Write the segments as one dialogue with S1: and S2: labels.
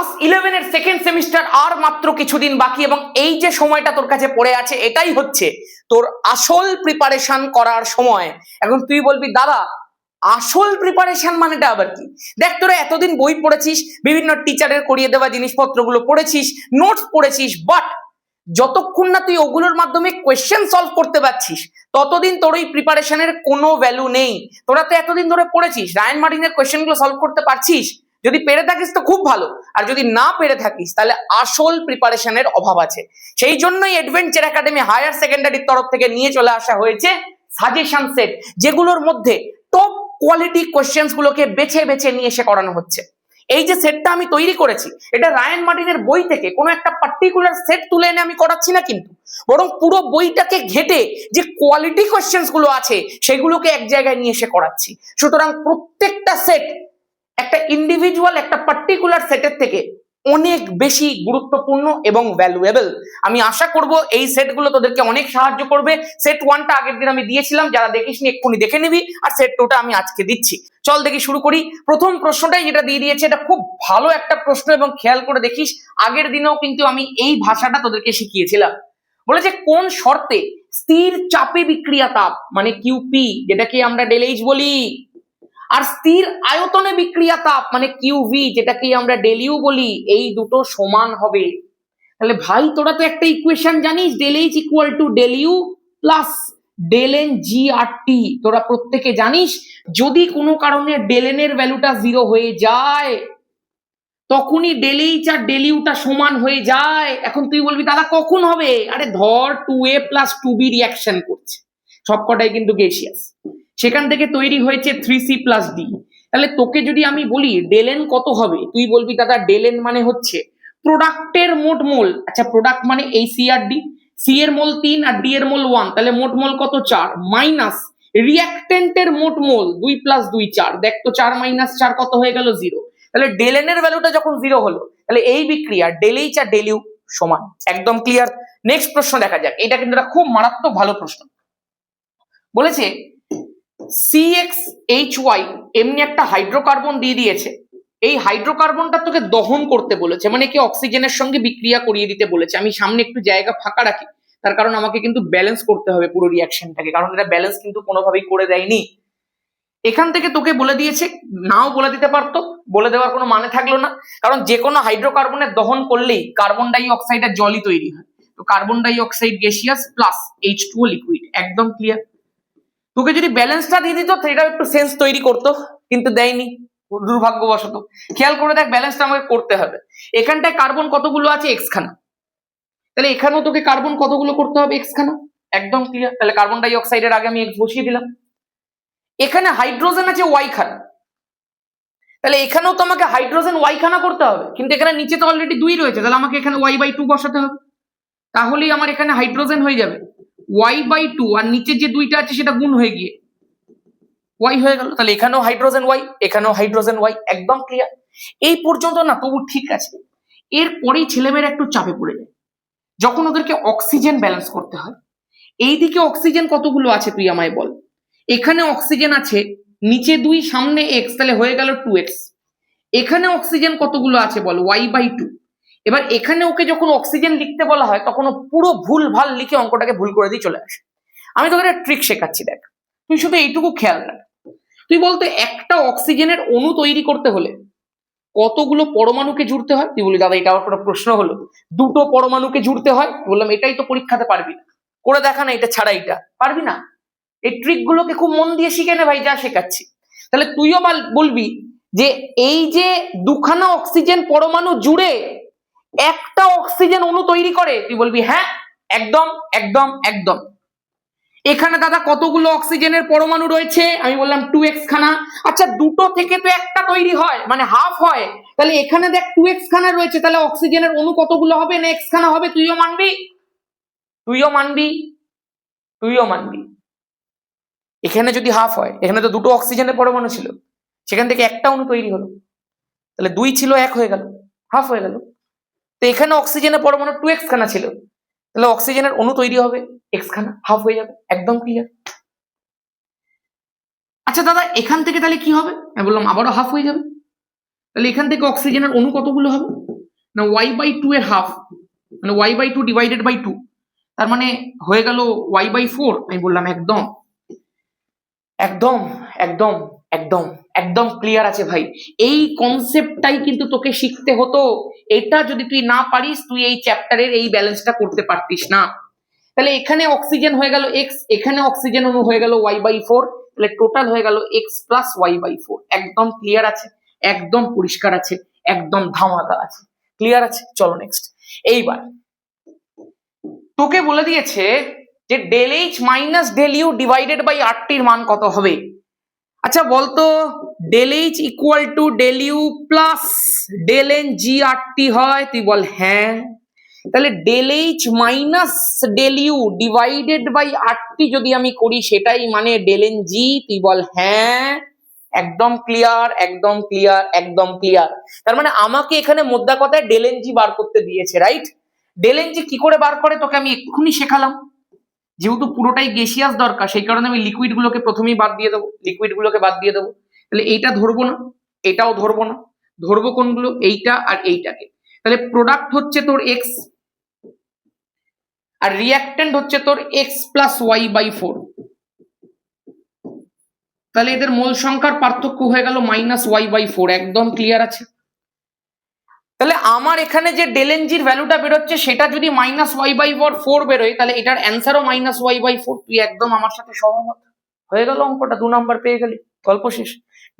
S1: Class 11 এর second semester আর মাত্র কিছুদিন বাকি, এবং এই যে সময়টা তোর কাছে পড়ে আছে এটাই হচ্ছে তোর আসল প্রিপারেশন করার সময়। এখন তুই বলবি দাদা আসল প্রিপারেশন মানেটা আবার কি? দেখ, তোরা এতদিন বই পড়েছিস, বিভিন্ন টিচারের করিয়ে দেওয়া জিনিসপত্রগুলো পড়েছিস, নোটস পড়েছিস, বাট যতক্ষণ না তুই ওগুলোর মাধ্যমে কোয়েশ্চেন সলভ করতে পারছিস ততদিন তোর এই প্রিপারেশনের কোনো ভ্যালু নেই। তোরা তো এতদিন ধরে পড়েছিস, রায়ান মার্টিনের কোয়েশ্চেনগুলো সলভ করতে পারছিস? যদি পেরে থাকিস তো খুব ভালো, আর যদি না পেরে থাকিস তাহলে আসল প্রিপারেশনের অভাব আছে। সেই জন্যই অ্যাডভেঞ্চার একাডেমি হায়ার সেকেন্ডারির তরফ থেকে নিয়ে চলে আসা হয়েছে সাজেশন সেট, যেগুলোর মধ্যে টপ কোয়ালিটি কোয়েশ্চেন্স গুলোকে বেছে বেছে নিয়ে এসে করানো হচ্ছে। এই যে সেটটা আমি তৈরি করেছি এটা রায়ান মার্টিনের বই থেকে কোনো একটা পার্টিকুলার সেট তুলে এনে আমি করাচ্ছি না, কিন্তু বরং পুরো বইটাকে ঘেটে যে কোয়ালিটি কোয়েশ্চেন্স গুলো আছে সেগুলোকে এক জায়গায় নিয়ে এসে করাচ্ছি। সুতরাং প্রত্যেকটা সেট একটা ইন্ডিভিজুয়াল একটা পার্টিকুলার সেটের থেকে অনেক বেশি গুরুত্বপূর্ণ এবং ভ্যালুয়েবল। আমি আশা করব এই সেটগুলো তোদেরকে অনেক সাহায্য করবে। সেট 1টা আগের দিন আমি দিয়েছিলাম, যারা দেখিসনি এক্ষুনি দেখে নিবি, আর সেট 2টা আমি আজকে দিচ্ছি। চল দেখি শুরু করি। প্রথম প্রশ্নটাই যেটা দিয়ে দিয়েছে এটা খুব ভালো একটা প্রশ্ন, এবং খেয়াল করে দেখিস আগের দিনেও কিন্তু আমি এই ভাষাটা তোদেরকে শিখিয়েছিলাম। বলেছে কোন শর্তে স্থির চাপে বিক্রিয়া তাপ মানে কিউপি, যেটাকে আমরা ডেলএইচ বলি, আর স্থির আয়তনে বিক্রিয়া তাপ মানে কিউভি, যেটাকে আমরা ডেলিউ বলি, এই দুটো সমান হবে। তাহলে ভাই তোরা তো একটা ইকুয়েশন জানিস, del H equal to del U plus del N G R T. তোরা প্রত্যেকে জানিস যদি কোনো কারণে ডেল এন এর ভ্যালুটা 0 হয়ে যায় তখনই ডেল এইচ আর ডেল ইউটা সমান হয়ে যায়। এখন তুই বলবি দাদা কখন হবে? আরে ধর 2a প্লাস 2b রিয়াকশন করছে, সবকটাই কিন্তু গ্যাসিয়াস, সেখান থেকে তৈরি হয়েছে 3c প্লাস d। তাহলে তোকে যদি আমি বলি ডেল এন কত হবে, তুই বলবি দাদা ডেল এন মানে হচ্ছে প্রোডাক্টের মোট মোল। আচ্ছা, প্রোডাক্ট মানে এই সি আর ডি, সি এর মোল 3 আর ডি এর মোল 1, তাহলে মোট মোল কত 4, মাইনাস রিঅ্যাকটেন্টের মোট মোল 2 প্লাস 2 4, দেখ তো 4 মাইনাস 4 কত হয়ে গেল 0। তাহলে ডেল এন এর ভ্যালুটা যখন 0 হলো তাহলে এই বিক্রিয়া ডেল এইচ আর ডেল ইউ সমান। একদম ক্লিয়ার। নেক্সট প্রশ্ন দেখা যাক, এটা কিন্তু একটা খুব মারাত্মক ভালো প্রশ্ন। বলেছে CxHy এমনি একটা হাইড্রোকার্বন দিয়ে দিয়েছে, এই হাইড্রোকার্বনটা তোকে দহন করতে বলেছে, মানে কি অক্সিজেনের সঙ্গে বিক্রিয়া করিয়ে দিতে বলেছে। আমি সামনে একটু জায়গা ফাঁকা রাখি, তার কারণ আমাকে কিন্তু ব্যালেন্স করতে হবে পুরো রিয়াকশনটাকে, কারণ এটা ব্যালেন্স কিন্তু কোনোভাবেই করে দেয়নি। এখান থেকে তোকে বলে দিয়েছে, নাও বলে দিতে পারতো, বলে দেওয়ার কোনো মানে থাকলো না, কারণ যে কোনো হাইড্রোকার্বনের দহন করলেই কার্বন ডাই অক্সাইডের জলই তৈরি হয়। তো carbon dioxide gaseous plus H2O liquid, একদম ক্লিয়ার। তোকে যদি ব্যালেন্সটা দিয়ে দিত সেটা একটু সেন্স তৈরি করতো, কিন্তু দেয়নি দুর্ভাগ্যবশত। খেয়াল করে দেখ ব্যালেন্সটা আমাকে করতে হবে। এখানটায় কার্বন কতগুলো আছে? এক্স খানা, তাহলে এখানেও তোকে কার্বন কতগুলো করতে হবে? এক্স খানা, একদম ক্লিয়ার। তাহলে কার্বন ডাই অক্সাইডের আগে আমি এক্স বসিয়ে দিলাম। এখানে হাইড্রোজেন আছে ওয়াই খানা, তাহলে এখানেও তো আমাকে হাইড্রোজেন ওয়াই খানা করতে হবে, কিন্তু এখানে নিচে তো অলরেডি 2 রয়েছে, তাহলে আমাকে এখানে y/2 বসাতে হবে, তাহলেই আমার এখানে হাইড্রোজেন হয়ে যাবে y/2, আর নিচে যে 2টা আছে সেটা গুণ হয়ে গিয়ে y হয়ে গেল। তাহলে এখানেও হাইড্রোজেন y, এখানেও হাইড্রোজেন y, একদম ক্লিয়ার। এই পর্যন্ত না তবু ঠিক আছে। এরপরেই ছেলেমেয়েরা একটু চাপে পড়ে যায় যখন ওদেরকে অক্সিজেন ব্যালেন্স করতে হয়। এইদিকে অক্সিজেন কতগুলো আছে তুই আমায় বল? এখানে অক্সিজেন আছে নিচে 2, সামনে x, তাহলে হয়ে গেল 2x। এখানে অক্সিজেন কতগুলো আছে বল? y/2। এবার এখানে ওকে যখন অক্সিজেন লিখতে বলা হয় তখন ও পুরো ভুল ভাল লিখে অঙ্কটাকে ভুল করে দিয়ে চলে আসে। আমি তোকে একটা ট্রিক শেখাচ্ছি, দেখ তুই শুধু এইটুকু খেয়াল রাখ। তুই বলতো একটা অক্সিজেনের অণু তৈরি করতে হলে কতগুলো পরমাণুকে জুড়তে হয়? তুই বলি দাদা এটা আবার কোনো প্রশ্ন হলো, 2টো পরমাণুকে জুড়তে হয়। বললাম এটাই তো পরীক্ষাতে পারবি না, করে দেখা না এটা ছাড়া, এটা পারবি না। এই ট্রিক গুলোকে খুব মন দিয়ে শিখে নে ভাই, যা শেখাচ্ছি। তাহলে তুইও বলবি যে এই যে 2খানা অক্সিজেন পরমাণু জুড়ে একটা অক্সিজেন অণু তৈরি করে, তুই বলবি হ্যাঁ একদম একদম একদম। এখানে দাদা কতগুলো অক্সিজেনের পরমাণু রয়েছে? আমি বললাম 2x খানা। আচ্ছা, 2টো থেকে তো একটা তৈরি হয়, মানে হাফ হয়, তাহলে এখানে দেখ 2x খানা রয়েছে, তাহলে অক্সিজেনের অণু কতগুলো হবে? না x খানা হবে। তুইও মানবি, তুইও মানবি, তুইও মানবি। এখানে যদি হাফ হয়, এখানে তো 2টো অক্সিজেনের পরমাণু ছিল, সেখান থেকে একটা অণু তৈরি হলো, তাহলে 2 ছিল 1 হয়ে গেল, হাফ হয়ে গেল। তো এখানে অক্সিজেনের পরমাণু 2x খানা ছিল, তাহলে অক্সিজেনের অণু তৈরি হবে x খানা, হাফ হয়ে যাবে, একদম ক্লিয়ার। আচ্ছা দাদা এখান থেকে তাহলে কি হবে? আমি বললাম আবারও হাফ হয়ে যাবে। তাহলে এখান থেকে অক্সিজেনের অণু কতগুলো হবে? না ওয়াই বাই টু এর হাফ, মানে Y by two divided by two, তার মানে হয়ে গেল ওয়াই বাই ফোর। আমি বললাম একদম একদম একদম একদম একদম ক্লিয়ার আছে ভাই। এই কনসেপ্টটাই কিন্তু তোকে শিখতে হতো। এটা যদি তুই না পারিস তুই এই চ্যাপ্টারের এই ব্যালেন্সটা করতে পারতিস না। তাহলে এখানে অক্সিজেন হয়ে গেল এক্স, এখানে অক্সিজেন অণু হয়ে গেল ওয়াই বাই ফোর, তাহলে টোটাল হয়ে গেল X plus Y by four. একদম ক্লিয়ার আছে, একদম পরিষ্কার আছে, একদম ধামাকা আছে। ক্লিয়ার আছে? চলো নেক্সট। এইবার তোকে বলে দিয়েছে যে del H minus del U divided by আরটির মান কত হবে। আচ্ছা বলতো del H equal to del U plus del N G RT হয়? তুই বল হ্যাঁ। তাহলে del H minus del U divided by RT যদি আমি করি সেটাই মানে ডেল এন জি। তুই বল হ্যাঁ। একদম ক্লিয়ার, একদম ক্লিয়ার, একদম ক্লিয়ার। তার মানে আমাকে এখানে মোদ্দা কথায় ডেল এন জি বার করতে দিয়েছে, রাইট? ডেল এন জি কি করে বার করে তোকে আমি এক্ষুনি শেখালাম। যেহেতু পুরোটাই গেসিয়াস দরকার সেই কারণে আমি লিকুইড গুলোকে প্রথমেই বাদ দিয়ে দেবো, লিকুইড গুলোকে বাদ দিয়ে দেবো। তাহলে এইটা ধরবো না, এটাও ধরবো না, ধরবো কোনগুলো? এইটা আর এইটাকে। তাহলে প্রোডাক্ট হচ্ছে তোর এক্স আর রিয়াক্টেন্ট হচ্ছে তোর X plus Y by four. তাহলে এদের মোল সংখ্যার পার্থক্য হয়ে গেল মাইনাস ওয়াই বাই ফোর। একদম ক্লিয়ার আছে? তাহলে আমার এখানে যে ডেল এন জির ভ্যালুটা বেরোচ্ছে সেটা যদি মাইনাস ওয়াই বাই ফোর বেরোয় তাহলে এটার অ্যান্সারও মাইনাস ওয়াই বাই ফোর। তুই একদম আমার সাথে সহমত? হয়ে গেল অঙ্কটা, 2 নাম্বার পেয়ে গেলি, গল্প শেষ।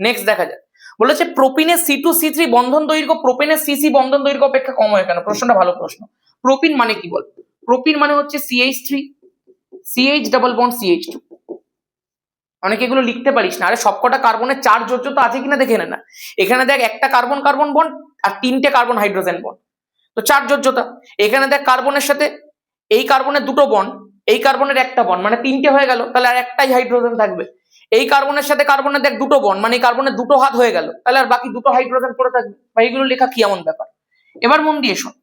S1: নেক্সট দেখা যাক। বলেছে প্রোপিনের সি টু সি থ্রি বন্ধন দৈর্ঘ্য প্রোপেনের সিসি বন্ধন দৈর্ঘ্য অপেক্ষা কম হয় কেন? প্রশ্নটা ভালো প্রশ্ন। প্রোপিন মানে কি বল? প্রোপিন মানে হচ্ছে CH three CH double bond CH two. অনেকে এগুলো লিখতে পারিস না। আরে সবকটা কার্বনের চার যোজ্যতা আছে কিনা দেখে নে না। এখানে দেখ একটা কার্বন কার্বন বন্ড আর 3টে কার্বন হাইড্রোজেন বন্ড, তো চার যোজ্যতা। এখানে দেখ কার্বনের সাথে এই কার্বনের দুটো বন্ড, এই কার্বনের একটা বন্ড, মানে 3টে হয়ে গেল, তাহলে আর একটাই হাইড্রোজেন থাকবে। এই কার্বনের সাথে কার্বনের দেখ দুটো বন্ড, মানে এই কার্বনের দুটো হাত হয়ে গেল, তাহলে আর বাকি দুটো হাইড্রোজেন পড়ে থাকবে। বা এইগুলো লেখা কি এমন ব্যাপার? এবার মন দিয়ে শোন,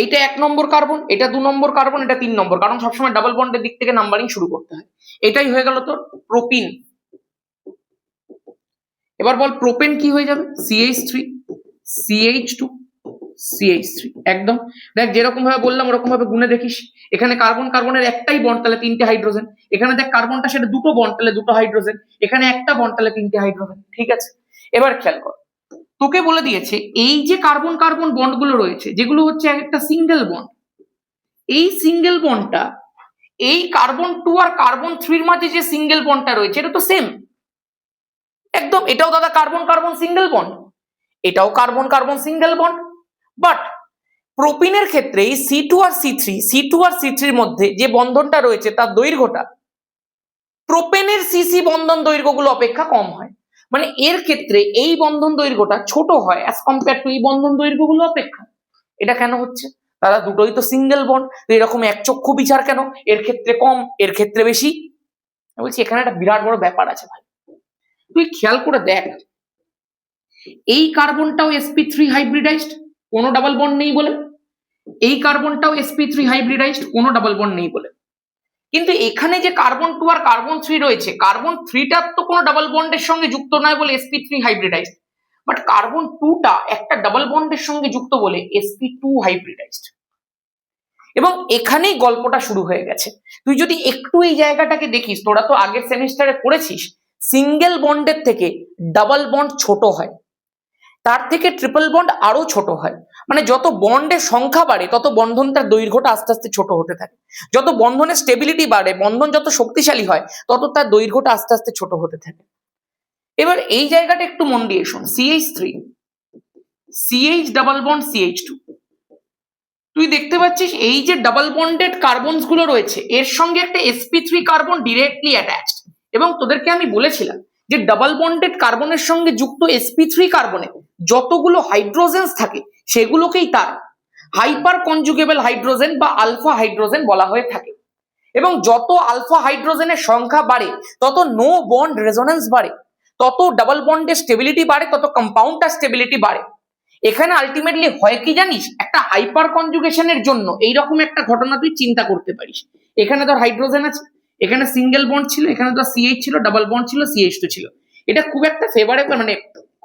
S1: এইটা 1 নম্বর কার্বন, এটা 2 নম্বর কার্বন, এটা 3 নম্বর, কারণ সবসময় ডাবল বন্ডের দিক থেকে নাম্বারিং শুরু করতে হয়। এটাই হয়ে গেল তোর প্রোপিন। এবার বল প্রোপেন কি হয়ে যাবে? CH3 CH2 CH3। একদম দেখ যেরকম ভাবে বললাম ওরকম ভাবে গুণে দেখিস। এখানে কার্বন কার্বনের একটাই বন্ড, তাহলে 3টে হাইড্রোজেন। এখানে দেখ কার্বনটা সেটা দুটো বন্ড, তাহলে দুটো হাইড্রোজেন। এখানে একটা বন্ড, তাহলে 3টে হাইড্রোজেন। ঠিক আছে, এবার খেয়াল কর, তোকে বলে দিয়েছে এই যে কার্বন কার্বন বন্ড গুলো রয়েছে যেগুলো হচ্ছে একটা সিঙ্গেল বন্ড, এই সিঙ্গেল বন্ডটা এই কার্বন 2 আর কার্বন 3 এর মাঝে যে সিঙ্গেল বন্ডটা রয়েছে এটা তো সেম একদম। এটাও দাদা কার্বন কার্বন সিঙ্গেল বন্ড, এটাও carbon carbon single bond. But প্রোপিনের ক্ষেত্রে এই C2 আর C3 এর মধ্যে যে বন্ধনটা রয়েছে তার দৈর্ঘ্যটা প্রোপেনের সিসি বন্ধন দৈর্ঘ্যগুলো অপেক্ষা কম হয়। মানে এর ক্ষেত্রে এই বন্ধন দৈর্ঘ্যটা ছোট হয় অ্যাজ কম্পেয়ার টু এই বন্ধন দৈর্ঘ্যগুলো অপেক্ষা। এটা কেন হচ্ছে? দাদা দুটোই তো সিঙ্গেল বন্ড, এরকম একচক্ষু বিচার কেন? এর ক্ষেত্রে কম, এর ক্ষেত্রে বেশি। বলছি এখানে একটা বিরাট বড় ব্যাপার আছে ভাই। তুই খেয়াল করে দেখ, এই কার্বনটাও sp3 হাইব্রিডাইজড, কোনো ডাবল বন্ড নেই বলে। এই কার্বনটাও sp3 হাইব্রিডাইজড, কোনো ডাবল বন্ড নেই বলে। কিন্তু এখানে যে কার্বন 2 আর কার্বন 3 রয়েছে, কার্বন 3টার তো কোনো ডাবল বন্ডের সঙ্গে যুক্ত নয় বলে sp3 হাইব্রিডাইজড, বাট কার্বন 2টা একটা ডাবল বন্ডের সঙ্গে যুক্ত বলে sp2 হাইব্রিডাইজড। এবং এখানেই গল্পটা শুরু হয়ে গেছে। তুই যদি একটু এই জায়গাটাকে দেখিস, তোরা তো আগের সেমিস্টারে পড়েছিস সিঙ্গেল বন্ডের থেকে ডাবল বন্ড ছোট হয়, তার থেকে ট্রিপল বন্ড আরো ছোট হয়। মানে যত বন্ডের সংখ্যা বাড়ে তত বন্ধনটার দৈর্ঘ্যটা আস্তে আস্তে ছোট হতে থাকে। যত বন্ধনের স্টেবিলিটি বাড়ে, বন্ধন যত শক্তিশালী হয়, তত তার দৈর্ঘ্যটা আস্তে আস্তে ছোট হতে থাকে। এবার এই জায়গাটা একটু মন দিয়ে শোন, CH3 CH double bond CH2, তুই দেখতে পাচ্ছিস এই যে ডাবল বন্ডেড কার্বনস গুলো রয়েছে এর সঙ্গে একটা sp3 কার্বন ডিরেক্টলি অ্যাটাচড। এবং তোদেরকে আমি বলেছিলাম যে ডাবল বন্ডেড কার্বনের সঙ্গে যুক্ত sp3 কার্বনে যতগুলো হাইড্রোজেনস থাকে সেগুলোকেই তার হাইপার কনজুগেবল হাইড্রোজেন বা আলফা হাইড্রোজেন বলা হয়ে থাকে। এবং যত আলফা হাইড্রোজেনের সংখ্যা বাড়ে তত নো বন্ড রেজোনেন্স বাড়ে, তত ডাবল বন্ডের স্টেবিলিটি বাড়ে, তত কম্পাউন্ডটার স্টেবিলিটি বাড়ে। এখানে আলটিমেটলি হয় কি জানিস, একটা হাইপার কনজুগেশনের জন্য এইরকম একটা ঘটনা তুই চিন্তা করতে পারিস। এখানে ধর হাইড্রোজেন আছে, এখানে সিঙ্গেল বন্ড ছিল, এখানে ধর CH ছিল, ডাবল বন্ড ছিল, CH2 ছিল। এটা খুব একটা ফেভারেবল মানে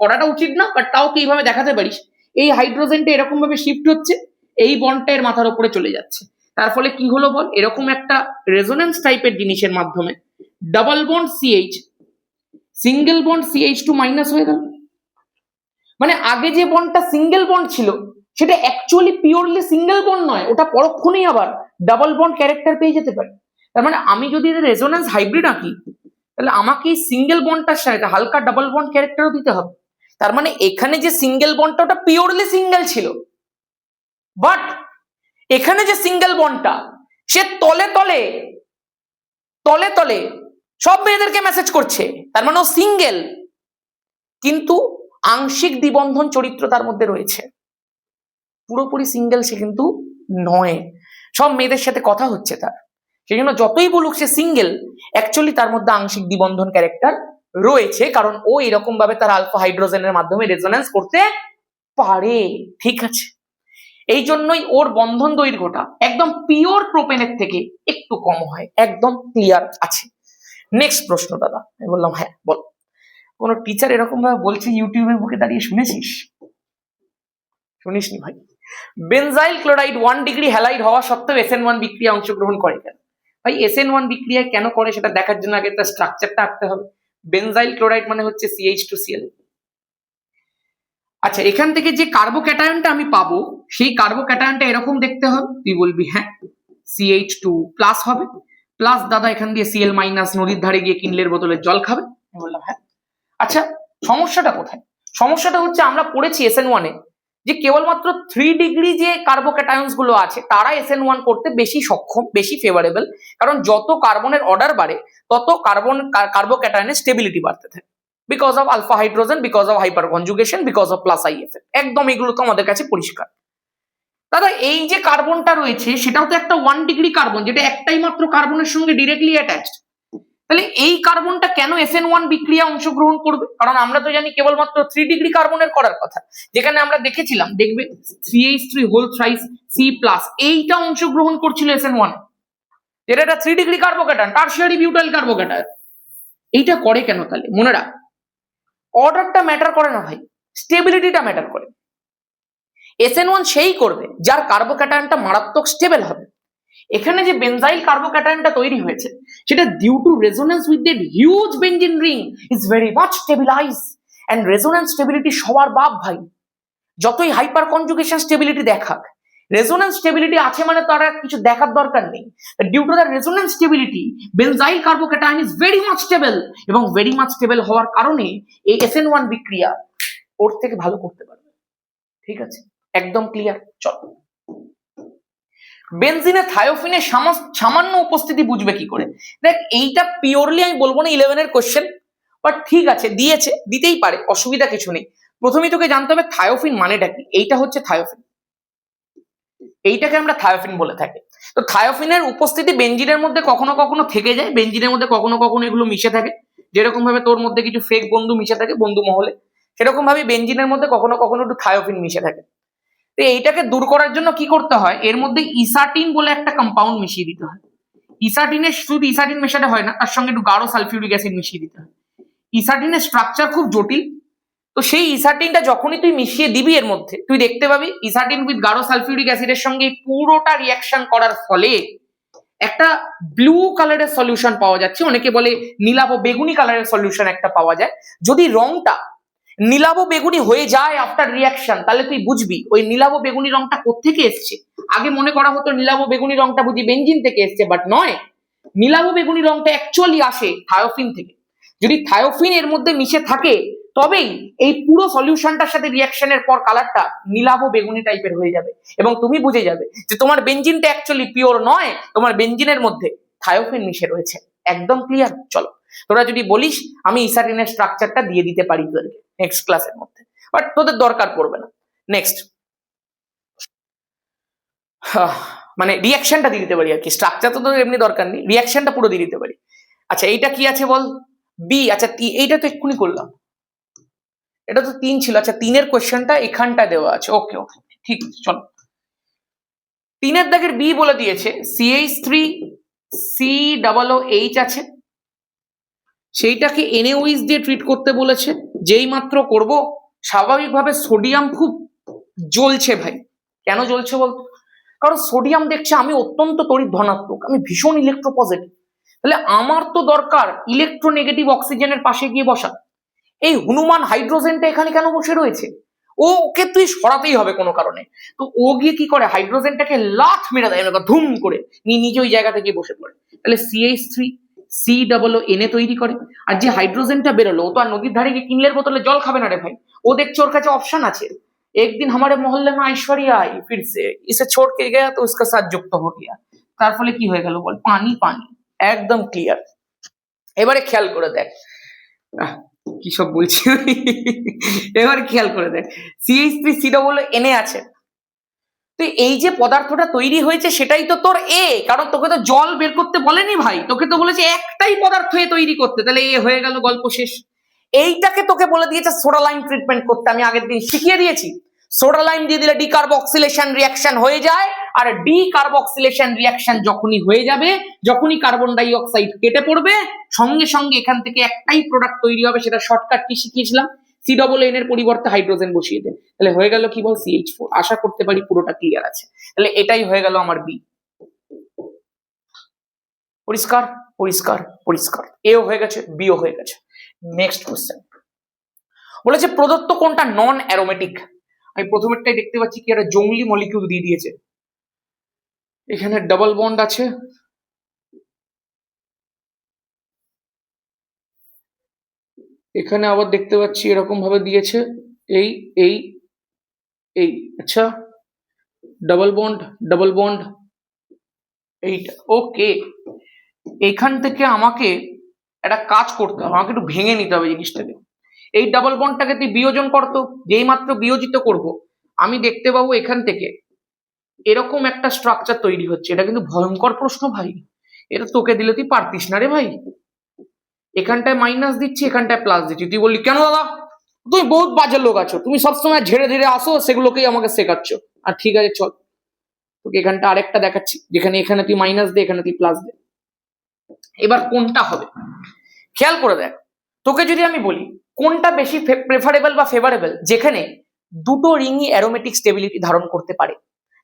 S1: করাটা উচিত না, বাট তাও তুই এইভাবে দেখাতে পারিস এই হাইড্রোজেনটা এরকম ভাবে শিফট হচ্ছে, এই বন্ডটা এর মাথার উপরে চলে যাচ্ছে, তার ফলে কি হলো বল, এরকম একটা রেজোনেন্স টাইপের জিনিসের মাধ্যমে double bond CH single bond CH two minus হয়ে গেল। মানে আগে যে বন্ডটা সিঙ্গেল বন্ড ছিল সেটা অ্যাকচুয়ালি পিওরলি সিঙ্গেল বন্ড নয়, ওটা পরক্ষণেই আবার ডাবল বন্ড ক্যারেক্টার পেয়ে যেতে পারে। তার মানে আমি যদি রেজোনেন্স হাইব্রিড আঁকি তাহলে আমাকে এই সিঙ্গেল বন্ডটার সাথে হালকা ডাবল বন্ড ক্যারেক্টারও দিতে হবে। তার মানে এখানে যে সিঙ্গেল বন্ডটা ওটা পিওরলি সিঙ্গেল ছিল, বাট এখানে যে সিঙ্গেল বন্ডটা সে তলে তলে তলে তলে সব মেয়েদেরকে মেসেজ করছে, তার মানে ও সিঙ্গেল কিন্তু আংশিক দ্বিবন্ধন চরিত্র তার মধ্যে রয়েছে, পুরোপুরি সিঙ্গেল সে কিন্তু নয়, সব মেয়েদের সাথে কথা হচ্ছে তার, সেই জন্য যতই বলুক সে সিঙ্গেল অ্যাকচুয়ালি তার মধ্যে আংশিক দ্বিবন্ধন ক্যারেক্টার রয়েছে, কারণ ও এরকম ভাবে তার আলফা হাইড্রোজেনের মাধ্যমে রেজোনেন্স করতে পারে। ঠিক আছে, এই জন্যই ওর বন্ধন দৈর্ঘ্যটা একদম পিওর প্রোপেনের থেকে একটু কম হয়। একদম ক্লিয়ার আছে? নেক্সট প্রশ্ন দাদা। আমি বললাম হ্যাঁ বল। কোন টিচার এরকম ভাবে বলছে ইউটিউবে বুকে দাঁড়িয়ে শুনেছিস? শুনিসনি ভাই। বেনজাইল ক্লোরাইড 1 ডিগ্রি হ্যালাইড হওয়া সত্ত্বেও SN1 বিক্রিয়া অংশগ্রহণ করে কেন? ভাই SN1 বিক্রিয়া কেন করে সেটা দেখার জন্য আগে তার স্ট্রাকচারটা আঁকতে হবে। বেনজাইল ক্লোরাইড মানে হচ্ছে CH2Cl। আচ্ছা, এখান থেকে যে কার্বোক্যাটায়নটা আমি পাবো সেই কার্বোক্যাটায়নটা এরকম দেখতে হবে, তুই বলবি হ্যাঁ CH2 প্লাস হবে, প্লাস দাদা এখান দিয়ে Cl মাইনাস নদীর ধারে গিয়ে কিনলের বোতলের জল খাবে। আমি বললাম হ্যাঁ। আচ্ছা, সমস্যাটা কোথায়? সমস্যাটা হচ্ছে আমরা পড়েছি SN1 এ যে কেবলমাত্র 3 ডিগ্রি যে কার্বোক্যাটায়নস গুলো আছে তারা SN1 করতে বেশি সক্ষম, বেশি ফেভারেবল, কারণ যত কার্বনের অর্ডার বাড়ে তত কার্বোক্যাটায়নের স্টেবিলিটি বাড়তে থাকে, because of alpha hydrogen, because of hyperconjugation, because of plus I effect. একদম এগুলো তো আমাদের কাছে পরিষ্কার। দাদা এই যে কার্বনটা রয়েছে সেটাও তো একটা 1 ডিগ্রি কার্বন, যেটা একটাই মাত্র কার্বনের সঙ্গে ডিরেক্টলি অ্যাটাচড। তাহলে এই কার্বনটা কেন SN1 বিক্রিয়া অংশগ্রহণ করবে? কারণ আমরা তো জানি কেবলমাত্র 3 ডিগ্রি কার্বনের করার কথা, যেখানে আমরা দেখেছিলাম দেখবে 3H3 হোল থ্রাইস C+, এইটা অংশগ্রহণ করছিল SN1 যেটা একটা 3 degree carbocation, tertiary butyl carbocation. এইটা করে কেন? তাহলে মনে রাখ, অর্ডারটা ম্যাটার করে না ভাই, স্টেবিলিটিটা ম্যাটার করে। SN1 সেই করবে যার কার্বোক্যাটায়নটা মারাত্মক স্টেবল হবে। এখানে যে বেনজাইল কার্বোক্যাটায়নটা তৈরি হয়েছে সেটা due to resonance with that huge benzene ring is very much stabilize, and resonance stability সবার বাপ ভাই, যতই হাইপার কনজুগেশন স্টেবিলিটি দেখাক, রেজোনেন্স স্টেবিলিটি আছে মানে তার কিছু দেখার দরকার নেই। Due to the resonance stability benzyl carbocation is very much stable, এবং ভেরি মাচ স্টেবল হওয়ার কারণে এই SN1 বিক্রিয়া ওর থেকে ভালো করতে পারবে। ঠিক আছে, একদম ক্লিয়ার? চলো, বেনজিনে থায়োফিনের সামান্য উপস্থিতি বুঝবে কি করে? দেখ এইটা পিওরলি আমি বলবো না 11 এর কোশ্চেন, বাট ঠিক আছে দিয়েছে, দিতেই পারে, অসুবিধা কিছু নেই। প্রথমেই তোকে জানতে হবে থায়োফিন মানেটা কি। এইটা হচ্ছে থায়োফিন, এইটাকে আমরা থায়োফিন বলে থাকি। তো থায়োফিনের উপস্থিতি বেনজিনের মধ্যে কখনো কখনো থেকে যায়, বেনজিনের মধ্যে কখনো কখনো এগুলো মিশে থাকে, যেরকম ভাবে তোর মধ্যে কিছু ফেক বন্ধু মিশে থাকে বন্ধু মহলে, সেরকম ভাবে বেনজিনের মধ্যে কখনো কখনো একটু থায়োফিন মিশে থাকে। তো এইটাকে দূর করার জন্য কি করতে হয়, এর মধ্যে ইসাটিন বলে একটা কম্পাউন্ড মিশিয়ে দিতে হয়। ইসাটিনের শুধু ইসাটিন মেশাতে হয় না, তার সঙ্গে একটু গাঢ় সালফিউরিক অ্যাসিড মিশিয়ে দিতে হয়। ইসাটিনের স্ট্রাকচার খুব জটিল, তো সেই ইসাটিনটা যখনই তুই মিশিয়ে দিবি এর মধ্যে তুই দেখতে পাবি ইসাটিন উইথ গাঢ় সালফিউরিক অ্যাসিডের সঙ্গে পুরোটা রিয়াকশন করার ফলে একটা ব্লু কালারের সলিউশন পাওয়া যাচ্ছে, অনেকে বলে নীলাভ বেগুনি কালারের সলিউশন একটা পাওয়া যায়। যদি রংটা নীলাভ বেগুনি হয়ে যায় আফটার রিয়াকশন, তাহলে তুই বুঝবি ওই নীলাভ বেগুনি রংটা কোত্থেকে এসছে। আগে মনে করা হতো নীলাভ বেগুনি রংটা বুঝি বেনজিন থেকে এসছে, বাট নয়, নীলাভ বেগুনি রংটা অ্যাকচুয়ালি আসে থায়োফিন থেকে। যদি থায়োফিন এর মধ্যে মিশে থাকে তবেই এই পুরো সলিউশনটার সাথে রিয়াকশনের পর কালারটা নীলাভ বেগুনি টাইপের হয়ে যাবে, এবং তুমি বুঝে যাবে যে তোমার বেনজিনটা অ্যাকচুয়ালি পিওর নয়, তোমার বেনজিনের মধ্যে থায়োফিন মিশে রয়েছে। একদম ক্লিয়ার? চলো, তোরা যদি বলিস আমি ইসাটিনের স্ট্রাকচারটা দিয়ে দিতে পারি তোদেরকে নেক্সট ক্লাসের মধ্যে, বাট তোদের দরকার পড়বে না। নেক্সট, মানে রিয়াকশনটা দিয়ে দিতে পারি আর কি, স্ট্রাকচার তো তোদের এমনি দরকার নেই, রিয়াকশনটা পুরো দিয়ে দিতে পারি। আচ্ছা, এইটা কি আছে বল? বি। আচ্ছা, এইটা তো এক্ষুনি করলাম, এটা তো 3 ছিল। আচ্ছা, 3 এর কোশ্চেনটা এখানটা দেওয়া আছে। ওকে ওকে, ঠিক আছে, চলো। 3 এর দাগের বি বলে দিয়েছে CH3COOH আছে, সেইটাকে NaOH দিয়ে ট্রিট করতে বলেছে। যেই মাত্র করব স্বাভাবিকভাবে সোডিয়াম খুব জ্বলছে ভাই। কেন জ্বলছে বলতো? কারণ সোডিয়াম দেখছে আমি অত্যন্ত তড়িৎ ধনাত্মক, আমি ভীষণ ইলেকট্রোপজিটিভ, তাহলে আমার তো দরকার ইলেকট্রোনেগেটিভ অক্সিজেনের পাশে গিয়ে বসা। এই হনুমান হাইড্রোজেনটা এখানে কেন বসে রয়েছে? ওকে তুই সরাতেই হবে কোনো কারণে। তো ও গিয়ে কি করে, হাইড্রোজেনটাকে লাথ মেরে দেয়, ধুম করে নিয়ে নিজে ওই জায়গা থেকে বসে পড়ে। তাহলে CH3 COO তৈরি করে। আর যে হাইড্রোজেনটা বেরোলো, ও তো আর নদীর ধারে গিয়ে কিনলের বোতলে জল খাবে না রে ভাই। ও দেখছে ওর কাছে অপশন আছে। একদিন हमारे मोहल्ले में ऐश्वर्या आई फिर से, इसे छोड़ के गया तो उसका साथ যুক্ত हो गया। তার ফলে কি হয়ে গেল বল, পানি পানি, একদম ক্লিয়ার। এবারে খেয়াল করে দেখ, কি সব বলছি এবারে খেয়াল করে দেখ, CH3COO আছে। তো এই যে পদার্থটা তৈরি হয়েছে সেটাই তো তোর এ, কারণ তোকে তো জল বের করতে বলেনি ভাই, তোকে তো বলেছে একটাই পদার্থ এ তৈরি করতে, তাহলে এ হয়ে গেল, গল্প শেষ। এইটাকে তোকে বলে দিয়েছে সোডা লাইম ট্রিটমেন্ট করতে, আমি আগের দিন শিখিয়ে দিয়েছি। সোডা লাইম দিয়ে দিলে ডিকার্বক্সিলেশন রিঅ্যাকশন হয়ে যায়, আর ডিকার্বক্সিলেশন রিঅ্যাকশন যখনই হয়ে যাবে, যখনই কার্বন ডাই অক্সাইড কেটে পড়বে, সঙ্গে সঙ্গে এখান থেকে একটাই প্রোডাক্ট তৈরি হবে, সেটা শর্টকাট কি শিখিয়েছিলাম, COO এর পরিবর্তে হাইড্রোজেন বসিয়ে দে, তাহলে হয়ে গেল কি বল, CH4। আশা করতে পারি পুরোটা ক্লিয়ার আছে। তাহলে এটাই হয়ে গেল আমার বি। পরিষ্কার পরিষ্কার পরিষ্কার, এও হয়ে গেছে, বিও হয়ে গেছে। নেক্সট কোশ্চেন বলেছে প্রদত্ত কোনটা নন অ্যারোমেটিক। আমি প্রথমেরটাই দেখতে পাচ্ছি কি একটা জংলি মলিকিউল দিয়ে দিয়েছে, এখানে ডাবল বন্ড আছে, এখানে আবার দেখতে পাচ্ছি এরকম ভাবে দিয়েছে, এই এই এই, আচ্ছা ডাবল বন্ড এইটা, ওকে। এখান থেকে আমাকে একটা কাজ করতে হবে, আমাকে একটু ভেঙে নিতে হবে জিনিসটাকে। এই ডাবল বন্ডটাকে তুই বিয়োজন করতো, যেই মাত্র বিয়োজিত করব আমি দেখতে পাবো এখান থেকে এরকম একটা স্ট্রাকচার তৈরি হচ্ছে। এটা কিন্তু ভয়ঙ্কর প্রশ্ন ভাই, এটা তোকে দিলে তুই পারতিস না রে ভাই। এখানটায় মাইনাস দিচ্ছি, এখানটায় প্লাস দিচ্ছি, তুই বললি কেন দাদা তুমি বহুত বাজে লোক আছো, তুমি সবসময় ঝেড়ে ঝেড়ে আসো, সেগুলোকেই আমাকে শেখাচ্ছ। আর ঠিক আছে চল, তোকে এখানটা আরেকটা দেখাচ্ছি, যেখানে এখানে তুই মাইনাস দে, এখানে তুই প্লাস দে। এবার কোনটা হবে খেয়াল করে দেখ। তোকে যদি আমি বলি কোনটা বেশি প্রেফারেবল বা ফেভারেবল, যেখানে দুটো রিংই অ্যারোমেটিক স্টেবিলিটি ধারণ করতে পারে।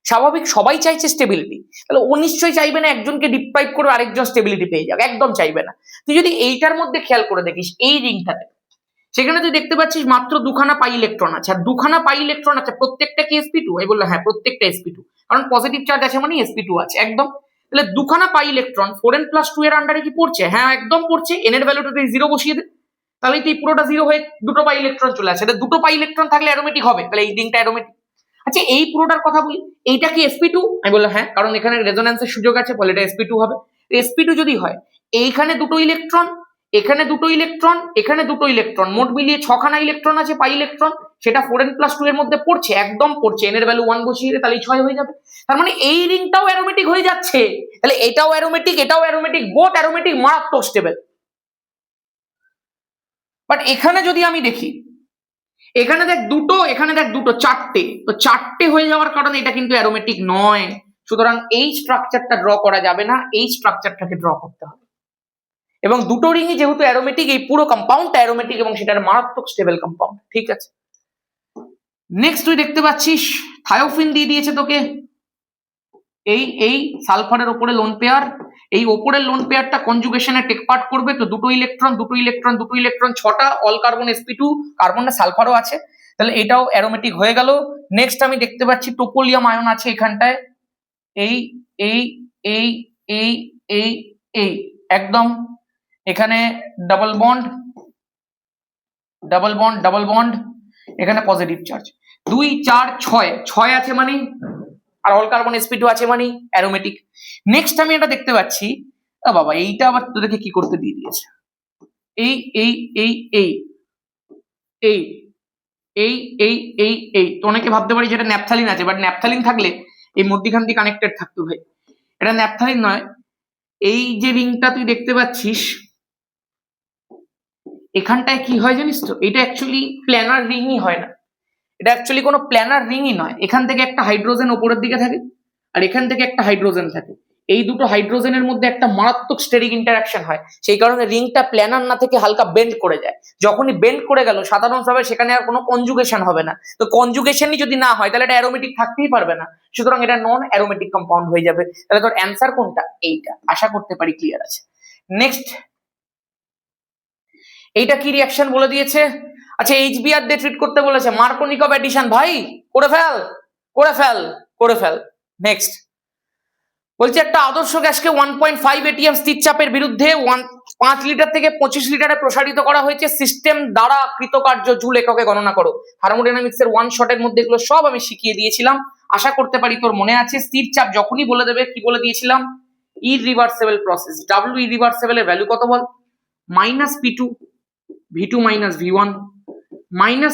S1: স্বাভাবিক সবাই চাইছে স্টেবিলিটি, তাহলে ও নিশ্চয়ই চাইবে না একজনকে ডিপ্রাইভ করে আরেকজন স্টেবিলিটি পেয়ে যাক, একদম চাইবে না। তুই যদি এইটার মধ্যে খেয়াল করে দেখিস, এই রিংটাতে, সেখানে তুই দেখতে পাচ্ছিস মাত্র দুখানা পাই ইলেকট্রন আছে, আর দুখানা পাই ইলেকট্রন আছে, প্রত্যেকটা কি sp2? আমি বললাম হ্যাঁ প্রত্যেকটা sp2, কারণ পজিটিভ চার্জ আছে মানে sp2 আছে, একদম। তাহলে দুখানা পাই ইলেকট্রন 4n+2 এর আন্ডারে কি পড়ছে? হ্যাঁ একদম পড়ছে। n এর ভ্যালুটা তুই 0 বসিয়ে দে, তাহলে তুই পুরোটা 0 হয়ে দুটো পাই ইলেকট্রন চলে আসে। দুটো পাই ইলেকট্রন থাকলে অ্যারোমেটিক হবে, তাহলে এই রিংটা অ্যারোমেটিক। আচ্ছা এই পুরোটার কথা বলি, এইটা কি sp2? আমি বললাম হ্যাঁ, কারণ এখানে রেজোন্যান্সের সুযোগ আছে, বলে এটা sp2 হবে। sp2 যদি হয়, এইখানে দুটো ইলেকট্রন, এখানে দুটো ইলেকট্রন, এখানে দুটো ইলেকট্রন, মোট মিলিয়ে 6খানা ইলেকট্রন আছে পাই ইলেকট্রন, সেটা 4n+2 এর মধ্যে পড়ছে, একদম পড়ছে। n এর ভ্যালু 1 বসিয়ে দিলে তাহলে 6 হয়ে যাবে। তার মানে এই রিংটাও অ্যারোমেটিক হয়ে যাচ্ছে, তাহলে এটাও অ্যারোমেটিক, এটাও অ্যারোমেটিক, বোথ অ্যারোমেটিক, মারাত্মক স্টেবল। বাট এখানে যদি আমি দেখি, এখানে দেখ দুটো, এখানে দেখ দুটো, চারটে, তো চারটে হয়ে যাওয়ার কারণে এটা কিন্তু অ্যারোমেটিক নয়। সুতরাং এই স্ট্রাকচারটা ড্র করা যাবে না, এই স্ট্রাকচারটাকে ড্র করতে হবে। এবং দুটো রিংই যেহেতু অ্যারোমেটিক, এই পুরো কম্পাউন্ডটা অ্যারোমেটিক এবং সেটার মারাত্মক স্টেবল কম্পাউন্ড, ঠিক আছে। নেক্সট তুই দেখতে পাচ্ছিস থায়োফিন দিয়ে দিয়েছে তোকে, এই সালফারের ওপরে লোন পেয়ার, এই ওপরের লোন পেয়ারটা কনজুগেশনে টেক পার্ট করবে, তো দুটো ইলেকট্রন দুটো ইলেকট্রন দুটো ইলেকট্রন, 6টা অল কার্বন sp2, কার্বনটা সালফারও আছে, তাহলে এটাও অ্যারোমেটিক হয়ে গেল। নেক্সট আমি দেখতে পাচ্ছি টোপোলিয়াম আয়ন আছে এখানটায়, এই এই এই এই এই এই, একদম। এখানে double bond double bond double bond, এখানে পজিটিভ চার্জ, 2 4 6 আছে মানে, আর অল কার্বন sp2 আছে মানে অ্যারোমেটিক। নেক্সট আমি এটা দেখতে পাচ্ছি, বাবা এইটা আবার তোদেরকে কি করতে দিয়ে দিয়েছে, এই এই এই এই এই এই এই এই এই, তো অনেকে ভাবতে পারি যেটা ন্যাপথালিন আছে, বাট ন্যাপথালিন থাকলে এই মধ্যখান দিয়ে কানেক্টেড থাকতো ভাই, এটা ন্যাপথালিন নয়। এই যে রিংটা তুই দেখতে পাচ্ছিস, এখানটায় কি হয় জানিস তো, এটা অ্যাকচুয়ালি প্ল্যানার রিংই হয় না, এটা অ্যাকচুয়ালি কোনো প্ল্যানার রিংই নয়। এখান থেকে একটা হাইড্রোজেন ওপরের দিকে থাকে, আর এখান থেকে একটা হাইড্রোজেন থাকে, এই দুটো হাইড্রোজেনের মধ্যে একটা মারাত্মক স্টেরিক ইন্টারাকশন হয়, সেই কারণে রিংটা প্ল্যানার না থেকে হালকা বেন্ড করে যায়। যখনই বেন্ড করে গেল সাধারণভাবে সেখানে আর কোনো কনজুগেশন হবে না, তো কনজুগেশনই যদি না হয় তাহলে এটা অ্যারোমেটিক থাকতেই পারবে না, সুতরাং এটা নন অ্যারোমেটিক কম্পাউন্ড হয়ে যাবে। তাহলে তোর অ্যান্সার কোনটা? এইটা। আশা করতে পারি ক্লিয়ার আছে। নেক্সট, এইটা কি রিয়াকশন বলে দিয়েছে। আচ্ছা, এইচবিআর দিয়ে ট্রিট করতে বলেছে, মার্কোনিকভ অ্যাডিশন, ভাই করে ফেল করে ফেল করে ফেল। নেক্সট বলছে একটা আদর্শ গ্যাসকে 1.5 ATM স্থির চাপের বিরুদ্ধে 5 লিটার থেকে 25 লিটারে প্রসারিত করা হয়েছে, সিস্টেম দ্বারা কৃতকার্য জুল এককে গণনা করো। থার্মোডাইনামিক্স এর ওয়ান শটের মধ্যে এগুলো সব আমি শিখিয়ে দিয়েছিলাম, আশা করতে পারি তোর মনে আছে। স্থির চাপ যখনই বলে দেবে কি বলে দিয়েছিলাম, ইরিভার্সিবল প্রসেস। ডাব্লিউ ইরিভার্সিবল এর ভ্যালু কত বল? -P2 V2 - V1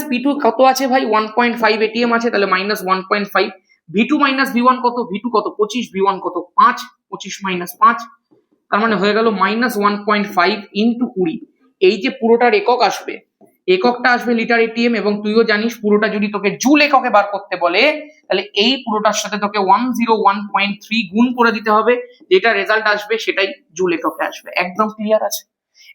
S1: -P2 কত আছে ভাই? 1.5 ATM আছে, তাহলে -1.5। V2 - V1 কত? V2 কত? 25, V1 কত? 5, 25 - 5, তার মানে হয়ে গেল -1.5 ইন্টু 20। এই যে পুরোটার একক আসবে, এককটা আসবে লিটার এটিএম, এবং তুইও জানিস পুরোটা যদি তোকে জুল এককে বার করতে বলে তাহলে এই পুরোটার সাথে তোকে 101.3 গুণ করে দিতে হবে, যেটা রেজাল্ট আসবে সেটাই জুল এককে আসবে। একদম ক্লিয়ার আছে?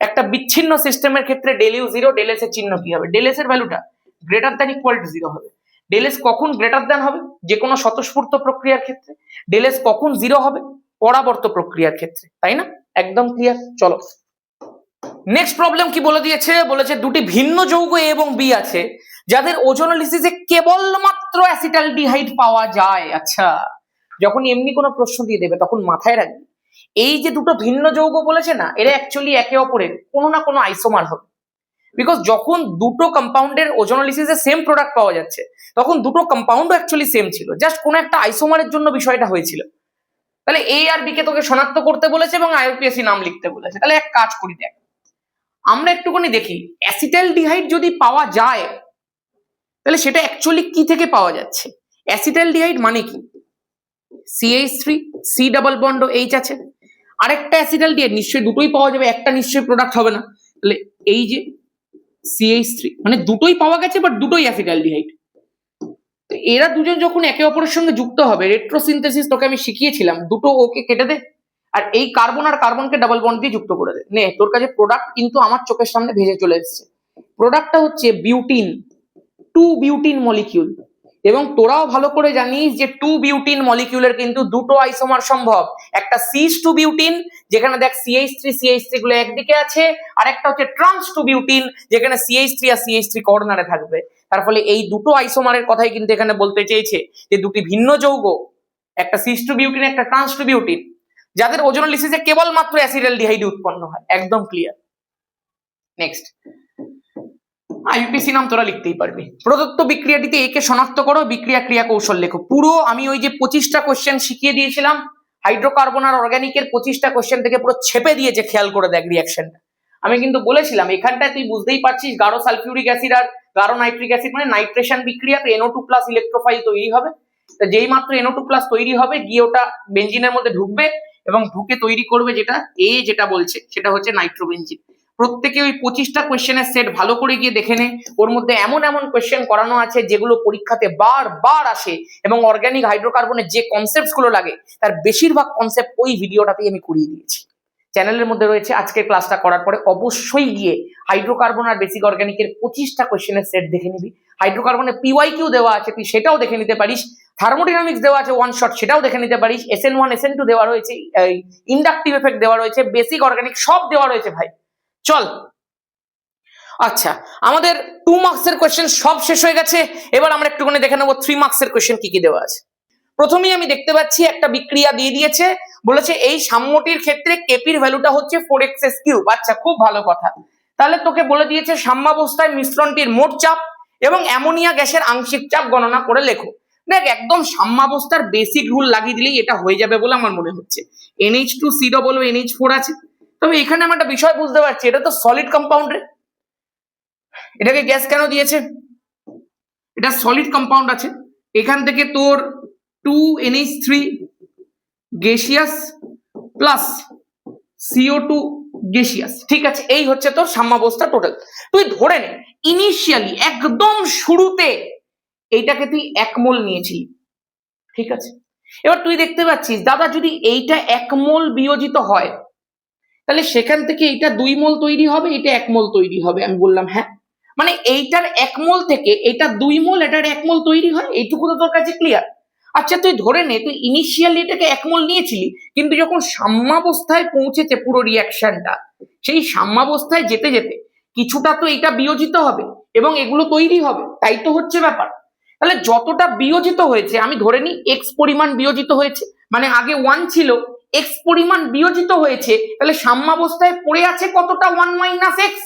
S1: একটা বিচ্ছিন্ন সিস্টেমের ক্ষেত্রে del U zero, del S এর চিহ্ন কি হবে? ডেল এস এর ভ্যালুটা greater than equal to zero হবে। ডেল এস কখন গ্রেটার দ্যান হবে? যে কোনো স্বতঃস্ফূর্ত প্রক্রিয়ার ক্ষেত্রে। ডেল এস কখন জিরো হবে? পরাবর্ত প্রক্রিয়ার ক্ষেত্রে, তাই না? একদম ক্লিয়ার। চলো নেক্সট প্রবলেম কি বলে দিয়েছে, বলেছে দুটি ভিন্ন যৌগ এ এবং বি আছে যাদের ওজোনোলিসিসে কেবলমাত্র অ্যাসিটালডিহাইড পাওয়া যায়। আচ্ছা, যখন এমনি কোনো প্রশ্ন দিয়ে দেবে তখন মাথায় রাখবি এই যে দুটো ভিন্ন যৌগ বলেছে না, এরা অ্যাকচুয়ালি একে অপরের কোনো না কোনো আইসোমার হবে। বিকজ যখন দুটো কম্পাউন্ডের ওজোনোলিসিসে সেম প্রোডাক্ট পাওয়া যাচ্ছে তখন দুটো কম্পাউন্ডও অ্যাকচুয়ালি সেম ছিল, জাস্ট কোনো একটা আইসোমারের জন্য বিষয়টা হয়েছিল। তাহলে এ আর বি কে তোকে শনাক্ত করতে বলেছে এবং আইইউপিএসসি নাম লিখতে বলেছে। তাহলে এক কাজ করি, দেখ আমরা একটুখানি দেখি অ্যাসিটালডিহাইড যদি পাওয়া যায় তাহলে সেটা অ্যাকচুয়ালি কি থেকে পাওয়া যাচ্ছে। অ্যাসিটালডিহাইড মানে কি? CH3 C double bond H আছে, আরেকটা অ্যাসিটালডিহাইড নিশ্চয়ই দুটোই পাওয়া যাবে, একটা নিশ্চয়ই প্রোডাক্ট হবে না। তাহলে এই যে CH3 মানে দুটোই পাওয়া গেছে, বাট দুটোই অ্যাসিটালডিহাইড। এরা দুজন যখন একে অপরের সঙ্গে যুক্ত হবে, রেট্রোসিনথেসিস তোকে আমি শিখিয়েছিলাম, দুটো ওকে কেটে দে আর এই কার্বন আর কার্বনকে ডাবল বন্ড দিয়ে যুক্ত করে দে। নে, তোর কাছে প্রোডাক্ট কিন্তু আমার চোখের সামনে ভেসে চলে এসেছে। প্রোডাক্টটা হচ্ছে বিউটিন, 2 বিউটিন মলিকিউল। এবং তোরাও ভালো করে জানিস যে 2 বিউটিন মলিকিউলের কিন্তু দুটো আইসোমার সম্ভব। একটা CH2 বিউটিন যেখানে দেখ CH3 গুলো একদিকে আছে, আর একটা হচ্ছে ট্রান্স 2 বিউটিন যেখানে CH3 আর CH3 কর্নারে থাকবে। তার ফলে এই দুটো আইসোমারের কথাই কিন্তু এখানে বলতে চেয়েছে যে দুটি ভিন্ন যৌগ, একটা CH2 বিউটিন একটা ট্রান্স 2 বিউটিন, যাদের ওজোনোলিসিসে কেবলমাত্র অ্যাসিটালডিহাইড উৎপন্ন হয়। একদম ক্লিয়ার। নেক্সট, আইইউপিএসসি নাম তোরা লিখতেই পারবি। প্রদত্ত বিক্রিয়াটিতে একে শনাক্ত করো, বিক্রিয়া ক্রিয়া কৌশল লেখো। পুরো আমি ওই যে 25টা কোশ্চেন শিখিয়ে দিয়েছিলাম হাইড্রোকার্বন আর অর্গানিকের 25টা কোশ্চেন থেকে পুরো ছেপে দিয়েছে, খেয়াল করে দেখ রিয়াকশনটা। আমি কিন্তু বলেছিলাম এখানটায় তুই বুঝতেই পারছিস গাঢ় সালফিউরিক অ্যাসিড আর গাঢ় নাইট্রিক অ্যাসিড মানে নাইট্রেশন বিক্রিয়া, তো NO2+ ইলেকট্রোফাইল তৈরি হবে। যেই মাত্র NO2+ তৈরি হবে গিয়ে ওটা বেঞ্জিনের মধ্যে ঢুকবে এবং ঢুকে তৈরি করবে যেটা বলছে সেটা হচ্ছে নাইট্রোবেঞ্জিন। প্রত্যেকে ওই 25টা কোয়েশ্চেনের সেট ভালো করে গিয়ে দেখে নে, ওর মধ্যে এমন এমন কোয়েশ্চেন করানো আছে যেগুলো পরীক্ষাতে বারবার আসে, এবং অর্গানিক হাইড্রোকার্বনের যে কনসেপ্টস গুলো লাগে তার বেশিরভাগ কনসেপ্ট ওই ভিডিওটাতেই আমি করিয়ে দিয়েছি। চ্যানেলের মধ্যে রয়েছে, আজকের ক্লাসটা করার পরে অবশ্যই গিয়ে হাইড্রোকার্বন আর বেসিক অর্গানিকের 25টা কোয়েশ্চেনের সেট দেখে নিবি। হাইড্রোকার্বনের PYQ দেওয়া আছে, তুই সেটাও দেখে নিতে পারিস। থার্মোডাইনামিক্স দেওয়া আছে ওয়ান শট, সেটাও দেখে নিতে পারিস। SN1 SN2 দেওয়া রয়েছে, ইন্ডাকটিভ এফেক্ট দেওয়া রয়েছে, বেসিক অর্গানিক সব দেওয়া রয়েছে ভাই। চল, আচ্ছা আমাদের 2 মার্কসের কোয়েশ্চেন সব শেষ হয়ে গেছে। এবার আমরা একটুখানি দেখে নেবো 3 মার্কসের কোয়েশ্চেন কি কি দেওয়া আছে। প্রথমেই আমি দেখতে পাচ্ছি একটা বিক্রিয়া দিয়ে দিয়েছে, বলেছে এই সাম্যটির ক্ষেত্রে কেপির ভ্যালুটা হচ্ছে 4xs³। আচ্ছা, খুব ভালো কথা। তাহলে তোকে বলে দিয়েছে সাম্যাবস্থায় মিশ্রণটির মোট চাপ এবং অ্যামোনিয়া গ্যাসের আংশিক চাপ গণনা করে লেখো। দেখ, একদম সাম্যাবস্থার বেসিক রুল লাগিয়ে দিলেই এটা হয়ে যাবে বলে আমার মনে হচ্ছে। NH2COO NH4 আছে, তবে এখানে আমরা একটা বিষয় বুঝতে পারছি, এটা তো সলিড কম্পাউন্ড রে, এটাকে গ্যাস কেন দিয়েছে? এটা সলিড কম্পাউন্ড আছে, এখান থেকে তোর 2NH3 gaseous plus CO2 gaseous, ঠিক আছে? এই হচ্ছে তোর সাম্যাবস্থা টোটাল। তুই ধরে নে ইনিশিয়ালি একদম শুরুতে এইটাকে তুই 1 মোল নিয়েছিলি, ঠিক আছে? এবার তুই দেখতে পাচ্ছিস দাদা যদি এইটা 1 মোল বিয়োজিত হয় তাহলে সেখান থেকে এইটা 2 মোল তৈরি হবে, এটা 1 মোল তৈরি হবে। আমি বললাম হ্যাঁ, মানে এইটার 1 মোল থেকে এটা 2 মোল, এটার 1 মোল তৈরি হয়, এইটুকু তো তোর কাছে ক্লিয়ার। আচ্ছা তুই ধরে নে তুই ইনিশিয়ালি এটাকে 1 মোল নিয়েছিলি, কিন্তু যখন সাম্যাবস্থায় পৌঁছেছে পুরো রিয়াকশনটা, সেই সাম্যাবস্থায় যেতে যেতে কিছুটা তো এটা বিয়োজিত হবে এবং এগুলো তৈরি হবে, তাই তো হচ্ছে ব্যাপার। তাহলে যতটা বিয়োজিত হয়েছে আমি ধরে নিই এক্স পরিমাণ বিয়োজিত হয়েছে, মানে আগে 1 ছিল, এক্স পরিমাণ বিয়োজিত হয়েছে, তাহলে সাম্যাবস্থায় পড়ে আছে কতটা 1 মাইনাস এক্স।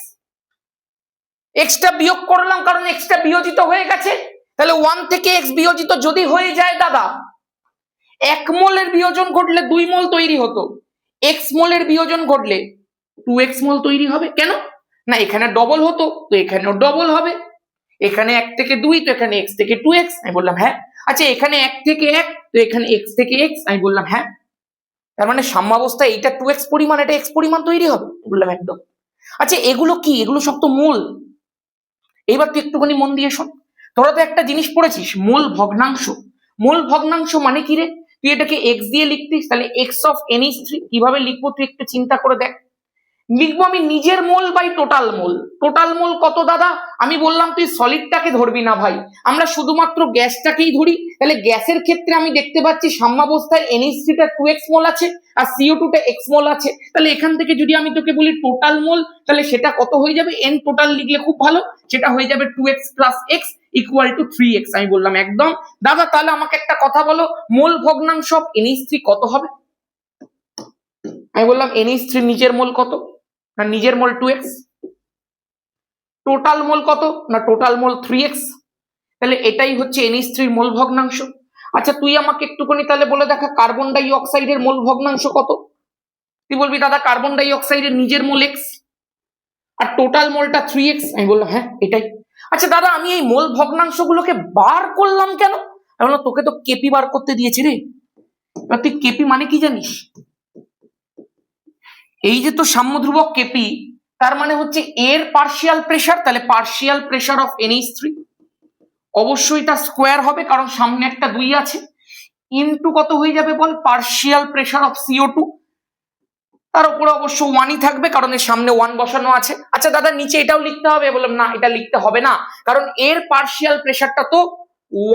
S1: এক্সটা বিয়োগ করলাম কারণ এক্সটা বিয়োজিত হয়ে গেছে, তাহলে 1 থেকে এক্স বিয়োজিত যদি হয়ে যায় দাদা, 1 মোলের বিয়োজন ঘটলে 2 মোল তৈরি হতো, এক্স মোলের বিয়োজন ঘটলে 2x মোল তৈরি হবে। কেন না, এখানে ডবল হতো তো এখানেও ডবল হবে, এখানে 1 থেকে 2 তো এখানে x থেকে 2x। আমি বললাম হ্যাঁ। আচ্ছা এখানে 1 থেকে 1 তো এখানে x থেকে x। আমি বললাম হ্যাঁ। তার মানে সাম্যাবস্থায় এইটা 2x পরিমাণ, এটা x পরিমাণ তৈরি হবে। বললাম একদম। আচ্ছা এগুলো কি, এগুলো সব তো মূল। এইবার তুই একটুখানি মন দিয়ে শোন, তোরা তো একটা জিনিস পড়েছিস মোল ভগ্নাংশ। মোল ভগ্নাংশ মানে কি রে, তুই এটাকে x দিয়ে লিখতিস, তাহলে x অফ NH3 কিভাবে লিখবো তুই একটু চিন্তা করে দেখ। লিখবো আমি নিজের mole by total mole. Total mole কত দাদা, আমি বললাম তুই সলিডটাকে ধরবি না ভাই, আমরা শুধুমাত্র গ্যাসটাকেই ধরি। তাহলে গ্যাসের ক্ষেত্রে আমি দেখতে পাচ্ছি সাম্যাবস্থায় NH3 টা 2x মোল আছে আর CO2 টা x মোল আছে। তাহলে এখান থেকে যদি আমি তোকে বলি টোটাল মোল, তাহলে সেটা কত হয়ে যাবে, n টোটাল লিখলে খুব ভালো, সেটা হয়ে যাবে 2x plus x equal to 3x। আমি বললাম একদম। দাদা তাহলে আমাকে একটা কথা বলো, মোল ভগ্নাংশ অফ NH3 কত হবে? আমি বললাম NH3 নিজের মোল কত না নিজের মোল 2x, টোটাল মোল কত না টোটাল মোল 3x। তাহলে এটাই হচ্ছে NH3 মোল ভগ্নাংশ। আচ্ছা তুই আমাকে একটুখানি তাহলে বলে দেখা কার্বন ডাই অক্সাইডের মোল ভগ্নাংশ কত? তুই বলবি দাদা কার্বন ডাই অক্সাইডের নিজের মোল x আর টোটাল মোলটা 3x। আমি বললাম হ্যাঁ এটাই। আচ্ছা দাদা আমি এই মোল ভগ্নাংশগুলোকে বার করলাম কেন? আমি বললাম তোকে তো কেপি বার করতে দিয়েছি রে। এবার তুই কেপি মানে কি জানিস? এই যে তো সাম্য ধ্রুবক কেপি, তার মানে হচ্ছে এর পার্শিয়াল প্রেসার, তাহলে পার্শিয়াল প্রেসার অফ NH3 অবশ্যই এটা স্কোয়ার হবে কারণ সামনে একটা 2 আছে, ইনটু কত হয়ে যাবে বল, পার্শিয়াল প্রেসার অফ CO2, তার উপরে অবশ্য 1ই থাকবে কারণ এর সামনে 1 বসানো আছে। আচ্ছা দাদা নিচে এটাও লিখতে হবে? বললাম না এটা লিখতে হবে না, কারণ এর পার্শিয়াল প্রেসারটা তো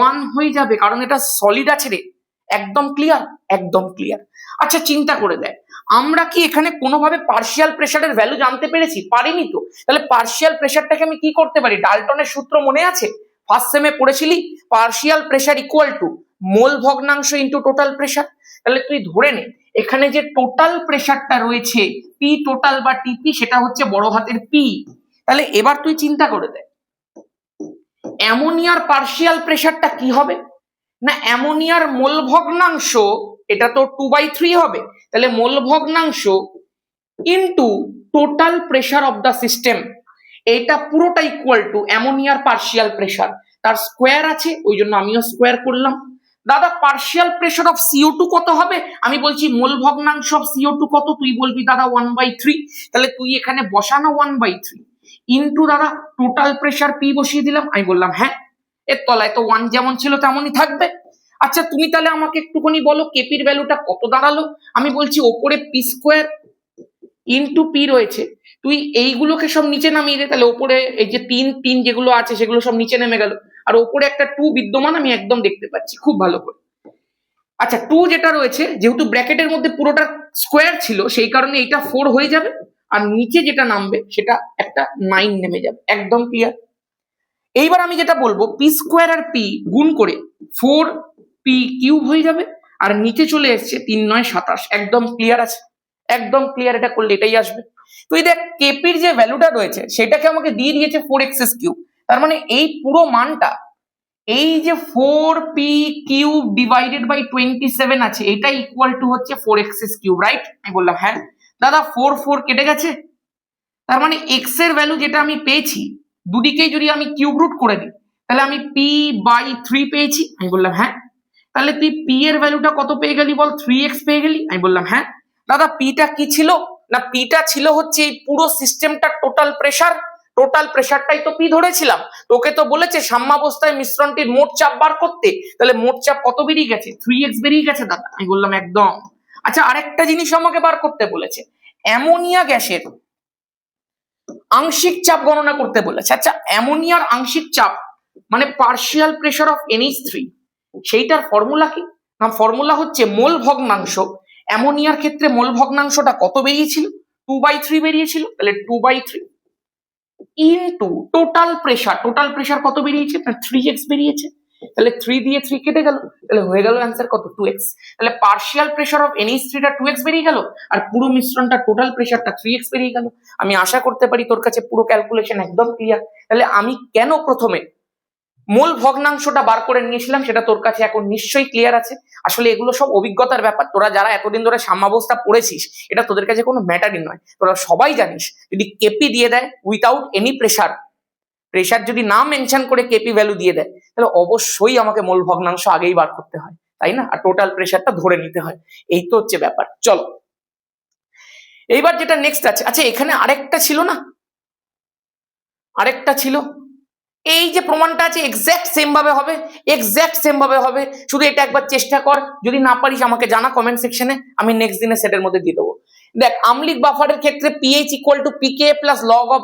S1: 1 হয়ে যাবে কারণ এটা সলিড আছে রে। একদম ক্লিয়ার, একদম ক্লিয়ার। আচ্ছা চিন্তা করে দেখ, আমরা কি এখানে কোনোভাবে পার্শিয়াল প্রেসারের ভ্যালু জানতে পেরেছি? পারিনি তো। তাহলে পার্শিয়াল প্রেসারটাকে আমি কি করতে পারি, ডাল্টনের সূত্র মনে আছে, ফার্স্ট সেমে পড়েছিলি, partial pressure equal to mole ভগ্নাংশ ইন্টু টোটাল প্রেসার। তাহলে তুই ধরে নে এখানে যে টোটাল প্রেসারটা রয়েছে পি টোটাল বা টিপি, সেটা হচ্ছে বড় হাতের পি। তাহলে এবার তুই চিন্তা করে দেখ অ্যামোনিয়ার পার্শিয়াল প্রেসারটা কি হবে না, অ্যামোনিয়ার মোল ভগ্নাংশ এটা তো 2/3 হবে, তাহলে মোল ভগ্নাংশ into total pressure of the system, এটা পুরোটা ইকুয়াল টু অ্যামোনিয়ার পার্শিয়াল প্রেসার, তার স্কোয়ার আছে ওই জন্য আমিও স্কোয়ার করলাম। দাদা পার্শিয়াল প্রেসার অফ CO2 কত হবে? আমি বলছি মোল ভগ্নাংশ অফ CO2 কত, তুই বলবি দাদা 1/3। তাহলে তুই এখানে বসানো 1/3 ইনটু দাদা টোটাল প্রেসার পি বসিয়ে দিলাম। আমি বললাম হ্যাঁ, এর তলায় তো 1 যেমন ছিল তেমনই থাকবে। আচ্ছা তুমি তাহলে আমাকে একটুখানি বলো কেপির ভ্যালুটা কত দাঁড়ালো? আমি বলছি ওপরে পি স্কোয়ার ইনটু পি রয়েছে, তুই এইগুলোকে সব নিচে নামিয়ে দে, তাহলে ওপরে এই যে 3 যেগুলো আছে সেগুলো সব নিচে নেমে গেল, আর ওপরে একটা 2 বিদ্যমান আমি একদম দেখতে পাচ্ছি খুব ভালো করে। আচ্ছা 2 যেটা রয়েছে যেহেতু ব্র্যাকেটের মধ্যে পুরোটা স্কোয়ার ছিল সেই কারণে এটা 4 হয়ে যাবে, আর নিচে যেটা নামবে সেটা একটা 9 নেমে যাবে। একদম ক্লিয়ার। এইবার আমি যেটা বলবো পি স্কোয়ার আর পি গুণ করে 4p কিউব হয়ে যাবে, আর নিচে চলে এসছে 3 9 27। একদম ক্লিয়ার আছে, একদম ক্লিয়ার, এটা করলে এটাই আসবে। তুই দেখ কেপির যে ভ্যালুটা রয়েছে সেটাকে আমাকে দিয়ে দিয়েছে 4x কিউব, তার মানে এই পুরো মানটা এই যে 4p কিউব ডিভাইডেড বাই 27 আছে এটা ইকুয়াল টু হচ্ছে 4x কিউব, রাইট? আমি বললাম হ্যাঁ। দাদা 4 4 কেটে গেছে, তার মানে x এর ভ্যালু যেটা আমি পেয়েছি দুদিকেই যদি আমি কিউব রুট করে দিই তাহলে আমি p/3 পেয়েছি। আমি বললাম হ্যাঁ। তাহলে তুই p এর ভ্যালুটা কত পেয়ে গেলি বল, 3x পেয়ে গেলি। আমি বললাম হ্যাঁ। দাদা পিটা কি ছিল না, পিটা ছিল হচ্ছে এই পুরো সিস্টেমটার টোটাল প্রেসার টোটাল প্রেসারটাই তো পি ধরেছিলাম। তোকে তো বলেছে সাম্যাবস্থায় মিশ্রণটির মোট চাপ বার করতে, তাহলে মোট চাপ কত বেরিয়ে গেছে? 3x বেরিয়ে গেছে দাদা। আমি বললাম একদম। আচ্ছা, আরেকটা জিনিস আমাকে বার করতে বলেছে, অ্যামোনিয়া গ্যাসের আংশিক চাপ গণনা করতে বলেছে। আচ্ছা, অ্যামোনিয়ার আংশিক চাপ মানে পার্শিয়াল প্রেসার অফ NH3, সেইটার ফর্মুলা কি? না, ফর্মুলা হচ্ছে মোল ভগ্নাংশ। অ্যামোনিয়ার ক্ষেত্রে মোল ভগ্নাংশটা কত বেরিয়েছিল? 2/3 বেরিয়েছিল। তাহলে 2/3 into total pressure. Total pressure কত বেরিয়েছে? 3x বেরিয়েছে। তাহলে 3 দিয়ে 3 কেটে গেল, তাহলে হয়ে গেল অ্যান্সার কত? 2x। তাহলে পার্শিয়াল প্রেসার অফ NH3 টা 2x বেরিয়ে গেল, আর পুরো মিশ্রণটা টোটাল প্রেসারটা 3x বেরিয়ে গেল। আমি আশা করতে পারি তোর কাছে পুরো ক্যালকুলেশন একদম ক্লিয়ার। তাহলে আমি কেন প্রথমে মূল ভগ্নাংশটা বার করে নিয়েছিলাম সেটা তোর কাছে এখন নিশ্চয়ই ক্লিয়ার আছে। আসলে এগুলো সব অভিজ্ঞতার ব্যাপার। তোরা যারা এতদিন ধরে সাম্যাবস্থা পড়েছিস, এটা তোদের কাছে কোনো ম্যাটারই নয়। তোরা সবাই জানিস যদি কেপি দিয়ে দেয় উইথাউট এনি প্রেসার, প্রেসার যদি না মেনশন করে কেপি ভ্যালু দিয়ে দেয়, তাহলে অবশ্যই আমাকে মূল ভগ্নাংশ আগেই বার করতে হয়, তাই না? আর টোটাল প্রেসারটা ধরে নিতে হয়। এই তো হচ্ছে ব্যাপার। চলো এইবার যেটা নেক্সট আছে, আচ্ছা এখানে আরেকটা ছিল না, আরেকটা ছিল, এই যে প্রমাণটা আছে এক্স্যাক্ট সেম ভাবে হবে, এক্স্যাক্ট সেম ভাবে হবে। শুধু এটা একবার চেষ্টা কর, যদি না পারিস আমাকে জানা কমেন্ট সেকশনে, আমি নেক্সট দিনে সেটের মধ্যে দিয়ে দেবো। দেখ, আম্লিক বাফারের ক্ষেত্রে pH equal to pK plus log of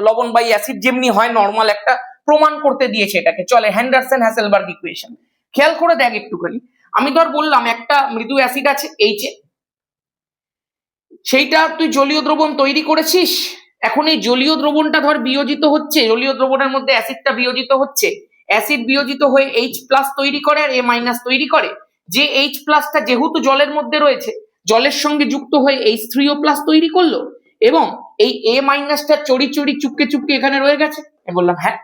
S1: লবণ বাই অ্যাসিড যেমনি হয় নর্মাল একটা প্রমাণ করতে দিয়েছে এটাকে, চলে হেন্ডারসন হ্যাসেলবার্গ ইকুয়েশন। খেয়াল করে দেখ একটুখানি, আমি ধর বললাম একটা মৃদু অ্যাসিড আছে এইচে, সেইটা তুই জলীয় দ্রবণ তৈরি করেছিস। এখন এই জলীয় দ্রবণটা ধর বিয়োজিত হচ্ছে, জলীয় দ্রবণের মধ্যে অ্যাসিডটা বিয়োজিত হচ্ছে, অ্যাসিড বিয়োজিত হয়ে H প্লাস তৈরি করে আর A মাইনাস তৈরি করে। যে H প্লাসটা যেহেতু জলের মধ্যে রয়েছে, জলের সঙ্গে যুক্ত হয়ে H3O প্লাস তৈরি করলো, এবং এই A মাইনাসটা চড়ি চড়ি চুপকে চুপকে এখানে রয়ে গেছে। আমি বললাম হ্যাঁ।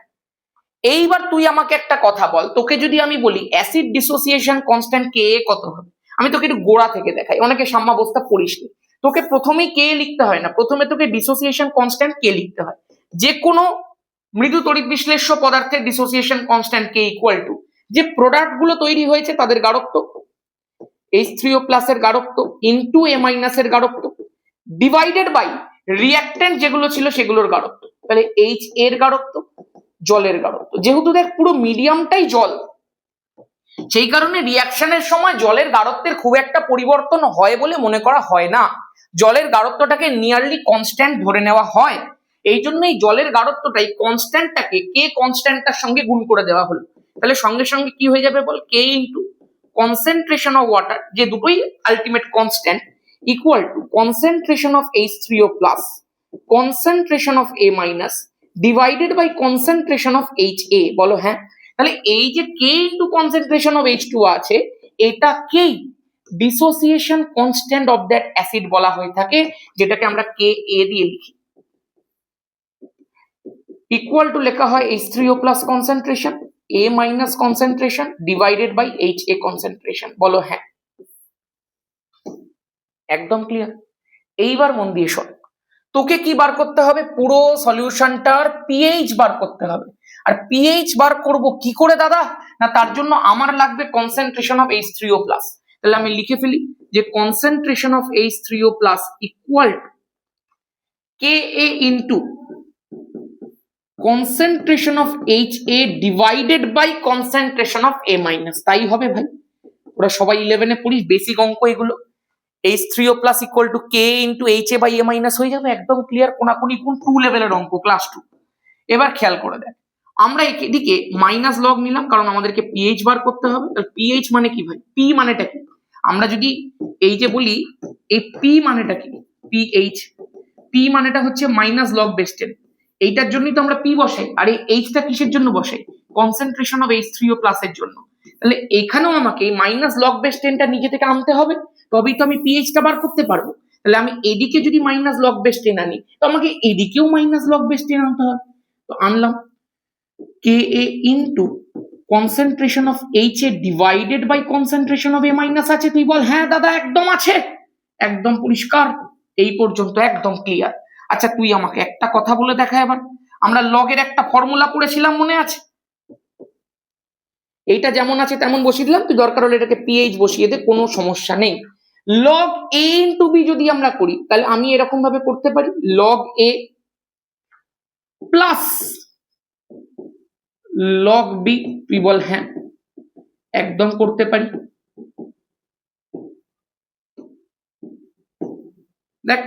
S1: এইবার তুই আমাকে একটা কথা বল, তোকে যদি আমি বলি অ্যাসিড ডিসোসিয়েশন কনস্ট্যান্ট Ka কত হবে? আমি তোকে একটু গোড়া থেকে দেখাই, অনেকে সাম্যাবস্থা পড়িসনি। তোকে প্রথমেই কে লিখতে হয় না, প্রথমে তোকে ডিসোসিয়েশন কনস্ট্যান্ট কে লিখতে হয়। যে কোনো মৃদু তড়িৎ বিশ্লেষ্য পদার্থের dissociation constant K equal to যে প্রোডাক্ট গুলো তৈরি হয়েছে তাদের গাঢ়ত্ব, H3O প্লাসের গাঢ়ত্ব ইনটু A মাইনাসের গাঢ়ত্ব ডিভাইডেড বাই রিঅ্যাক্ট্যান্ট যেগুলো ছিল সেগুলোর গাঢ়ত্ব। তাহলে H এর গাঢ়ত্ব, জলের গাঢ়ত্ব, যেহেতু দেখ পুরো মিডিয়ামটাই জল, সেই কারণে রিয়াকশনের সময় জলের গাঢ়ত্বের খুব একটা পরিবর্তন হয় বলে মনে করা হয় না। জলের গাঢ়ত্বটাকে নিয়ারলি কনস্ট্যান্ট ধরে নেওয়া হয়। এই জন্যই জলের গাঢ়ত্বটাই কনস্ট্যান্টটাকে কে কনস্ট্যান্টটার সঙ্গে গুণ করে দেওয়া হলো। তাহলে সঙ্গে সঙ্গে কি হয়ে যাবে বল? K into concentration of water, যে দুটোই ultimate constant, equal to concentration of H3O plus concentration of A minus divided by concentration of HA। বলো হ্যাঁ। তাহলে এই যে কে ইন্টু কনসেন্ট্রেশন অফ H2 আছে, এটাকেই dissociation constant of that acid বলা হয়ে থাকে, যেটাকে আমরা কে এ দিয়ে লিখি। ইকুয়াল টু লেখা হয় H3O plus concentration A minus concentration divided by HA concentration. বলো হ্যাঁ। একদম ক্লিয়ার। এইবার মন দিয়ে শোন, তোকে কি বার করতে হবে? পুরো সলিউশনটার পিএইচ বার করতে হবে। আর পিএইচ বার করব কি করে দাদা? না, তার জন্য আমার লাগবে কনসেন্ট্রেশন অফ H3O প্লাস। তাহলে আমি লিখে ফেলি যে concentration of H3O plus equal to Ka into concentration of HA divided by concentration of A minus. তাই হবে ভাই, ওরা সবাই 11 এ পড়িস, বেসিক অঙ্ক এগুলো। H3O plus equal to Ka into HA by A minus হয়ে যাবে, একদম ক্লিয়ার। কোনাকুনি কোন 2 লেভেলের অঙ্ক, ক্লাস 2। এবার খেয়াল করে দেখ, আমরা এদিকে মাইনাস লগ নিলাম কারণ আমাদেরকে পিএইচ বার করতে হবে। পিএইচ মানে কি ভাই? পি মানেটা কি? আমরা যদি এই যে বলি এই পি মানেটা কি? পিএইচ, পি মানেটা হচ্ছে মাইনাস লগ বেস 10। এইটার জন্যই তো আমরা পি বসাই। আর এই এইচটা কিসের জন্য বসাই? কনসেন্ট্রেশন অফ H3O প্লাস এর জন্য। তাহলে এখানেও আমাকে মাইনাস লগ বেস 10টা নিজে থেকে আনতে হবে, তবেই তো আমি পিএইচটা বার করতে পারবো। তাহলে আমি এদিকে যদি মাইনাস লগ বেস 10 আনি, তো আমাকে এদিকেও মাইনাস লগ বেস 10 আনতে হবে। তো আনলাম Ka into concentration of HA divided by concentration of A minus আছে। তুই বল হ্যাঁ দাদা একদম আছে, একদম পরিষ্কার, এই পর্যন্ত একদম ক্লিয়ার। আচ্ছা তুই আমাকে একটা কথা বলে দেখা, এবার আমরা লগের একটা ফর্মুলা পড়েছিলাম, মনে আছে? এইটা যেমন আছে তেমন বসিয়ে দিলাম, তুই দরকার হলে এটাকে পিএইচ বসিয়ে দে, কোনো সমস্যা নেই। লগ A ইন্টু বি যদি আমরা করি, তাহলে আমি এরকম ভাবে করতে পারি log A plus log B, তুই বল হ্যাঁ একদম করতে পারি। দেখ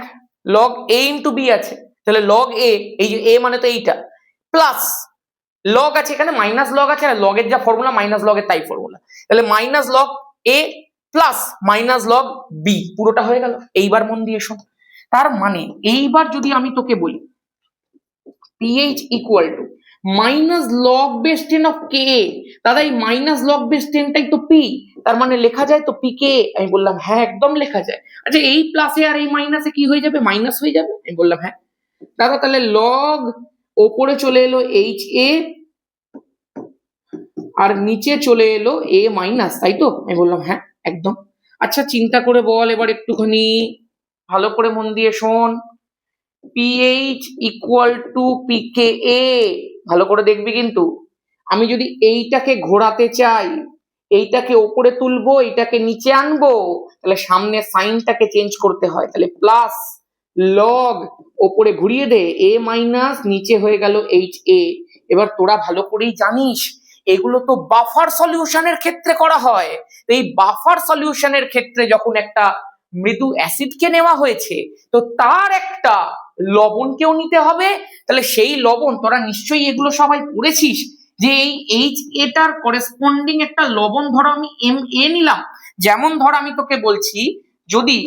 S1: লগ এ ইন্টু বি আছে, তাহলে লগ এ, এই যে এ মানে তো এইটা, প্লাস লগ আছে এখানে, মাইনাস লগ আছে, আর লগের যা ফর্মুলা মাইনাস লগের তাই ফর্মুলা, তাহলে মাইনাস লগ এ প্লাস মাইনাস লগ বি, পুরোটা হয়ে গেল। এইবার মন দিয়ে শোন, তার মানে এইবার যদি আমি তোকে বলি pH equal to minus log base 10 of কে, দাদা এই মাইনাস লগ বেস 10টাই তো পি, তার মানে লেখা যায় তো পি কে, আমি বললাম হ্যাঁ একদম লেখা যায়। আচ্ছা এই প্লাসে আর এই মাইনাসে কি হয়ে যাবে, মাইনাস হয়ে যাবে, আমি বললাম হ্যাঁ। দাদা তাহলে লগ ওপরে চলে এলো এইচ এ আর নিচে চলে এলো এ মাইনাস, তাই তো, আমি বললাম হ্যাঁ একদম। আচ্ছা চিন্তা করে বল এবার একটুখানি, ভালো করে মন দিয়ে শোন, পিএইচ ইকুয়াল টু পিকে এ, ভালো করে দেখবি কিন্তু, আমি যদি এইটাকে ঘোরাতে চাই, এইটাকে ওপরে তুলবো এইটাকে নিচে আনবো, তাহলে সামনে সাইনটাকে চেঞ্জ করতে হয়, তাহলে প্লাস লগ ওপরে ঘুরিয়ে দে এ মাইনাস, নিচে হয়ে গেল এইচ এ। এবার তোরা ভালো করেই জানিস এগুলো তো বাফার সলিউশনের ক্ষেত্রে করা হয়, এই বাফার সলিউশনের ক্ষেত্রে যখন একটা মৃদু অ্যাসিডকে নেওয়া হয়েছে তো তার একটা লবণকেও নিতে হবে, তাহলে সেই লবণ তোরা নিশ্চয়ই এগুলো সবাই পড়েছিস যে এই এইচ এটার করেসপন্ডিং একটা লবণ, ধরো আমি এম এ নিলাম, যেমন ধর আমি তোকে বলছি, যদি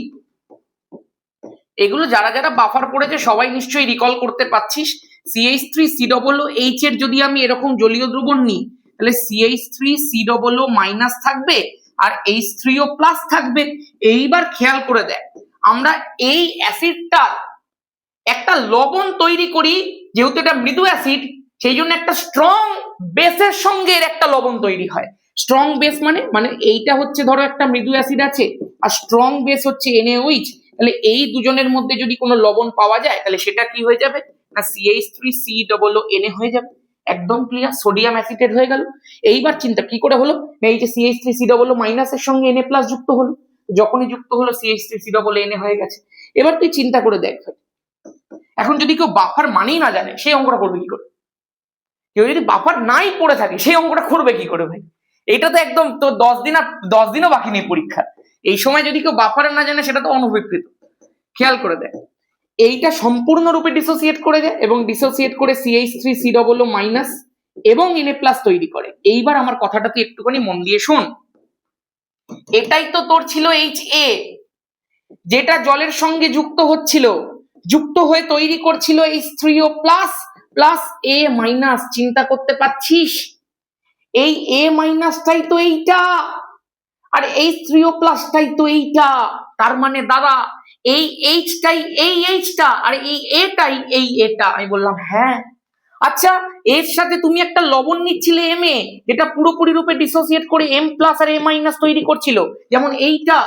S1: এগুলো যারা যারা বাফার পড়েছে সবাই নিশ্চয়ই রিকল করতে পারছিস, CH3COOH এর যদি আমি এরকম জলীয় দ্রবণ নিই তাহলে CH3COO মাইনাস থাকবে আর H3O প্লাস থাকবে। এইবার খেয়াল করে দেখ, আমরা এই অ্যাসিডটা একটা লবণ তৈরি করি, যেহেতু এটা মৃদু অ্যাসিড সেই জন্য একটা স্ট্রং বেসের সঙ্গে এর একটা লবণ তৈরি হয়। স্ট্রং বেস মানে এইটা হচ্ছে ধরো একটা মৃদু অ্যাসিড আছে আর স্ট্রং বেস হচ্ছে NaOH, তাহলে এই দুজনের মধ্যে যদি কোনো লবণ পাওয়া যায় তাহলে সেটা কি হয়ে যাবে না CH3COONA হয়ে যাবে। একদম ক্লিয়ার, সোডিয়াম অ্যাসিটেট হয়ে গেল। এইবার চিন্তা কি করে হলো, এই যে CH3COO মাইনাসের সঙ্গে Na প্লাস যুক্ত হলো, যখনই যুক্ত হলো CH3COONA হয়ে গেছে। এবার তুই চিন্তা করে দেখ, এখন যদি কেউ বাফার মানেই না জানে সেই অঙ্কটা করবে কি করে, কেউ যদি বাফার নাই পড়ে থাকে সেই অঙ্কটা করবে কি করে ভাই, এটা তো একদম তো 10 দিনও বাকি নেই পরীক্ষা, এই সময় যদি কেউ বাফার না জানে সেটা তো অনভিপ্রেত। খেয়াল করে দেখ, এইটা সম্পূর্ণরূপে ডিসোসিয়েট করে যায় এবং ডিসোসিয়েট করে CH3COO মাইনাস এবং Na প্লাস তৈরি করে। এইবার আমার কথাটা তুই একটুখানি মন দিয়ে শোন, এটাই তো তোর ছিল HA, যেটা জলের সঙ্গে যুক্ত হচ্ছিল, যুক্ত হয়ে তৈরি করছিল H3O plus plus A minus, চিন্তা করতে পারছিস এই A মাইনাসটাই তো এইটা আর H3O প্লাসটাই তো এইটা, তার মানে দাদা এই Hটাই এই Hটা আর এই Aটাই এই এটা, আমি বললাম হ্যাঁ। আচ্ছা এর সাথে তুমি একটা লবণ নিচ্ছিলে Ma, যেটা পুরোপুরি রূপে ডিসোসিয়েট করে M প্লাস আর A মাইনাস তৈরি করছিল, যেমন এইটা,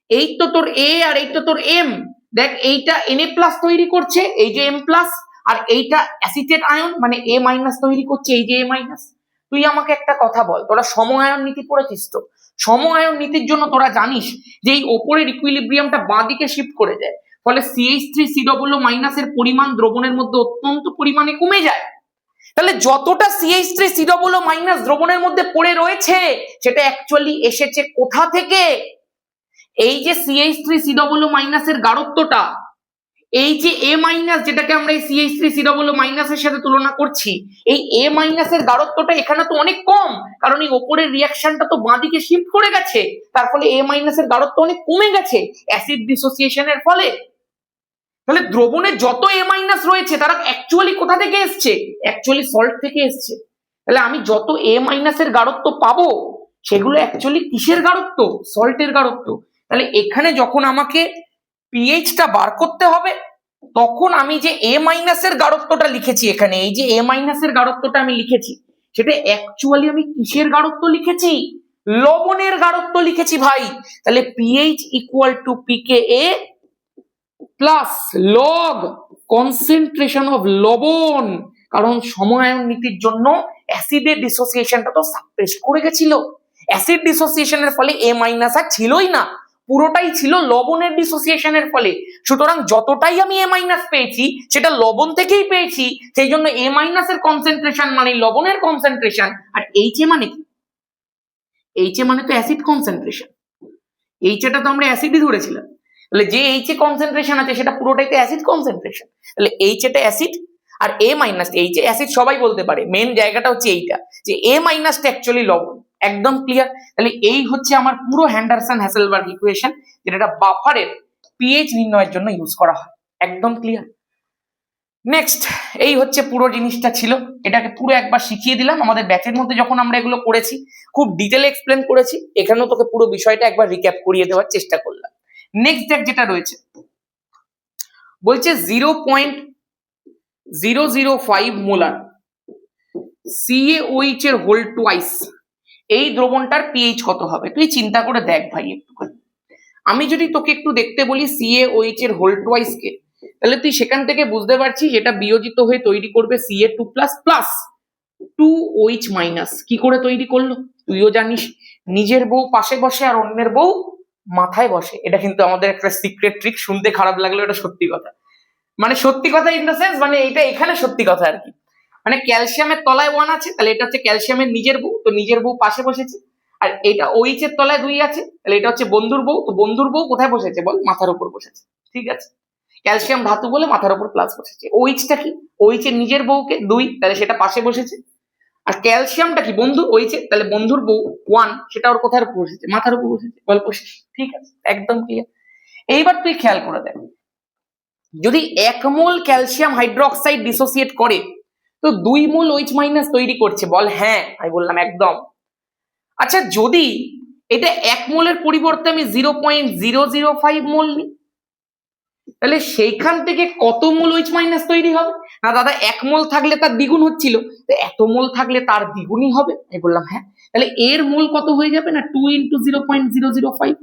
S1: এই তো তোর A আর এই তো তোর M, দেখ এইটা Na প্লাস তৈরি করছে এই যে M প্লাস, আর এইটা অ্যাসিটেট আয়ন মানে A মাইনাস তৈরি করছে এই যে A মাইনাস। তুই আমাকে একটা কথা বল, তোরা সম আয়ন নীতি পড়েছিস তো, সম আয়ন নীতির জন্য তোরা জানিস যে এই ওপরের ইকুইলিব্রিয়ামটা বাঁ দিকে শিফট করে যায়, ফলে CH3COO মাইনাসের পরিমাণ দ্রবণের মধ্যে অত্যন্ত পরিমাণে কমে যায়। তাহলে যতটা CH3COO মাইনাস দ্রবণের মধ্যে পড়ে রয়েছে সেটা অ্যাকচুয়ালি এসেছে কোথা থেকে, এই যে CH3COO মাইনাসের গাঢ়ত্বটা, এই যে A মাইনাস যেটাকে আমরা এই CH3COO মাইনাসের সাথে তুলনা করছি, এই A মাইনাসের গাঢ়ত্বটা এখানে তো অনেক কম, কারণ এই ওপরের রিঅ্যাকশনটা তো বাঁ দিকে শিফট করে গেছে, তার ফলে A মাইনাসের গাঢ়ত্ব অনেক কমে গেছে অ্যাসিড ডিসোসিয়েশনের ফলে। তাহলে দ্রবণে যত A মাইনাস রয়েছে তারা অ্যাকচুয়ালি কোথা থেকে এসছে, অ্যাকচুয়ালি সল্ট থেকে এসছে। তাহলে আমি যত A মাইনাসের গাঢ়ত্ব পাবো সেগুলো অ্যাকচুয়ালি কিসের গাঢ়ত্ব, সল্টের গাঢ়ত্ব। তাহলে এখানে যখন আমাকে পিএইচটা বার করতে হবে তখন আমি যে A মাইনাসের গাঢ়ত্বটা লিখেছি এখানে, এই যে A মাইনাসের গাঢ়ত্বটা আমি লিখেছি সেটা অ্যাকচুয়ালি আমি কিসের গাঢ়ত্ব লিখেছি, লবণের গাঢ়ত্ব লিখেছি ভাই। তাহলে pH equal two PKA plus log concentration of লবণ, কারণ সম-আয়ন নীতির জন্য অ্যাসিডের ডিসোসিয়েশনটা তো সাপ্রেস করে গেছিল, অ্যাসিড ডিসোসিয়েশনের ফলে A মাইনাস আর ছিলই না, পুরোটাই ছিল লবণের ডিসোসিয়েশনের ফলে। সুতরাং যতটাই আমি এ মাইনাস পেয়েছি সেটা লবণ থেকেই পেয়েছি, সেই জন্য এ মাইনাস এর কনসেন্ট্রেশন মানে লবণের কনসেন্ট্রেশন। আর এইচ এ মানে কি? এইচ এ মানে তো অ্যাসিড কনসেন্ট্রেশন। এইচ এটা তো আমরা অ্যাসিডই ধরেছিলাম, তাহলে যে এইচ এ কনসেন্ট্রেশন আছে সেটা পুরোটাই তো অ্যাসিড কনসেন্ট্রেশন। তাহলে এইচ এটা অ্যাসিড আর A minus H A acid সবাই বলতে পারে, মেন জায়গাটা হচ্ছে এইটা যে এ মাইনাসটা অ্যাকচুয়ালি লবণ। একদম ক্লিয়ার। তাহলে এই হচ্ছে আমার পুরো হ্যান্ডারসন হ্যাসেলবার্গ ইকুয়েশন, যেটা বাফারের পিএইচ নির্ণয়ের জন্য ইউজ করা হয়। একদম ক্লিয়ার। নেক্সট, এই হচ্ছে পুরো জিনিসটা ছিল, এটাকে পুরো একবার শিখিয়ে দিলাম। আমাদের ব্যাচের মধ্যে যখন আমরা এগুলো করেছি খুব ডিটেলে এক্সপ্লেন করেছি, এখানেও তোকে পুরো বিষয়টা একবার রিক্যাপ করিয়ে দেওয়ার চেষ্টা করলাম। নেক্সট দেখ যেটা রয়েছে, বলছে 0.005 মোলার CaOH এর হোল টুয়াইস এই দ্রবণটার পিএইচ কত হবে? তুই চিন্তা করে দেখ ভাই একটুখানি। আমি যদি তোকে একটু দেখতে বলি CaOH এর হোল টুয়াইস কে, তাহলে তুই সেখান থেকে বুঝতে পারছিস এটা বিয়োজিত হয়ে তৈরি করবে Ca2 plus plus 2OH minus. কি করে তৈরি করলো তুইও জানিস, নিজের বউ পাশে বসে আর অন্যের বউ মাথায় বসে। এটা কিন্তু আমাদের একটা সিক্রেট ট্রিক, শুনতে খারাপ লাগলেও এটা সত্যি কথা। মানে সত্যি কথা ইন দ্য সেন্স, মানে এটা এখানে সত্যি কথা আর কি। মানে ক্যালসিয়ামের তলায় 1 আছে, তাহলে এটা হচ্ছে ক্যালসিয়ামের নিজের বউ, তো নিজের বউ পাশে বসেছে। আর এটা OH এর তলায় 2 আছে, তাহলে এটা হচ্ছে বন্ধুর বউ, তো বন্ধুর বউ কোথায় বসেছে বল? মাথার উপর বসেছে। ঠিক আছে, ক্যালসিয়াম ধাতু বলে মাথার উপর প্লাস বসেছে। OH-টা কি? OH এর নিজের বউকে 2, তাহলে সেটা পাশে বসেছে। আর ক্যালসিয়ামটা কি? বন্ধু OH, তাহলে বন্ধুর বউ 1, সেটা ওর কোথায় উপর বসেছে? মাথার উপর বসেছে। গল্প শেষ। ঠিক আছে, একদম ক্লিয়ার। এইবার তুই খেয়াল করে দেখ, যদি 1 মোল ক্যালসিয়াম হাইড্রোক্সাইড ডিসোসিয়েট করে তো 2 মোল OH মাইনাস তৈরি করছে, বল হ্যাঁ। আমি বললাম একদম। আচ্ছা, যদি এটা 1 মোলের পরিবর্তে আমি 0.005 মোল নিই, তাহলে সেইখান থেকে কত মোল OH মাইনাস তৈরি হবে? না দাদা, 1 মোল থাকলে তার দ্বিগুণ হচ্ছিল, তো এত মোল থাকলে তার দ্বিগুণই হবে। আমি বললাম হ্যাঁ। তাহলে এর মোল কত হয়ে যাবে? না 2 × 0.005।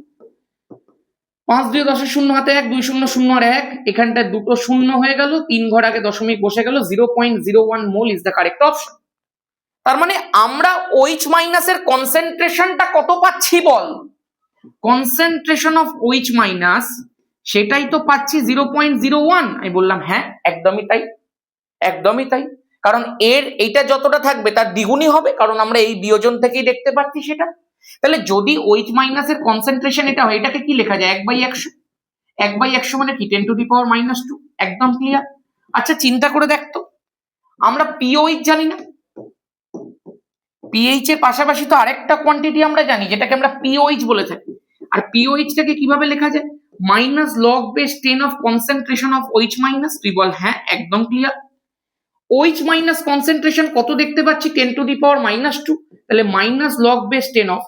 S1: 5 2 10 শূন্য হাতে 1, 2 0 0 আর 1, এখানটায় দুটো শূন্য হয়ে গেল, 3 ঘর আগে দশমিক বসে গেল। 0.01 মোল ইজ দ্য কারেক্ট অপশন। তার মানে আমরা OH মাইনাসের কনসেন্ট্রেশনটা কত পাচ্ছি বল? কনসেন্ট্রেশন অফ OH মাইনাস সেটাই তো পাচ্ছি 0.01। আমি বললাম হ্যাঁ, একদমই তাই, একদমই তাই। কারণ এর এইটা যতটা থাকবে তার দ্বিগুণই হবে, কারণ আমরা এই বিয়োজন থেকেই দেখতে পাচ্ছি সেটা। তাহলে যদি OH মাইনাসের কনসেন্ট্রেশন এটা হয়, এটাকে কি লেখা যায়? 1/100। 1/100 মানে কি? 10⁻²। একদম ক্লিয়ার। আচ্ছা চিন্তা করে দেখ তো, আমরা POH জানি না, পিএইচ এর পাশাপাশি তো আরেকটা কোয়ান্টিটি আমরা জানি যেটাকে আমরা POH বলে থাকি। আর POH টাকে কিভাবে লেখা যায়? -log/10 of concentration of OH minus. তুই বল হ্যাঁ, একদম ক্লিয়ার। OH মাইনাস কনসেন্ট্রেশন কত দেখতে পাচ্ছি? 10⁻²। তাহলে -log/10 অফ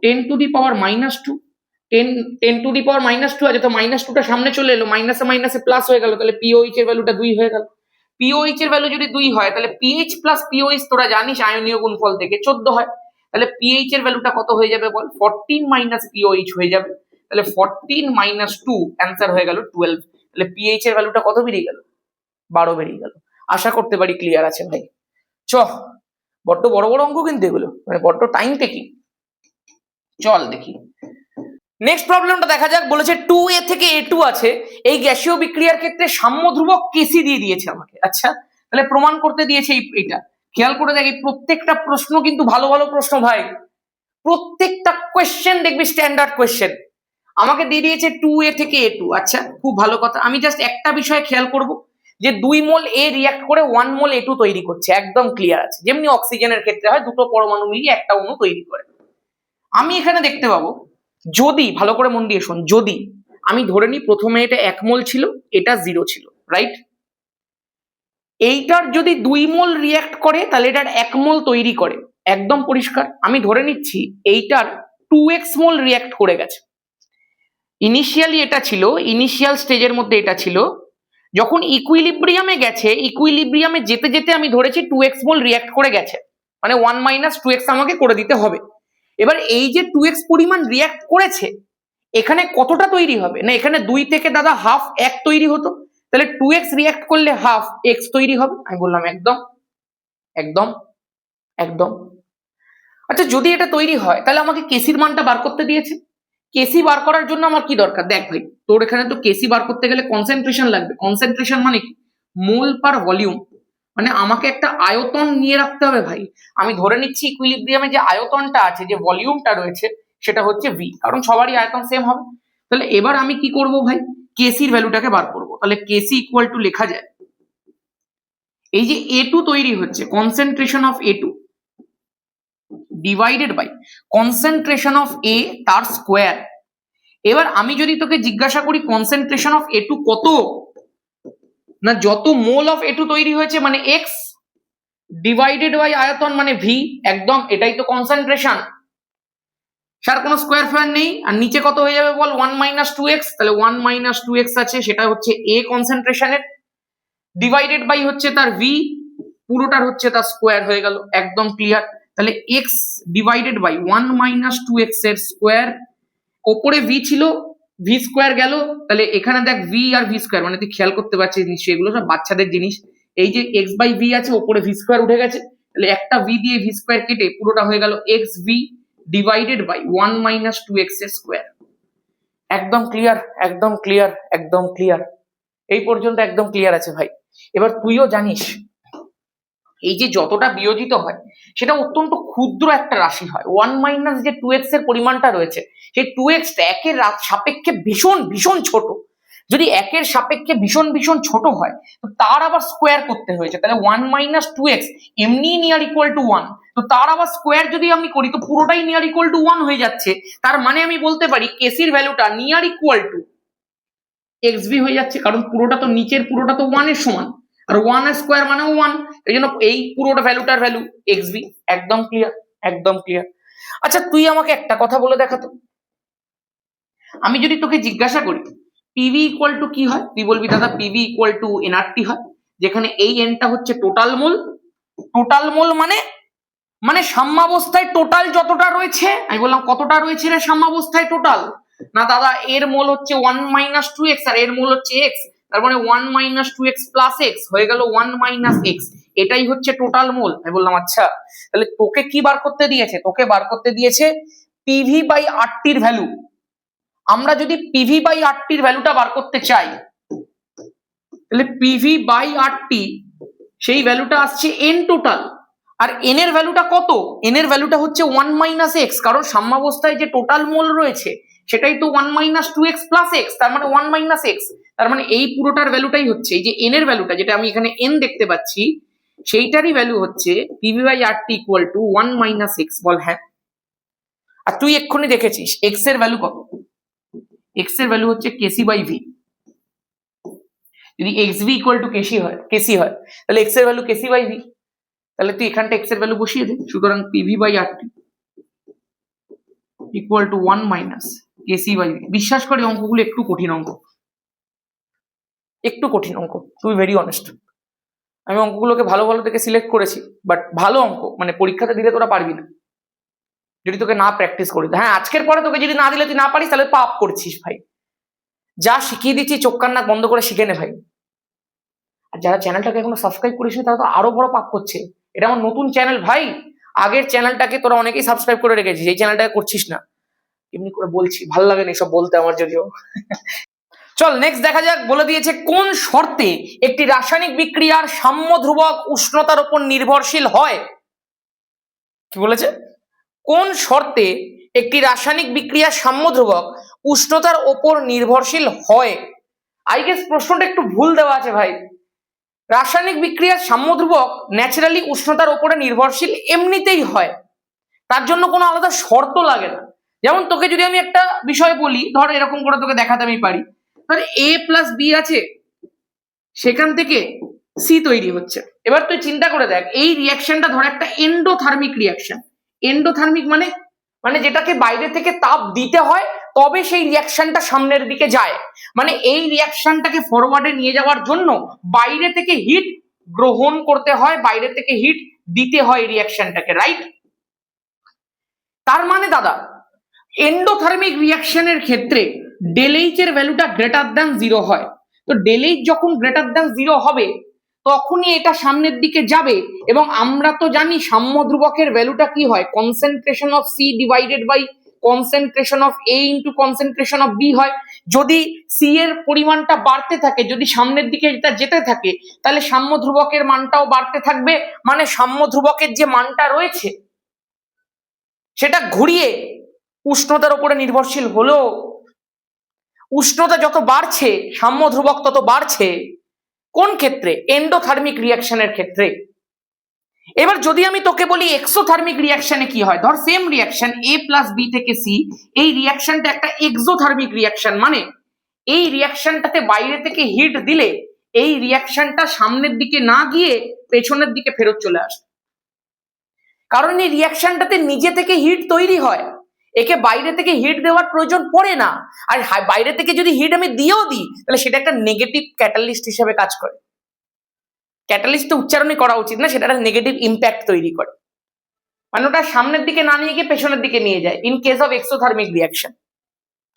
S1: 10⁻²। 10⁻² আছে, তো -2টা সামনে চলে এলো, মাইনাসে মাইনাসে প্লাস হয়ে গেল, তাহলে POH এর ভ্যালুটা 2 হয়ে গেল। POH এর ভ্যালু যদি 2 হয় তাহলে PH প্লাস POH তোরা জানিস আয়নীয় গুণফল থেকে 14 হয়। তাহলে PH এর ভ্যালুটা কত হয়ে যাবে বল? 14 মাইনাস POH হয়ে যাবে। তাহলে 14 মাইনাস 2 অ্যান্সার হয়ে গেল 12। তাহলে PH এর ভ্যালুটা কত বেরিয়ে গেল? 12 বেরিয়ে গেল। আশা করতে পারি ক্লিয়ার আছে ভাই। বড্ড বড় বড় অঙ্ক কিন্তু এগুলো, মানে বড্ড টাইম টেকিং। চল দেখি নেক্সট প্রবলেমটা দেখা যাক। বলেছে 2A থেকে A2 আছে, এই গ্যাসীয় বিক্রিয়ার ক্ষেত্রে সাম্য ধ্রুবক কেসি দিয়ে দিয়েছে আমাকে। আচ্ছা, তাহলে প্রমাণ করতে দিয়েছে এইটা। খেয়াল করে দেখ, এই প্রত্যেকটা প্রশ্ন কিন্তু ভালো ভালো প্রশ্ন ভাই, প্রত্যেকটা কোয়েশ্চেন দেখবি স্ট্যান্ডার্ড কোয়েশ্চেন। আমাকে দিয়ে দিয়েছে 2A থেকে A2। আচ্ছা, খুব ভালো কথা। আমি জাস্ট একটা বিষয়ে খেয়াল করব যে 2 মোল A রিঅ্যাক্ট করে 1 মোল A2 তৈরি করছে। একদম ক্লিয়ার আছে, যেমনি অক্সিজেনের ক্ষেত্রে হয়, দুটো পরমাণু মিলিয়ে একটা অণু তৈরি করে। আমি এখানে দেখতে পাবো, যদি ভালো করে মন দিয়ে শোন, যদি আমি ধরে নিই প্রথমে এটা 1 মোল ছিল, এটা 0 ছিল, রাইট? এইটার যদি 2 মোল রিঅ্যাক্ট করে তাহলে এটার 1 মোল তৈরি করে। একদম পরিষ্কার। আমি ধরে নিচ্ছি এইটার 2x মোল রিঅ্যাক্ট করে গেছে। ইনিশিয়ালি এটা ছিল, ইনিশিয়াল স্টেজের মধ্যে এটা ছিল, যখন ইকুইলিব্রিয়ামে গেছে, ইকুইলিব্রিয়ামে যেতে যেতে আমি ধরেছি 2x মোল রিঅ্যাক্ট করে গেছে, মানে 1 - 2x আমাকে করে দিতে হবে। এবার এই যে 2x পরিমাণ রিঅ্যাক্ট করেছে, এখানে কতটা তৈরি হবে? না এখানে 2 থেকে দাদা হাফ 1 তৈরি হতো, তাহলে 2x রিঅ্যাক্ট করলে হাফ x তৈরি হবে। আমি বললাম একদম একদম একদম। আচ্ছা, যদি এটা তৈরি হয় তাহলে আমাকে কেসির মানটা বার করতে দিয়েছে। কেসি বার করার জন্য আমার কি দরকার? দেখ ভাই, তোর এখানে তো কেসি বার করতে গেলে কনসেন্ট্রেশন লাগবে। কনসেন্ট্রেশন মানে কি? মোল পার ভলিউম। মানে আমাকে একটা আয়তন নিয়ে রাখতে হবে ভাই। আমি ধরে নিচ্ছি ইকুইলিব্রিয়ামে যে আয়তনটা আছে, যে ভলিউমটা রয়েছে, সেটা হচ্ছে ভি, কারণ সবারই আয়তন সেম হবে। তাহলে এবার আমি কি করব ভাই? কেসির ভ্যালুটাকে বার করব। তাহলে কেসি ইকুয়াল টু লেখা যায়, এই যে A2 তৈরি হচ্ছে, concentration of A2 divided by concentration of A তার স্কোয়ার। এবার আমি যদি তোকে জিজ্ঞাসা করি কনসেন্ট্রেশন অফ A2 কত, না যত মোল অফ A2 তৈরি হয়েছে মানে x ডিভাইডেড বাই আয়তন মানে v, একদম এটাই তো কনসেন্ট্রেশন। স্যার কোনো স্কোয়ার ফেয়ার নেই, আর নিচে কত হয়ে যাবে বল? 1 মাইনাস 2x। তাহলে 1 মাইনাস 2x আছে, সেটা হচ্ছে A কনসেন্ট্রেশনের, ডিভাইডেড বাই হচ্ছে তার v, পুরোটার হচ্ছে তার স্কোয়ার হয়ে গেল, একদম ক্লিয়ার। তাহলে x divided by 1 minus 2x এর স্কোয়ার, ওপরে v ছিল, v স্কোয়ার গেল, তাহলে এখানে দেখ v আর v স্কোয়ার, মানে তুই খেয়াল করতে পারছিস নিশ্চয়ই, এগুলো সব বাচ্চাদের জিনিস। এই যে x বাই v আছে, ওপরে v স্কোয়ার উঠে গেছে, তাহলে একটা v দিয়ে v স্কোয়ার কেটে পুরোটা হয়ে গেল x v divided by 1 minus 2x এর স্কোয়ার। একদম ক্লিয়ার, একদম ক্লিয়ার, একদম ক্লিয়ার। এই পর্যন্ত একদম ক্লিয়ার আছে ভাই। এবার তুইও জানিস এই যে যতটা বিয়োজিত হয় সেটা অত্যন্ত ক্ষুদ্র একটা রাশি হয়। 1 মাইনাস যে 2x এর পরিমাণটা রয়েছে, সেই 2x একের সাপেক্ষে ভীষণ ভীষণ ছোট। যদি একের সাপেক্ষে ভীষণ ভীষণ ছোট হয়, তো তার আবার স্কোয়ার করতে হয়েছে। তাহলে 1 মাইনাস 2x এমনি নিয়ার ইকুয়াল টু 1, তো তার আবার স্কোয়ার যদি আমি করি তো পুরোটাই নিয়ার ইকুয়াল টু 1 হয়ে যাচ্ছে। তার মানে আমি বলতে পারি কেসির ভ্যালুটা নিয়ার ইকুয়াল টু xv হয়ে যাচ্ছে, কারণ পুরোটা তো নিচের পুরোটা তো 1 এর সমান, আর 1 এর স্কোয়ার মানেও 1, এই জন্য এই পুরোটা ভ্যালুটার ভ্যালু xv। একদম ক্লিয়ার, একদম ক্লিয়ার। আচ্ছা তুই আমাকে একটা কথা বলে দেখাতো, আমি যদি তোকে জিজ্ঞাসা করি পিভি ইকুয়াল টু কি হয়, তুই বলবি দাদা পিভি ইকুয়াল টু এনআরটি হয়, যেখানে এই এনটা হচ্ছে টোটাল মোল। টোটাল মোল মানে মানে সাম্যাবস্থায় টোটাল যতটা রয়েছে। আমি বললাম কতটা রয়েছে রে সাম্যাবস্থায় টোটাল? না দাদা, এর মোল হচ্ছে 1 মাইনাস 2x আর এর মোল হচ্ছে x, তার মানে 1 মাইনাস 2x প্লাস x হয়ে গেল 1 মাইনাস x, এটাই হচ্ছে টোটাল মোল। আমি বললাম আচ্ছা, তাহলে তোকে কি বার করতে দিয়েছে? তোকে বার করতে দিয়েছে পিভি বাই আরটির ভ্যালু। আমরা যদি পিভি বাই আরটির ভ্যালুটা বার করতে চাই, তাহলে পিভি বাই আরটি সেই ভ্যালুটা আসছে এন টোটাল, আর এন এর ভ্যালুটা কত? এন এর ভ্যালুটা হচ্ছে 1 মাইনাস এক্স, কারণ সাম্যাবস্থায় যে টোটাল মোল রয়েছে সেটাই তো 1 মাইনাস 2x প্লাস এক্স, তার মানে 1 মাইনাস এক্স। তার মানে এই পুরোটার ভ্যালুটাই হচ্ছে, এই যে এন এর ভ্যালুটা যেটা আমি এখানে এন দেখতে পাচ্ছি, সেইটারই ভ্যালু হচ্ছে PV by RT equal to 1 minus X. বল হ্যাঁ। আর তুই এক্ষুনি দেখেছিস এক্স এর ভ্যালু কত? এক্স এর ভ্যালু হচ্ছে কেসি বাই ভি। যদি X V equal to KC হয় তাহলে এক্স এর ভ্যালু কেসি বাই ভি, তাহলে তুই এখানটা এক্স এর ভ্যালু বসিয়ে দে। সুতরাং PV by RT equal to 1 minus KC by V. বিশ্বাস করে অঙ্কগুলো একটু কঠিন অঙ্ক, একটু কঠিন অঙ্ক, টু বি ভেরি অনেস্ট। আমি অঙ্কগুলোকে ভালো ভালো থেকে সিলেক্ট করেছি, বাট ভালো অঙ্ক, মানে পরীক্ষাতে দিলে তোরা পারবি না যদি তোকে না প্র্যাকটিস করি। হ্যাঁ, আজকের পরে তোকে যদি না দিলে তুই না পারিস তাহলে পাপ করছিস ভাই। যা শিখিয়ে দিচ্ছি চোখ কান নাক বন্ধ করে শিখে নে ভাই। আর যারা চ্যানেলটাকে এখনো সাবস্ক্রাইব করিসনি তারা তো আরো বড় পাপ করছে। এটা আমার নতুন চ্যানেল ভাই, আগের চ্যানেলটাকে তোরা অনেকেই সাবস্ক্রাইব করে রেখেছিস, এই চ্যানেলটাকে করছিস না। এমনি করে বলছি, ভাল লাগে না এসব বলতে আমার যদিও। চল নেক্সট দেখা যাক, বলে দিয়েছে কোন শর্তে একটি রাসায়নিক বিক্রিয়ার সাম্য ধ্রুবক উষ্ণতার উপর নির্ভরশীল হয়। কি বলেছে? কোন শর্তে একটি রাসায়নিক বিক্রিয়ার সাম্য ধ্রুবক উষ্ণতার উপর নির্ভরশীল হয়। আই গেস প্রশ্নটা একটু ভুল দেওয়া আছে ভাই। রাসায়নিক বিক্রিয়ার সাম্য ধ্রুবক ন্যাচারালি উষ্ণতার উপরে নির্ভরশীল এমনিতেই হয়, তার জন্য কোনো আলাদা শর্ত লাগে না। যেমন তোকে যদি আমি একটা বিষয় বলি, ধর এরকম করে তোকে দেখাতে আমি পারি, ধর এ প্লাস বি আছে, সেখান থেকে সি তৈরি হচ্ছে। এবার তুই চিন্তা করে দেখ, এই রিয়াকশনটা ধর একটা এন্ডোথার্মিক রিয়াকশন। এন্ডোথার্মিক মানে মানে যেটাকে বাইরে থেকে তাপ দিতে হয় তবে সেই রিয়াকশনটা সামনের দিকে যায়। মানে এই রিয়াকশনটাকে ফরওয়ার্ডে নিয়ে যাওয়ার জন্য বাইরে থেকে হিট গ্রহণ করতে হয়, বাইরে থেকে হিট দিতে হয় রিয়াকশনটাকে, রাইট? তার মানে দাদা এন্ডোথার্মিক রিয়াকশনের ক্ষেত্রে ডেল এইচ এর ভ্যালুটা গ্রেটার দ্যান 0 হয়। তো ডেল এইচ যখন গ্রেটার দ্যান 0 হবে তখনই এটা সামনের দিকে যাবে, এবং আমরা তো জানি সাম্য ধ্রুবকের ভ্যালুটা কি হয়, concentration of C divided by concentration of A into concentration of B হয়। যদি সি এর পরিমাণটা বাড়তে থাকে, যদি সামনের দিকে এটা যেতে থাকে, তাহলে সাম্য ধ্রুবকের মানটাও বাড়তে থাকবে, মানে সাম্য ধ্রুবকের যে মানটা রয়েছে সেটা ঘুরিয়ে উষ্ণতার উপরে নির্ভরশীল হলো। উষ্ণতা যত বাড়ছে সাম্য ধ্রুবক তত বাড়ছে। কোন ক্ষেত্রে? এন্ডোথার্মিক রিয়াকশনের ক্ষেত্রে। এবার যদি আমি তোকে বলি এক্সোথার্মিক রিয়াকশনে কি হয়, ধর সেম রিয়াকশন এ প্লাস বি থেকে সি, এই রিয়াকশনটা একটা এক্সোথার্মিক রিয়াকশন, মানে এই রিয়াকশনটাতে বাইরে থেকে হিট দিলে এই রিয়াকশনটা সামনের দিকে না গিয়ে পেছনের দিকে ফেরত চলে আসে, কারণ এই রিয়াকশনটাতে নিজে থেকে হিট তৈরি হয়, একে বাইরে থেকে হিট দেওয়ার প্রয়োজন পড়ে না। আর বাইরে থেকে যদি হিট আমি দিয়েও দিই তাহলে সেটা একটা নেগেটিভ ক্যাটালিস্ট হিসেবে কাজ করে। ক্যাটালিস্ট উচ্চারণই করা উচিত না, সেটা একটা নেগেটিভ ইম্প্যাক্ট তৈরি করে, মানে ওটা সামনের দিকে না নিয়ে গিয়ে পেছনের দিকে নিয়ে যায় in case of exothermic reaction.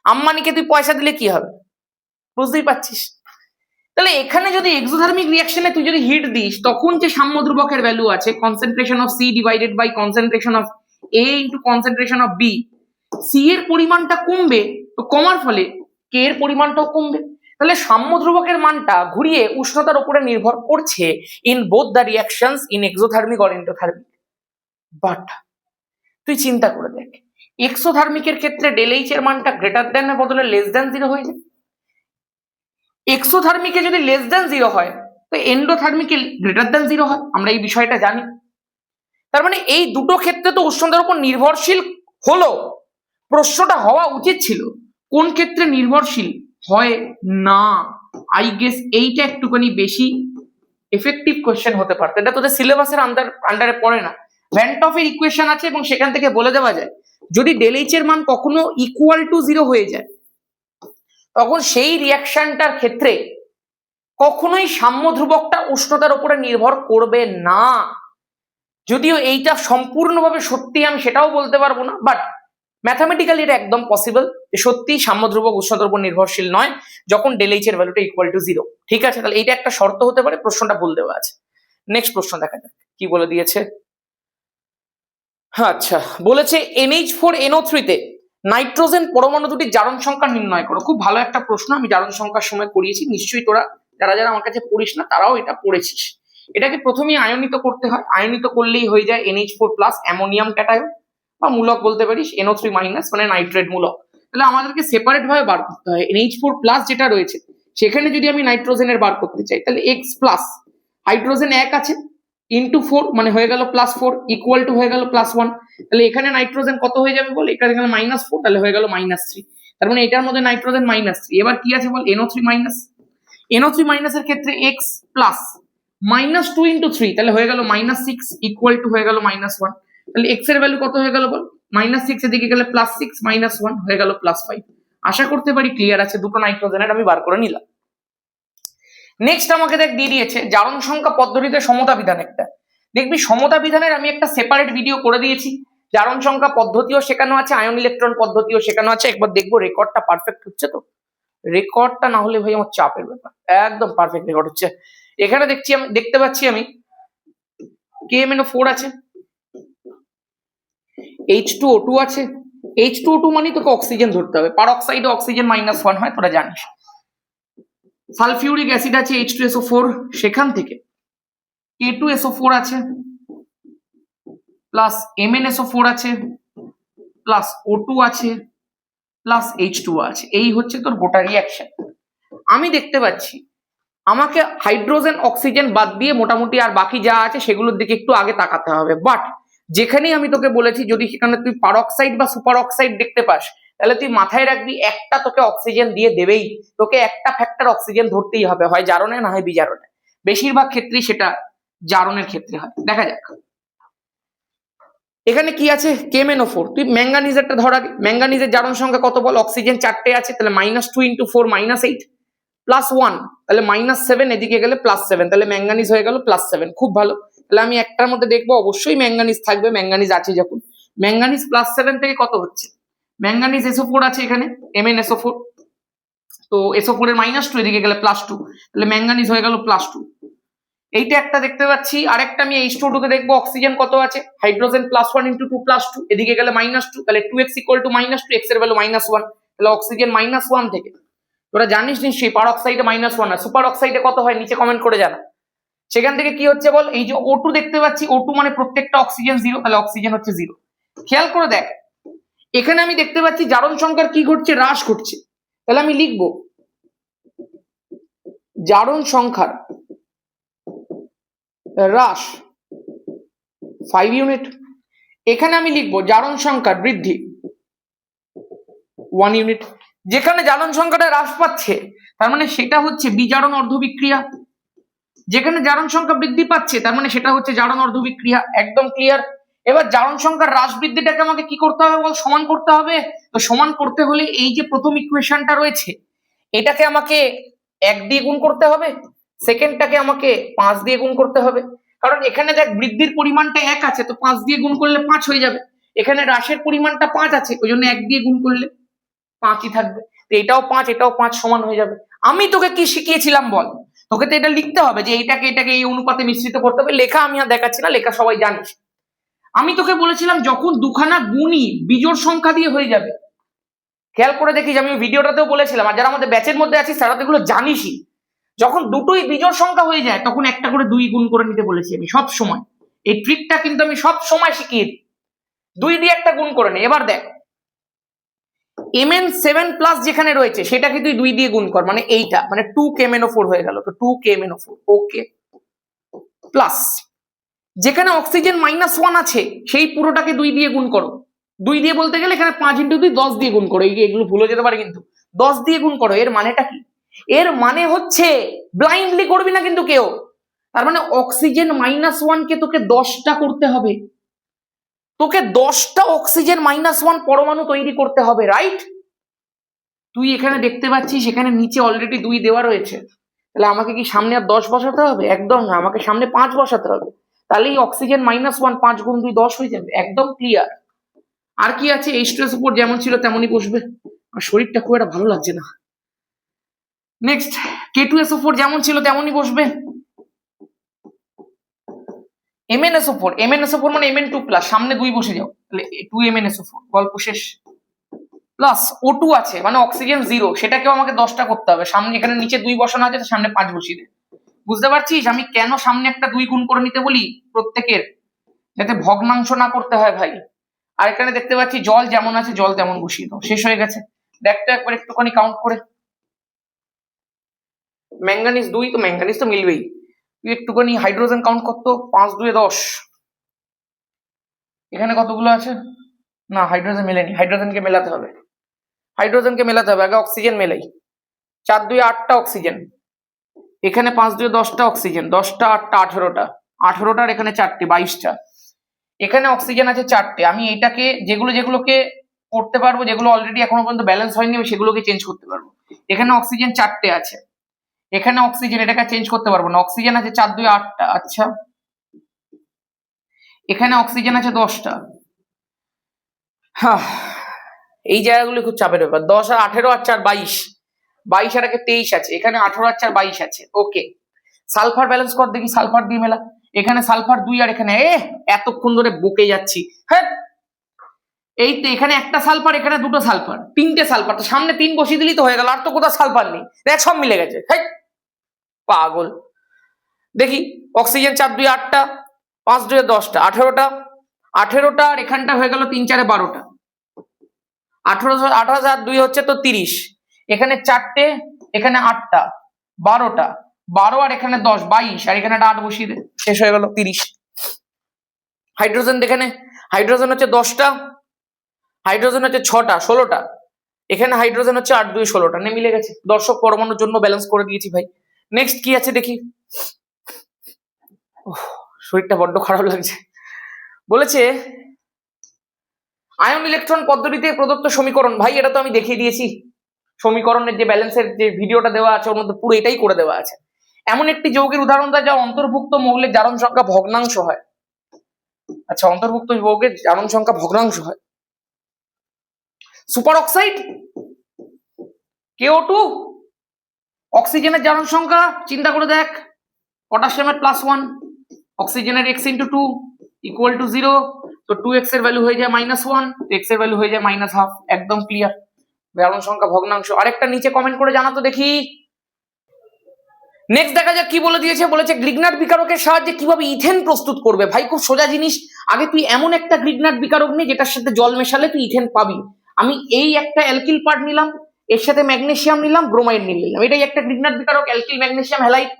S1: আম্বানিকে তুই পয়সা দিলে কি হবে, বুঝতেই পারছিস। তাহলে এখানে যদি এক্সোথার্মিক রিয়াকশনে তুই যদি হিট দিস, তখন যে সাম্য ধ্রুবকের ভ্যালু আছে concentration of C divided by concentration of A into concentration of B, C এর পরিমাণটা কমবে, তো কমার ফলে কে এর পরিমাণটাও কমবে। তাহলে সাম্য ধ্রুবকের মানটা ঘুরিয়ে উষ্ণতার উপরে নির্ভর করছে in both the reactions, in exothermic or endothermic. But তুই চিন্তা করে দেখ, এক্সোথার্মিকের ক্ষেত্রে ডেল এইচ এর মানটা গ্রেটার দ্যান এর বদলে লেস দ্যান 0 হয়ে যায়। এক্সোথার্মিকে যদি লেস দ্যান 0 হয় তো এন্ডোথার্মিকে গ্রেটার দ্যান 0 হয়, আমরা এই বিষয়টা জানি। তার মানে এই দুটো ক্ষেত্রে তো উষ্ণতার উপর নির্ভরশীল হলো। প্রশ্নটা হওয়া উচিত ছিল কোন ক্ষেত্রে নির্ভরশীল হয় না। আই গেস এইটা একটুখানি বেশি এফেক্টিভ কোশ্চেন হতে পারত। এটা তোদের সিলেবাসের আন্ডারে পড়ে না। ভ্যান টফের ইকুয়েশন আছে এবং সেখান থেকে বলে দেওয়া যায় যদি ডেল এইচ এর মান কখনো ইকুয়াল টু 0 হয়ে যায় তখন সেই রিয়াকশনটার ক্ষেত্রে কখনোই সাম্য ধ্রুবকটা উষ্ণতার উপরে নির্ভর করবে না। যদিও এইটা সম্পূর্ণভাবে সত্যি আমি সেটাও বলতে পারবো না, বাট ম্যাথামেটিক্যালি এটা একদম পসিবল যে সত্যি সাম্য ধ্রুবক উষ্ণতার উপর নির্ভরশীল নয় যখন ডেল এইচ এর ভ্যালুটা ইকুয়াল টু 0। ঠিক আছে, তাহলে এইটা একটা শর্ত হতে পারে। প্রশ্নটা ভুল দেওয়া আছে। নেক্সট প্রশ্ন দেখা যাক কি বলে দিয়েছে। আচ্ছা, বলেছে NH4NO3 তে নাইট্রোজেন পরমাণু দুটির জারণ সংখ্যা নির্ণয় করো। খুব ভালো একটা প্রশ্ন, আমি জারণ সংখ্যার সময় করিয়েছি, নিশ্চয়ই তোরা যারা যারা আমার কাছে পড়িস না তারাও এটা পড়েছিস। এটাকে প্রথমেই আয়নিত করতে হয়, আয়নিত করলেই হয়ে যায় NH4+ অ্যামোনিয়াম ক্যাটায়ন, বা মূলক বলতে পারিস NO3- মানে নাইট্রেট মূলক। তাহলে আমাদেরকে সেপারেট ভাবে বার করতে হয়। NH4+ যেটা রয়েছে সেখানে যদি আমি নাইট্রোজেনের বার করতে চাই তাহলে X+, হাইড্রোজেন 1 আছে ইন্টু 4 মানে হয়ে গেল +4 ইকুয়াল টু হয়ে গেল +1। তাহলে এখানে নাইট্রোজেন কত হয়ে যাবে বল, এখানে -4 তাহলে হয়ে গেল -3। তার মানে এটার মধ্যে নাইট্রোজেন -3। এবার কি আছে বল, NO3-। NO3- এর ক্ষেত্রে X+ -2 ইন্টু 3 তাহলে হয়ে গেল -6 ইকুয়াল টু হয়ে গেল -1। তাহলে X এর ভ্যালু কত হয়ে গেল বল, -6 এর দিকে গেলে +6 -1 হয়ে গেল +5। আশা করতে পারি ক্লিয়ার আছে, দুটো নাইট্রোজেনের আমি বার করে নিলাম। নেক্সট আমাকে দেখ দিয়ে দিয়েছে জারণ সংখ্যা পদ্ধতিতে সমতা বিধান। একটা দেখবি সমতা বিধানের আমি একটা সেপারেট ভিডিও করে দিয়েছি, জারণ সংখ্যা পদ্ধতিও শেখানো আছে, আয়ন ইলেকট্রন পদ্ধতিও শেখানো আছে। একবার দেখবো রেকর্ডটা পারফেক্ট হচ্ছে তো। রেকর্ডটা না হলে ভাই আমার চাপের ব্যাপার। একদম পারফেক্ট রেকর্ড হচ্ছে। এখানে দেখতে পাচ্ছি আমি KMnO4 আছে, H2O2 আছে। H2O2 মানে তোকে অক্সিজেন ধরতে হবে, পারঅক্সাইডে অক্সিজেন -1 হয় তোরা জানিস। সালফিউরিক অ্যাসিড আছে H2SO4, সেখান থেকে K2SO4 আছে প্লাস MnSO4 আছে প্লাস O2 আছে প্লাস H2O আছে। এই হচ্ছে তোর গোটা রিয়াকশন। আমি দেখতে পাচ্ছি আমাকে হাইড্রোজেন অক্সিজেন বাদ দিয়ে মোটামুটি আর বাকি যা আছে সেগুলোর দিকে একটু আগে তাকাতে হবে। বাট যেখানেই আমি তোকে বলেছি যদি সেখানে তুই পারঅক্সাইড বা সুপার অক্সাইড দেখতে পাস তাহলে তুই মাথায় রাখবি একটা তোকে অক্সিজেন দিয়ে দেবেই, তোকে একটা ফ্যাক্টর অক্সিজেন ধরতেই হবে, হয় জারণে না হয় বিজারণে। বেশিরভাগ ক্ষেত্রেই সেটা জারণের ক্ষেত্রে হয়। দেখা যাক এখানে কি আছে, KMnO4। তুই ম্যাঙ্গানিজেরটা ধর আগে। ম্যাঙ্গানিজের জারণ সংখ্যা কত বল, অক্সিজেন 4টে আছে, তাহলে -2 ইন্টু 4 -8 +1 তাহলে -7 এদিকে গেলে +7 তাহলে ম্যাঙ্গানিজ হয়ে গেল +7। খুব ভালো, তাহলে আমি একটার মধ্যে দেখবো অবশ্যই ম্যাঙ্গানিজ থাকবে, ম্যাঙ্গানিজ আছে যখন। ম্যাঙ্গানিজ +7 থেকে কত হচ্ছে, ম্যাঙ্গানিজ SO4 আছে এখানে MnSO4, তো SO4 এর -2 এদিকে গেলে +2 তাহলে ম্যাঙ্গানিজ হয়ে গেল +2। এইটা একটা দেখতে পাচ্ছি, আরেকটা আমি H2O2 কে দেখবো অক্সিজেন কত আছে, হাইড্রোজেন +1 × 2 +2, এদিকে গেলে -2, তাহলে 2x = -2, x এর ভ্যালু -1, তাহলে অক্সিজেন -1 থেকে, তোরা জানিস নিশ্চয়ই পার অক্সাইডে -1 আর সুপার অক্সাইডে কত হয় নিচে কমেন্ট করে জানা। সেখান থেকে কি হচ্ছে বল, এই যে O2 দেখতে পাচ্ছি, O2 মানে প্রত্যেকটা অক্সিজেন 0, তাহলে অক্সিজেন হচ্ছে 0। খেয়াল করে দেখ, এখানে আমি দেখতে পাচ্ছি জারণ সংখ্যার কি ঘটছে, হ্রাস ঘটছে, তাহলে আমি লিখবো জারণ সংখ্যার হ্রাস 5 ইউনিট। এখানে আমি লিখবো জারণ সংখ্যার বৃদ্ধি 1 ইউনিট। যেখানে জারণ সংখ্যাটা হ্রাস পাচ্ছে তার মানে সেটা হচ্ছে বিজারণ অর্ধবিক্রিয়া, যেখানে জারণ সংখ্যা বৃদ্ধি পাচ্ছে তার মানে সেটা হচ্ছে জারণ অর্ধবিক্রিয়া। একদম ক্লিয়ার। এবার জারণ সংখ্যার হ্রাস বৃদ্ধিটাকে আমাকে কি করতে হবে বল, সমান করতে হবে। তো সমান করতে হলে এই যে প্রথম ইকুয়েশনটা রয়েছে এটাকে আমাকে 1 দিয়ে গুণ করতে হবে, সেকেন্ডটাকে আমাকে 5 দিয়ে গুণ করতে হবে, কারণ এখানে দেখ বৃদ্ধির পরিমাণটা 1 আছে, তো 5 দিয়ে গুণ করলে 5 হয়ে যাবে। এখানে হ্রাসের পরিমাণটা 5 আছে, ওই জন্য 1 দিয়ে গুণ করলে 5ই থাকবে। তো এটাও 5 এটাও 5 সমান হয়ে যাবে। আমি তোকে কি শিখিয়েছিলাম বল, তোকে তো এটা লিখতে হবে যে এইটাকে এটাকে এই অনুপাতে মিশ্রিত করতে হবে। লেখা আমি আর দেখাচ্ছি না, লেখা সবাই জানিস। আমি তোকে বলেছিলাম যখন দুখানা গুণই বিজোড় সংখ্যা দিয়ে হয়ে যাবে, খেয়াল করে দেখিস, আমি ভিডিওটাতেও বলেছিলাম, আর যারা আমাদের ব্যাচের মধ্যে আছিস তারা তো এগুলো জানিসই, যখন দুটোই বিজোড় সংখ্যা হয়ে যায় তখন একটা করে 2 গুণ করে নিতে বলেছি আমি সব সময়। এই ট্রিকটা কিন্তু আমি সব সময় শিখিয়ে দিই, 2 দিয়ে একটা গুণ করে নে। এবার দেখ Mn7+ যেখানে রয়েছে সেটাকে তুই 2 দিয়ে গুণ কর, মানে এইটা মানে 2KMnO4 হয়ে গেল, তো 2KMnO4 ওকে, প্লাস যেখানে অক্সিজেন -1 আছে সেই পুরোটাকে 2 দিয়ে গুণ করো। 2 দিয়ে বলতে গেলে এখানে 5 × 2 10 দিয়ে গুণ করো, এগুলো ভুলে যেতে পারে কিন্তু 10 দিয়ে গুণ করো। এর মানেটা কি, এর মানে হচ্ছে ব্লাইন্ডলি করবি না কিন্তু কেউ, তার মানে অক্সিজেন -1 কে তোকে 10টা করতে হবে, তোকে 10টা অক্সিজেন -1 পরমাণু তৈরি করতে হবে, রাইট। তুই এখানে দেখতে পাচ্ছিস এখানে নিচে অলরেডি 2 দেওয়া রয়েছে, তাহলে আমাকে কি সামনে আর 10 বসাতে হবে? একদম না, আমাকে সামনে 5 বসাতে হবে, তাহলেই অক্সিজেন -1 5 × 2 10 হয়ে যাবে। একদম ক্লিয়ার। আর কি আছে, H2SO4 যেমন ছিল তেমনই বসবে, আর শরীরটা খুব একটা ভালো লাগছে না। নেক্সট K2SO4 যেমন ছিল তেমনই বসবে। MnSO4 মানে Mn2+, সামনে 2 বসে যাও, তাহলে 2MnSO4, গল্প শেষ। প্লাস O2 আছে মানে অক্সিজেন 0, সেটাকেও আমাকে 10টা করতে হবে, সামনে এখানে নিচে 2 বসানো আছে, সামনে 5 বসিয়ে দে। বুঝতে পারছিস আমি কেন সামনে একটা 2 গুণ করে নিতে বলি প্রত্যেকের, যাতে ভগ্নাংশ না করতে হয় ভাই। আর এখানে দেখতে পাচ্ছি জল যেমন আছে জল তেমন বসিয়ে দাও, শেষ হয়ে গেছে। দেখতো একবার একটুখানি কাউন্ট করে, ম্যাঙ্গানিজ 2, তো ম্যাঙ্গানিজ তো মিলবেই, তুই একটুখানি হাইড্রোজেন কাউন্ট করতো, 5 2 10, এখানে কতগুলো আছে, না হাইড্রোজেন মেলেনি, হাইড্রোজেনকে মেলাতে হবে, হাইড্রোজেনকে মেলাতে হবে, আগে অক্সিজেন মেলাই। 4 2 8টা অক্সিজেন, এখানে 5 2 10টা অক্সিজেন, 10টা 8টা 18টা, 18টার এখানে 4টে 22টা, এখানে অক্সিজেন আছে 4টে। আমি এটাকে যেগুলোকে করতে পারবো, যেগুলো অলরেডি এখনো পর্যন্ত ব্যালেন্স হয়নি আমি সেগুলোকে চেঞ্জ করতে পারবো। এখানে অক্সিজেন 4টে আছে, এখানে অক্সিজেন, এটাকে চেঞ্জ করতে পারবো না, অক্সিজেন আছে 4 2 8টা, আচ্ছা এখানে অক্সিজেন আছে 10টা। এই জায়গাগুলো খুব চাপের ব্যাপার, 10 আর 18 আর 4 22, 22 আর 23 আছে, এখানে 18 আর 4 22 আছে। ওকে, সালফার ব্যালেন্স কর দেখি, সালফার দিয়ে মেলা, এখানে সালফার 2 আর এখানে এতক্ষণ ধরে বকে যাচ্ছি, হ্যাঁ এই তো এখানে একটা সালফার, এখানে 2টো সালফার, 3টে সালফার, তো সামনে 3 বসিয়ে দিলি তো হয়ে গেল, আর তো কোথাও সালফার নেই, দেখ সব মিলে গেছে, হ্যাঁ পাগল। দেখি অক্সিজেন 4 2 8টা, 5 2 10টা, 18টা, 18টা আর এখানটা হয়ে গেল 3 4 12টা, 18 আর 2 হচ্ছে তো 30, এখানে 4টে, এখানে 8টা, 12টা, 12 আর এখানে 10 22, আর এখানে 8 বসিয়ে দে, শেষ হয়ে গেল 30। হাইড্রোজেন দেখে নে, হাইড্রোজেন হচ্ছে 10টা, হাইড্রোজেন হচ্ছে 6টা 16টা, এখানে হাইড্রোজেন হচ্ছে 8 2 16টা, নে মিলে গেছে। দর্শক পরমাণুর জন্য ব্যালেন্স করে দিয়েছি ভাই। নেক্সট কি আছে দেখি, শরীরটা বড্ড খারাপ লাগছে। বলেছে আয়ন ইলেকট্রন পদ্ধতিতে প্রদত্ত সমীকরণ, ভাই এটা তো আমি দেখিয়ে দিয়েছি, সমীকরণের যে ব্যালেন্সের যে ভিডিওটা দেওয়া আছে ওর মধ্যে পুরো এটাই করে দেওয়া আছে। এমন একটি যৌগের উদাহরণ দেয় যা অন্তর্ভুক্ত মৌলের জারণ সংখ্যা ভগ্নাংশ হয়। আচ্ছা অন্তর্ভুক্ত যৌগের জারণ সংখ্যা ভগ্নাংশ হয়, সুপার অক্সাইড, KO2, অক্সিজেনের জারণ সংখ্যা চিন্তা করে দেখ, পটাশিয়ামের +1, অক্সিজেনের x × 2 ইকুয়াল টু 0, তো 2x এর ভ্যালু হয়ে যায় -1, x এর ভ্যালু হয়ে যায় -12, একদম ক্লিয়ার। ব্যারন সংখ্যা ভগ্নাংশ। আরেকটা নিচে কমেন্ট করে জানাতো দেখি। নেক্সট দেখা যাক কি বলে দিয়েছে, বলেছে গ্রিগনাট বিকারকের সাহায্যে কিভাবে ইথেন প্রস্তুত করবে। ভাই খুব সোজা জিনিস, আগে তুই এমন একটা গ্রিগনাট বিকারক নে যেটার সাথে জল মেশালে তুই ইথেন পাবি। আমি এই একটা অ্যালকিল পার্ট নিলাম, এর সাথে ম্যাগনেসিয়াম নিলাম, ব্রোমাইড নিলাম, এটাই একটা গ্রিগনাট বিকারক, অ্যালকিল ম্যাগনেসিয়াম হ্যালাইড।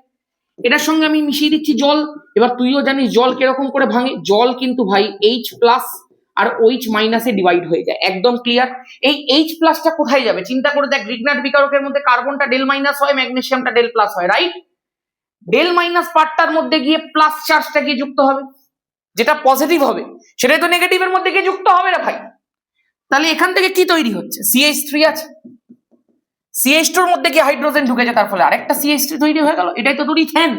S1: এটার সঙ্গে আমি মিশিয়ে দিচ্ছি জল। এবার তুইও জানিস জল কিরকম করে ভাঙে, জল কিন্তু ভাই H+ আর OH- এ ডিভাইড হয়ে যায়, একদম ক্লিয়ার। এই H+টা কোথায় যাবে চিন্তা করে দেখ, গ্রিগনাট বিকারকের মধ্যে কার্বনটা ডেল- হয়, ম্যাগনেসিয়ামটা ডেল+ হয়, রাইট? ডেল- পার্টটার মধ্যে গিয়ে প্লাস চার্জটা গিয়ে যুক্ত হবে, যেটা পজিটিভ হবে সেটাই তো নেগেটিভের মধ্যে গিয়ে যুক্ত হবে রে ভাই। তাহলে এখান থেকে কি তৈরি হচ্ছে, CH3 আছে, CH2 এর মধ্যে কি হাইড্রোজেন ঢুকেছে, তার ফলে আরেকটা CH3 তৈরি হয়ে গেল, এটাই তো তোর ইথেন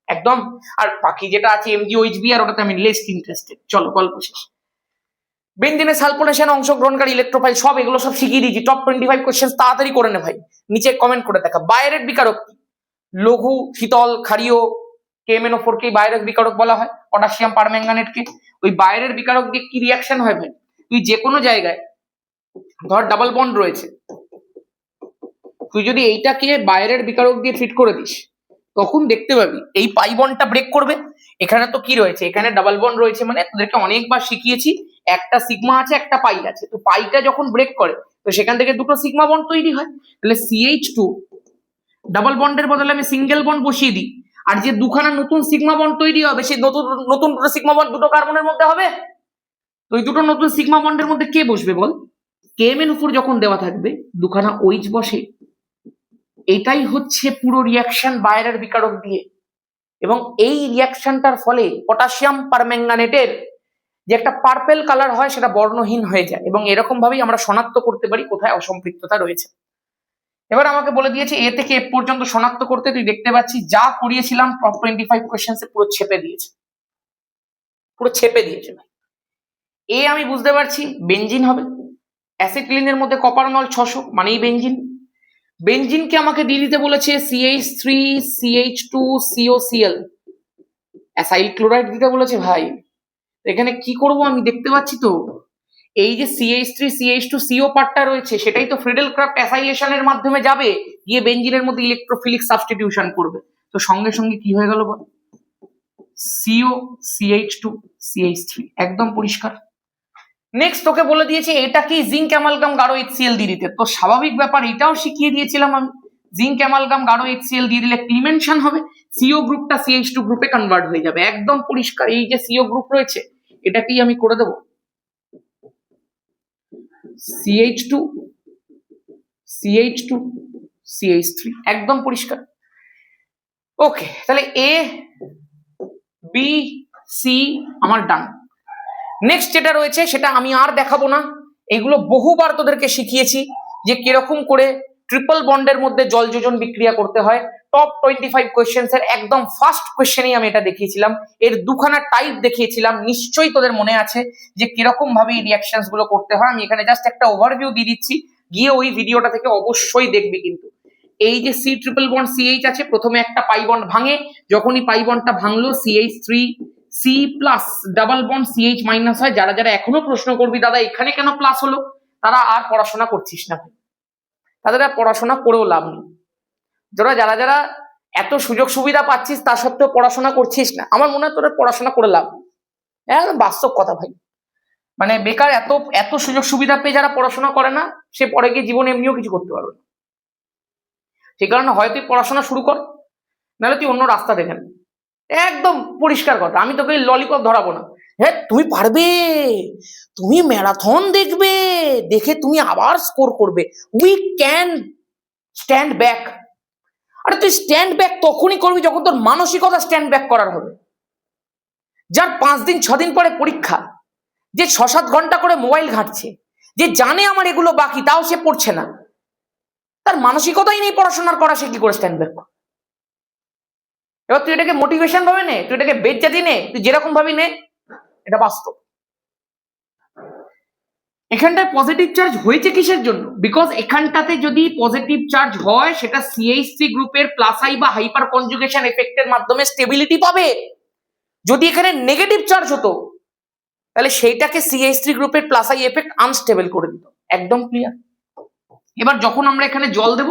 S1: একদম। আর বাকি যেটা আছে MgOHb, আর ওটাতে আমি লেস ইন্টারেস্টেড। চলো গল্প শেষ। বেনজিনের সালফোনেশন অংশগ্রহণকারী ইলেকট্রোফাইল সব এগুলো সব শিখিয়ে দিয়েছি, টপ 25 কোশ্চেন তাড়াতাড়ি করে নে ভাই। নিচে কমেন্ট করে দেখা। বায়োরেট বিকারক কি? লঘু শীতল ক্ষারীয় KMnO4 কে বায়োরেট বিকারক বলা হয়, পটাশিয়াম পারম্যাঙ্গানেটকে। ওই বায়োরেট বিকারক দিয়ে কি রিয়াকশন হয় ভাই, তুই যে কোনো জায়গায় ধর ডাবল বন্ড রয়েছে, তুই যদি এইটাকে বায়োরেট বিকারক দিয়ে ট্রিট করে দিস, তখন দেখতে পাবি এই পাই বন্ডটা ব্রেক করবে। এখানে তো কি রয়েছে, এখানে ডাবল বন্ড রয়েছে, মানে তোদেরকে অনেকবার শিখিয়েছি একটা সিগমা আছে একটা পাই আছে, তো পাইটা যখন ব্রেক করে তো সেখান থেকে দুটো সিগমা বন্ড তৈরি হয়। তাহলে CH2 ডাবল বন্ডের বদলে আমি সিঙ্গেল বন্ড বসিয়ে দিই, আর যে দুখানা নতুন সিগমা বন্ড তৈরি হবে সেই নতুন নতুন দুটো সিগমা বন্ড দুটো কার্বনের মধ্যে হবে। তো ওই দুটো নতুন সিগমা বন্ডের মধ্যে কে বসবে বল? KMnO4 যখন দেওয়া থাকবে দুখানা OH বসে। এটাই হচ্ছে পুরো রিয়াকশন বায়োরেট বিকারক দিয়ে। এবং এই রিয়াকশনটার ফলে পটাশিয়াম পারম্যাঙ্গানেটের যে একটা পার্পেল কালার হয় সেটা বর্ণহীন হয়ে যায়, এবং এরকম ভাবেই আমরা শনাক্ত করতে পারি কোথায় অসম্পৃক্ততা রয়েছে। এবার আমাকে বলে দিয়েছে এ থেকে এফ পর্যন্ত শনাক্ত করতে, তুই দেখতে পাচ্ছি যা করিয়েছিলাম টপ 25 কোশ্চেন্সে পুরো ছেপে দিয়েছে, পুরো ছেপে দিয়েছে। এ আমি বুঝতে পারছি বেনজিন হবে, অ্যাসিটিলিনের মধ্যে কপার নল 600 মানেই বেনজিন। বেনজিনকে আমাকে দিয়ে দিতে বলেছে CH3 CH2 COCl, acyl chloride দিতে বলেছে ভাই। এখানে কি করব আমি দেখতে পাচ্ছি তো এই যে CH3 CH2 CO পার্টটা রয়েছে সেটাই তো ফ্রিডেল ক্রাফট অ্যাসাইলেশনের মাধ্যমে যাবে গিয়ে বেনজিনের মধ্যে ইলেকট্রোফিলিক সাবস্টিটিউশন করবে, তো সঙ্গে সঙ্গে কি হয়ে গেল বল, CO CH2 CH3, একদম পরিষ্কার। নেক্সট তোকে বলে দিয়েছে এটা কি জিঙ্ক অ্যামালগাম গাঢ় HCl দিয়ে দিতে, তো স্বাভাবিক ব্যাপার এটাও শিখিয়ে দিয়েছিলাম আমি, জিঙ্ক অ্যামালগাম গাঢ় HCl দিয়ে দিলে ক্লিমেনশন হবে, CO গ্রুপটা CH2 গ্রুপে কনভার্ট হয়ে যাবে, একদম পরিষ্কার। এই যে CO গ্রুপ রয়েছে এটাকেই আমি করে দেবো CH2 CH2 CH3, একদম পরিষ্কার। ওকে, তাহলে A B C আমার ডান। নেক্সট যেটা রয়েছে সেটা আমি আর দেখাবো না, এগুলো বহুবার তোদেরকে শিখিয়েছি যে কিরকম করে ট্রিপল বন্ডের মধ্যে জল যোজন বিক্রিয়া করতে হয়। টপ 25 কোয়েশ্চেন্স এর একদম ফার্স্ট কোয়েশ্চেনেই আমি এটা দেখিয়েছিলাম, এর দুখানা টাইপ দেখিয়েছিলাম, নিশ্চয়ই তোদের মনে আছে যে কিরকম ভাবে এই রিঅ্যাকশনস গুলো করতে হয়। আমি এখানে জাস্ট একটা ওভারভিউ দিয়ে দিচ্ছি, গিয়ে ওই ভিডিওটা থেকে অবশ্যই দেখবি। কিন্তু এই যে C ট্রিপল বন্ড CH আছে, প্রথমে একটা পাই বন্ড ভাঙে, যখনই পাই বন্ডটা ভাঙলো CH3 C plus double bond CH- হয়। যারা যারা এখনো প্রশ্ন করবি দাদা এখানে কেন প্লাস হলো, তারা আর পড়াশোনা করছিস না, তাদের আর পড়াশোনা করেও লাভ নেই। যারা যারা যারা এত সুযোগ সুবিধা পাচ্ছিস তা সত্ত্বেও পড়াশোনা করছিস না, আমার মনে হয় তোদের পড়াশোনা করে লাভ নেই, একদম বাস্তব কথা ভাই। মানে বেকার এত এত সুযোগ সুবিধা পেয়ে যারা পড়াশোনা করে না, সে পরে গিয়ে জীবনে এমনিও কিছু করতে পারবে না। সেই কারণে হয় তুই পড়াশোনা শুরু কর, নাহলে তুই অন্য রাস্তা দেখে নে, একদম পরিষ্কার কথা। আমি তোকে ললিপপ ধরাবো না, হ্যাঁ তুমি পারবে, তুমি ম্যারাথন দেখবে, দেখে তুমি আবার স্কোর করবে, উই ক্যান স্ট্যান্ড ব্যাক। আরে তুই স্ট্যান্ড ব্যাক তখনই করবি যখন তোর মানসিকতা স্ট্যান্ড ব্যাক করার হবে। যার 5 দিন 6 দিন পরে পরীক্ষা, যে 6-7 ঘন্টা করে মোবাইল ঘাঁটছে, যে জানে আমার এগুলো বাকি তাও সে পড়ছে না, তার মানসিকতাই নেই পড়াশোনার করা, সে কি করে স্ট্যান্ড ব্যাক করে? এবার তুই এটাকে মোটিভেশন ভাবে নে, তুই এটাকে বেজ্জাতি নে, তুই যেরকম ভাবি নে, এটা বাস্তব। এখানটায় পজিটিভ চার্জ হয়েছে কিসের জন্য? বিকজ এখানটাতে যদি পজিটিভ চার্জ হয় সেটা CH3 গ্রুপের প্লাস আই বা হাইপার কনজুগেশন এফেক্টের মাধ্যমে স্টেবিলিটি পাবে। যদি এখানে নেগেটিভ চার্জ হতো তাহলে সেইটাকে CH3 গ্রুপের প্লাস আই এফেক্ট আনস্টেবল করে দিত। একদম ক্লিয়ার? এবার যখন আমরা এখানে জল দেব,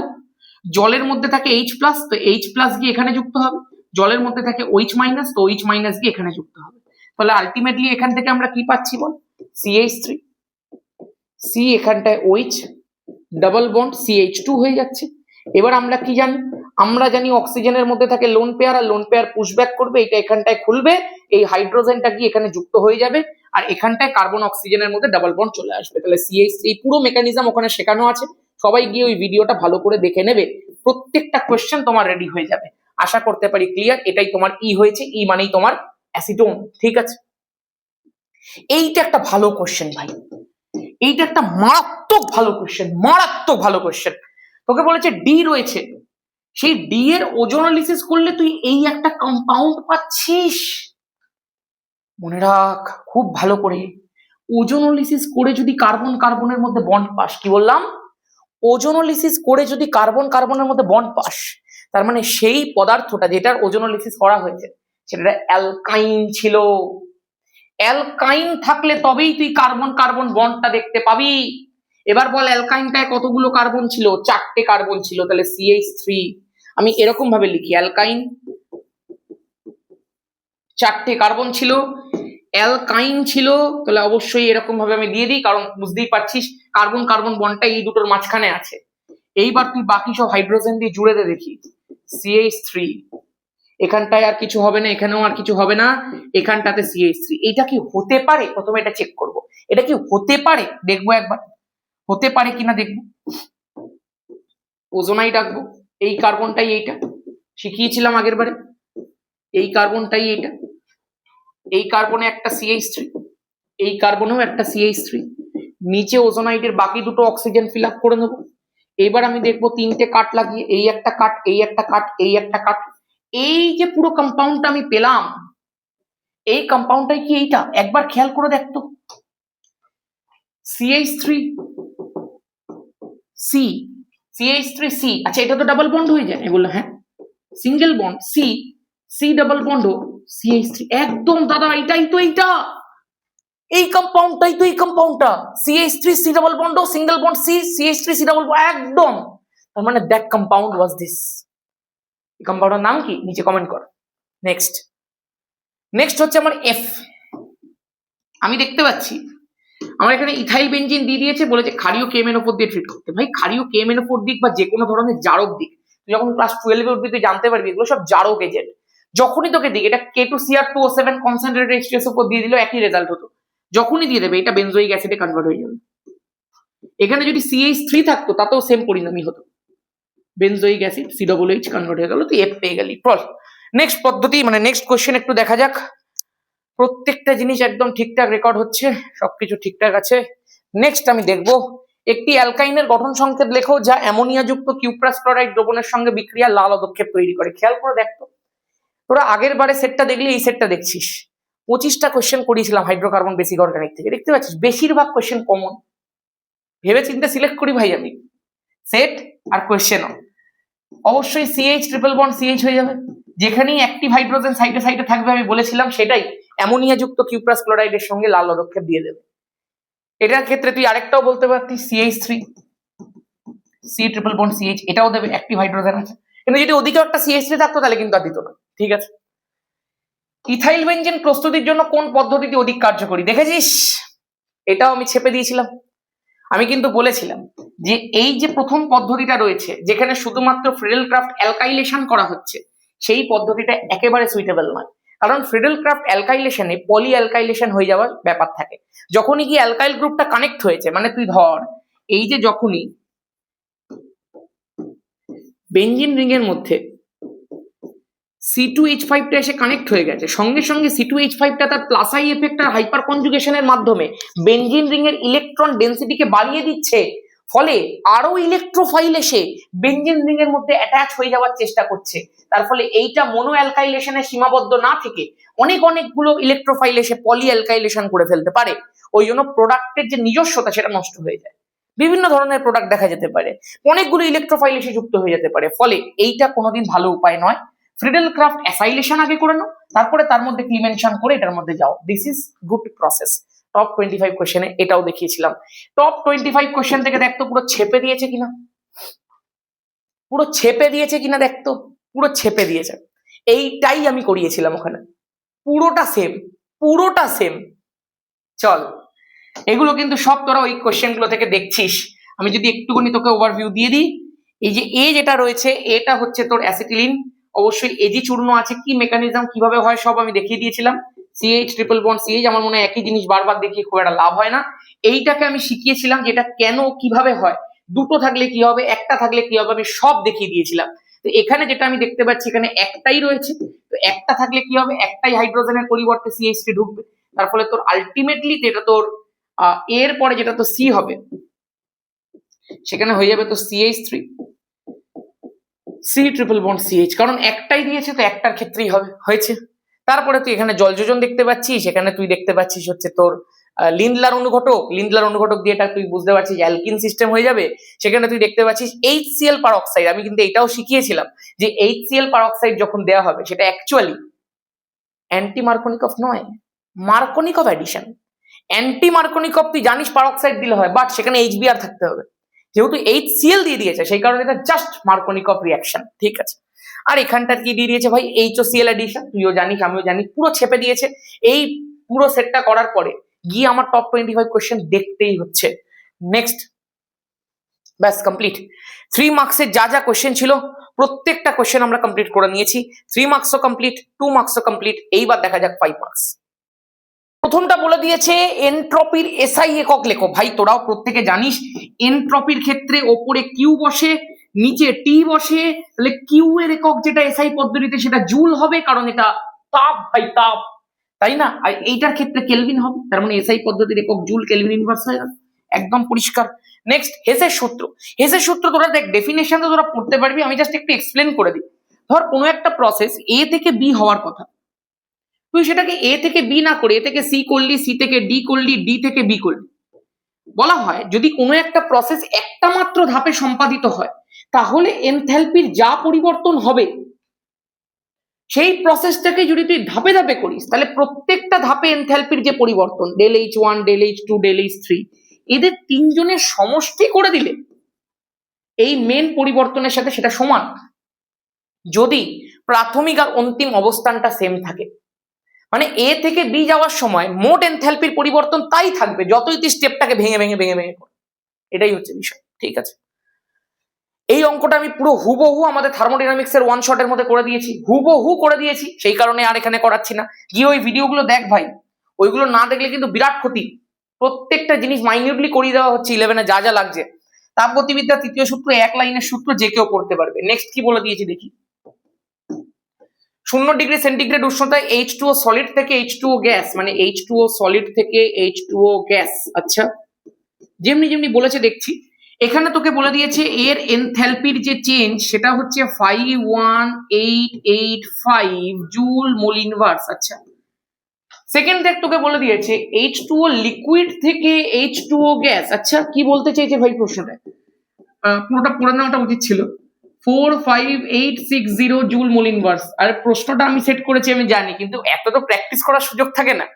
S1: জলের মধ্যে থাকে H প্লাস, তো H প্লাস গিয়ে এখানে যুক্ত হবে। জলের মধ্যে থাকে OH মাইনাস, তো OH মাইনাস গিয়ে এখানে যুক্ত হবে। তাহলে আলটিমেটলি এখান থেকে আমরা কি পাচ্ছি বল? CH3, C এখানটায় OH, ডাবল বন্ড CH2 হয়ে যাচ্ছে। এবার আমরা কি জানি? আমরা জানি অক্সিজেনের মধ্যে থাকে লোন পেয়ার, আর লোন পেয়ার পুশব্যাক করবে, এটা এখানটায় খুলবে, এই হাইড্রোজেনটা গিয়ে এখানে যুক্ত হয়ে যাবে, আর এখানটায় কার্বন অক্সিজেনের মধ্যে ডাবল বন্ড চলে আসবে। তাহলে CH3 এই পুরো মেকানিজম ওখানে শেখানো আছে, সবাই গিয়ে ওই ভিডিওটা ভালো করে দেখে নেবে, প্রত্যেকটা কোয়েশ্চেন তোমার রেডি হয়ে যাবে। আশা করতে পারি ক্লিয়ার। এটাই তোমার ই হয়েছে, ই মানেই তোমার অ্যাসিটোন। ঠিক আছে, এইটা একটা ভালো কোয়েশ্চেন ভাই, এইটা একটা মারাত্মক ভালো কোয়েশ্চেন, মারাত্মক ভালো কোয়েশ্চেন। তোকে বলেছে ডি রয়েছে, সেই ডি এর ওজোনোলিসিস করলে তুই এই একটা কম্পাউন্ড পাচ্ছিস। মনে রাখ খুব ভালো করে, ওজোনোলিসিস করে যদি কার্বন কার্বনের মধ্যে বন্ড পাস, কি বললাম? ওজোনোলিসিস করে যদি কার্বন কার্বনের মধ্যে বন্ড পাস, তার মানে সেই পদার্থটা যেটার ওজোনোলিসিস করা হয়েছে সেটা অ্যালকাইন ছিল। অ্যালকাইন থাকলে তবেই তুই কার্বন কার্বন বন্ডটা দেখতে পাবি। এবার বল অ্যালকাইনটায় কতগুলো কার্বন ছিল? 4টে কার্বন ছিল। তাহলে CH3 আমি এরকম ভাবে লিখি, অ্যালকাইন 4টে কার্বন ছিল, অ্যালকাইন ছিল, তাহলে অবশ্যই এরকম ভাবে আমি দিয়ে দিই, কারণ বুঝতেই পারছিস কার্বন কার্বন বন্ডটা এই দুটোর মাঝখানে আছে। এইবার তুই বাকি সব হাইড্রোজেন দিয়ে জুড়ে দে দেখি। CH3 এখানটায় আর কিছু হবে না, এখানেও আর কিছু হবে না, এখানটাতে CH3। এটা কি হতে পারে? প্রথমে এটা চেক করব, এটা কি হতে পারে দেখবো একবার, হতে পারে কিনা দেখবো। ওজোনাইড রাখবো, এই কার্বনটাই এইটা শিখিয়েছিলাম আগের বারে, এই কার্বনটাই এইটা, এই কার্বনে একটা CH3, এই কার্বনেও একটা CH3, নিচে ওজোনাইডের বাকি দুটো অক্সিজেন ফিল আপ করে নেবো। এবার আমি দেখবো 3টে কাট লাগিয়ে, এই একটা কাট, এই একটা কাট, এই একটা কাট, এই যে পুরো কম্পাউন্ডটা আমি পেলাম, এই কম্পাউন্ডটাই কি এইটা? একবার খেয়াল করে দেখতো, CH3 C, CH3 C, আচ্ছা এটা তো ডাবল বন্ড হয়ে যায়। আমি বললাম হ্যাঁ, single bond C, C double bond ও CH3, একদম দাদা এটাই তো, এইটা এই কম্পাউন্ডটাই তো, এই কম্পাউন্ডটা CH3 C ডাবল বন্ড ও single bond C, CH3 C double bond, একদম। তার মানে দ্যাট কম্পাউন্ড ওয়াজ দিস। এই কম্পাউন্ডের নাম কি? নিচে কমেন্ট কর। নেক্সট, নেক্সট হচ্ছে আমার F। আমি দেখতে পাচ্ছি আমার এখানে ইথাইল বেনজিন দিয়ে দিয়েছে, বলেছে ক্ষারীয় KMnO4 দিয়ে ট্রিট করতে। ভাই ক্ষারীয় KMnO4 দিক বা যে কোনো ধরনের জারক দিক, তুই যখন ক্লাস 12 এ উঠবি তুই জানতে পারবি এগুলো সব জারক এজেন্ট। যখনই তোকে দিক, এটা K2Cr2O7 কনসেন্ট্রেটেড H2SO4 দিয়ে দিলেও একই রেজাল্ট হতো। যখনই দিয়ে দেবে এটা বেনজোইক অ্যাসিডে কনভার্ট হয়ে যাবে। এখানে যদি CH3 থাকতো তাতেও সেম পরিণামই হতো, বেনজোইক অ্যাসিড COOH কনভার্ট হয়ে গেল, তুই F পেয়ে গেলি। নেক্সট পদ্ধতি মানে নেক্সট কোশ্চেন একটু দেখা যাক। প্রত্যেকটা জিনিস একদম ঠিকঠাক রেকর্ড হচ্ছে, সবকিছু ঠিকঠাক আছে। নেক্সট আমি দেখবো একটি অ্যালকাইনের গঠন সংকেত লেখো যা অ্যামোনিয়া যুক্ত কিউপ্রাস ক্লোরাইড দ্রবণের সঙ্গে বিক্রিয়া লাল পদক্ষেপ তৈরি করে। খেয়াল করে দেখতো, তোরা আগের বারে সেটটা দেখলি, এই সেটটা দেখছিস, 25টা কোশ্চেন করিয়েছিলাম হাইড্রোকার্বন বেসিক অর্গানিক থেকে। দেখতে পাচ্ছিস বেশিরভাগ কোশ্চেন কমন। ভেবে চিন্তে সিলেক্ট করি ভাই আমি সেট আর কোশ্চেনও। অবশ্যই CH ট্রিপল বন্ড CH হয়ে যাবে, যেখানেই অ্যাক্টিভ হাইড্রোজেন সাইডে সাইডে থাকবে আমি বলেছিলাম সেটাই অ্যামোনিয়া যুক্ত কিউপ্রাস ক্লোরাইডের সঙ্গে লাল পদক্ষেপ দিয়ে দেবে। এটার ক্ষেত্রে তুই আরেকটাও বলতে পারতিস CH3 C triple bond CH, এটাও দেবে, অ্যাক্টিভ হাইড্রোজেন আছে। কিন্তু যদি ওদিকে একটা CH3 থাকতো তাহলে কিন্তু আর দিত না। ঠিক আছে, ইথাইল বেনজিন প্রস্তুতির জন্য কোন পদ্ধতিটি অধিক কার্যকরী দেখেছিস? এটাও আমি ছেপে দিয়েছিলাম। আমি কিন্তু বলেছিলাম যে এই যে প্রথম পদ্ধতিটা রয়েছে যেখানে শুধুমাত্র ফ্রিডেলক্রাফট অ্যালকাইলেশন করা হচ্ছে, সেই পদ্ধতিটা একেবারে সুইটেবল নয়। কারণ ফ্রিডেলক্রাফট অ্যালকাইলেশনে পলি অ্যালকাইলেশন হয়ে যাওয়ার ব্যাপার থাকে। যখনই কি অ্যালকাইল গ্রুপটা কানেক্ট হয়েছে, মানে তুই ধর এই যে যখনই বেনজিন রিং এর মধ্যে C2H5টা এসে কানেক্ট হয়ে গেছে, সঙ্গে সঙ্গে C2H5টা তার প্লাস আই এফেক্ট আর হাইপার কনজুগেশনের মাধ্যমে বেনজিন রিং এর ইলেকট্রন ডেনসিটিকে বাড়িয়ে দিচ্ছে, ফলে আরো ইলেকট্রোফাইল এসে বেনজিন রিং এর মধ্যে অ্যাটাচ হয়ে যাওয়ার চেষ্টা করছে। তার ফলে এইটা মনো অ্যালকাইলেশনে সীমাবদ্ধ না থেকে অনেকগুলো ইলেকট্রোফাইল এসে পলি অ্যালকাইলেশন করে ফেলতে পারে। ওই জন্য প্রোডাক্টের যে নিজস্বতা সেটা নষ্ট হয়ে যায়। বিভিন্ন ধরনের প্রোডাক্ট দেখা যেতে পারে, অনেকগুলো ইলেকট্রোফাইল এসে যুক্ত হয়ে যেতে পারে, ফলে এইটা কোনোদিন ভালো উপায় নয়। ফ্রিডেল ক্রাফট অ্যাসাইলেশন আগে করে নাও, তারপরে তার মধ্যে ক্লিমেনশন করে এটার মধ্যে যাও। This is good process. Top 25 কোয়েশ্চেনে এটাও দেখিয়েছিলাম। টপ 25 কোয়েশ্চেন থেকে দেখতো পুরো ছেপে দিয়েছে কিনা, পুরো ছেপে দিয়েছে কিনা দেখতো, পুরো ছেপে দিয়েছে। এইটাই আমি করিয়েছিলাম ওখানে, পুরোটা সেম, পুরোটা সেম। চল, এগুলো কিন্তু সব তোরা ওই কোয়েশ্চেন গুলো থেকে দেখছিস। আমি যদি একটুখানি তোকে ওভারভিউ দিয়ে দিই, এই যে এ যেটা রয়েছে এটা হচ্ছে তোর অ্যাসিটিলিন, অবশ্যই এজি চূর্ণ আছে, কি মেকানিজম কিভাবে হয় সব আমি দেখিয়ে দিয়েছিলাম। সিএইচ ট্রিপল বন্ড সিএইচ, আমার মনে হয় একই জিনিস বারবার দেখিয়ে খুব একটা লাভ হয় না। এইটাকে আমি শিখিয়েছিলাম যে এটা কেন কিভাবে হয়, দুটো থাকলে কি হবে, একটা থাকলে কি হবে, আমি সব দেখিয়ে দিয়েছিলাম। তো এখানে যেটা আমি দেখতে পাচ্ছি এখানে একটাই রয়েছে, তো একটা থাকলে কি হবে, একটাই হাইড্রোজেনের পরিবর্তে সিএইচটি ঢুকবে, তার ফলে তোর আলটিমেটলি যেটা তোর এর পরে যেটা তো সি হবে সেখানে হয়ে যাবে তো CH3 C triple bond CH, কারণ একটাই দিয়েছে তো একটার ক্ষেত্রেই হবে, হয়েছে। তারপরে তুই এখানে জলযোজন দেখতে পাচ্ছিস, এখানে তুই দেখতে পাচ্ছিস হচ্ছে তোর লিন্ডলার অনুঘটক, লিন্ডলার অনুঘটক দিয়ে এটা তুই বুঝতে পারছিস অ্যালকিন সিস্টেম হয়ে যাবে। সেখানে তুই দেখতে পাচ্ছিস HCl পারঅক্সাইড, আমি কিন্তু এটাও শিখিয়েছিলাম যে HCl পারঅক্সাইড যখন দেওয়া হবে সেটা অ্যাকচুয়ালি অ্যান্টি মার্কোনিকফ নয়, মার্কোনিকফ অ্যাডিশন। অ্যান্টি মার্কোনিকফ তুই জানিস পারঅক্সাইড দিলে হয়, বাট সেখানে HBr থাকতে হবে, যেহেতু HCl দিয়ে দিয়েছে সেই কারণে এটা জাস্ট মার্কোনিকফ রিঅ্যাকশন, ঠিক আছে। আর এখানটার কি দিয়ে দিয়েছে ভাই, HOCl অ্যাডিশন, তুইও জানিস আমিও জানি, পুরো ছেপে দিয়েছে। এই পুরো সেটটা করার পরে গিয়ে আমার টপ 25 কোয়েশ্চেন দেখতেই হচ্ছে। নেক্সট, ব্যাস কমপ্লিট। 3 মার্কসের যা যা কোয়েশ্চেন ছিল প্রত্যেকটা কোয়েশ্চেন আমরা কমপ্লিট করে নিয়েছি। 3 মার্কসও কমপ্লিট, 2 মার্কসও কমপ্লিট, এইবার দেখা যাক 5 মার্কস। প্রথমটা বলে দিয়েছে এনট্রপির এসআই একক লেখো। ভাই তোরাও প্রত্যেকে জানিস এনট্রপির ক্ষেত্রে ওপরে কিউ বসে নিচে টি বসে, তাহলে কিউ এর একক যেটা এসআই পদ্ধতিতে সেটা জুল হবে, কারণ এটা তাপ, ভাই তাপ, তাই না? আর এইটার ক্ষেত্রে কেলভিন হবে, তার মানে এসআই পদ্ধতির একক জুল, কেলভিন ইনভার্স হয়ে গেল, একদম পরিষ্কার। নেক্সট, হেসের সূত্র। হেসের সূত্র তোরা দেখ, ডেফিনেশন তো তোরা পড়তে পারবি, আমি জাস্ট একটু এক্সপ্লেন করে দিই। ধর কোনো একটা প্রসেস এ থেকে বি হওয়ার কথা, তুই সেটাকে এ থেকে বি না করে এ থেকে সি করলি, সি থেকে ডি করলি, ডি থেকে বি করলি। বলা হয় যদি কোনো একটা প্রসেস একটা মাত্র ধাপে সম্পাদিত হয় তাহলে এনথ্যালপির যা পরিবর্তন হবে সেই প্রসেসটাকে যদি তুই ধাপে ধাপে করিস তাহলে প্রত্যেকটা ধাপে এনথ্যালপির যে পরিবর্তন ΔH1 ΔH2 ΔH3 এদের তিনজনের সমষ্টি করে দিলে এই মেন পরিবর্তনের সাথে সেটা সমান, যদি প্রাথমিক আর অন্তিম অবস্থানটা সেম থাকে। মানে এ থেকে বি যাওয়ার সময় মোট এনথ্যালপির পরিবর্তন তাই থাকবে যতই তুই স্টেপটাকে ভেঙে ভেঙে ভেঙে ভেঙে কর, এটাই হচ্ছে বিষয়, ঠিক আছে। এই অঙ্কটা আমি পুরো হুবহু আমাদের থার্মোডাইনামিক্স এর ওয়ান শটের মধ্যে করে দিয়েছি, হুবহু করে দিয়েছি, সেই কারণে আর এখানে করাচ্ছি না। গিয়ে ওই ভিডিওগুলো দেখ ভাই, ওইগুলো না দেখলে কিন্তু বিরাট ক্ষতি। প্রত্যেকটা জিনিস মাইনিউটলি করিয়ে দেওয়া হচ্ছে 11-এ যা যা লাগছে। তাপগতিবিদ্যা তৃতীয় সূত্র, এক লাইনের সূত্র, যে কেউ পড়তে পারবে। নেক্সট কি বলে দিয়েছি দেখি। 0 ডিগ্রি সেন্টিগ্রেড উষ্ণতায় H2O সলিড থেকে H2O গ্যাস, মানে H2O সলিড থেকে H2O গ্যাস, আচ্ছা যেমনি যেমনি বলেছে দেখছি। এখানে তোকে বলে দিয়েছে এর এনথ্যালপির যে চেঞ্জ সেটা হচ্ছে 51885 জুল মোল ইনভার্স। আচ্ছা, সেকেন্ড দেখ তোকে বলে দিয়েছে H2O লিকুইড থেকে H2O গ্যাস। আচ্ছা, কি বলতে চাইছে ভাই প্রশ্নটা, পুরোটা পড়ে নেওয়াটা উচিত ছিল। 45860 জুল মোল ইনভার্স। আর প্রশ্নটা আমি সেট করেছি আমি জানি, কিন্তু এত তো প্র্যাকটিস করার সুযোগ থাকে না,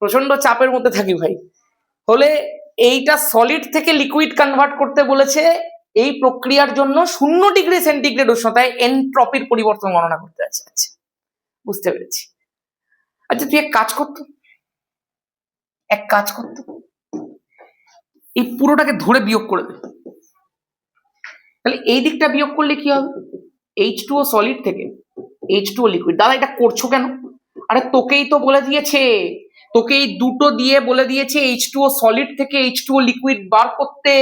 S1: প্রচন্ড চাপের মধ্যে থাকি ভাই। হলে এইটা সলিড থেকে লিকুইড কনভার্ট করতে বলেছে, এই প্রক্রিয়ার জন্য 0 ডিগ্রি সেন্টিগ্রেড উষ্ণতায় এনট্রপির পরিবর্তন গণনা করতে আছে। আচ্ছা, বুঝতে পেরেছি। আচ্ছা তুই এক কাজ করতো, এই পুরোটাকে ধরে বিয়োগ করে দে, তাহলে এই দিকটা বিয়োগ করলে কি হবে, H2O সলিড থেকে H2O লিকুইড। দাদা এটা করছো কেন? আরে তোকেই তো বলে দিয়েছে, তোকে এই দুটো দিয়ে বলে দিয়েছে H2O সলিড থেকে H2O লিকুইড বার করতে।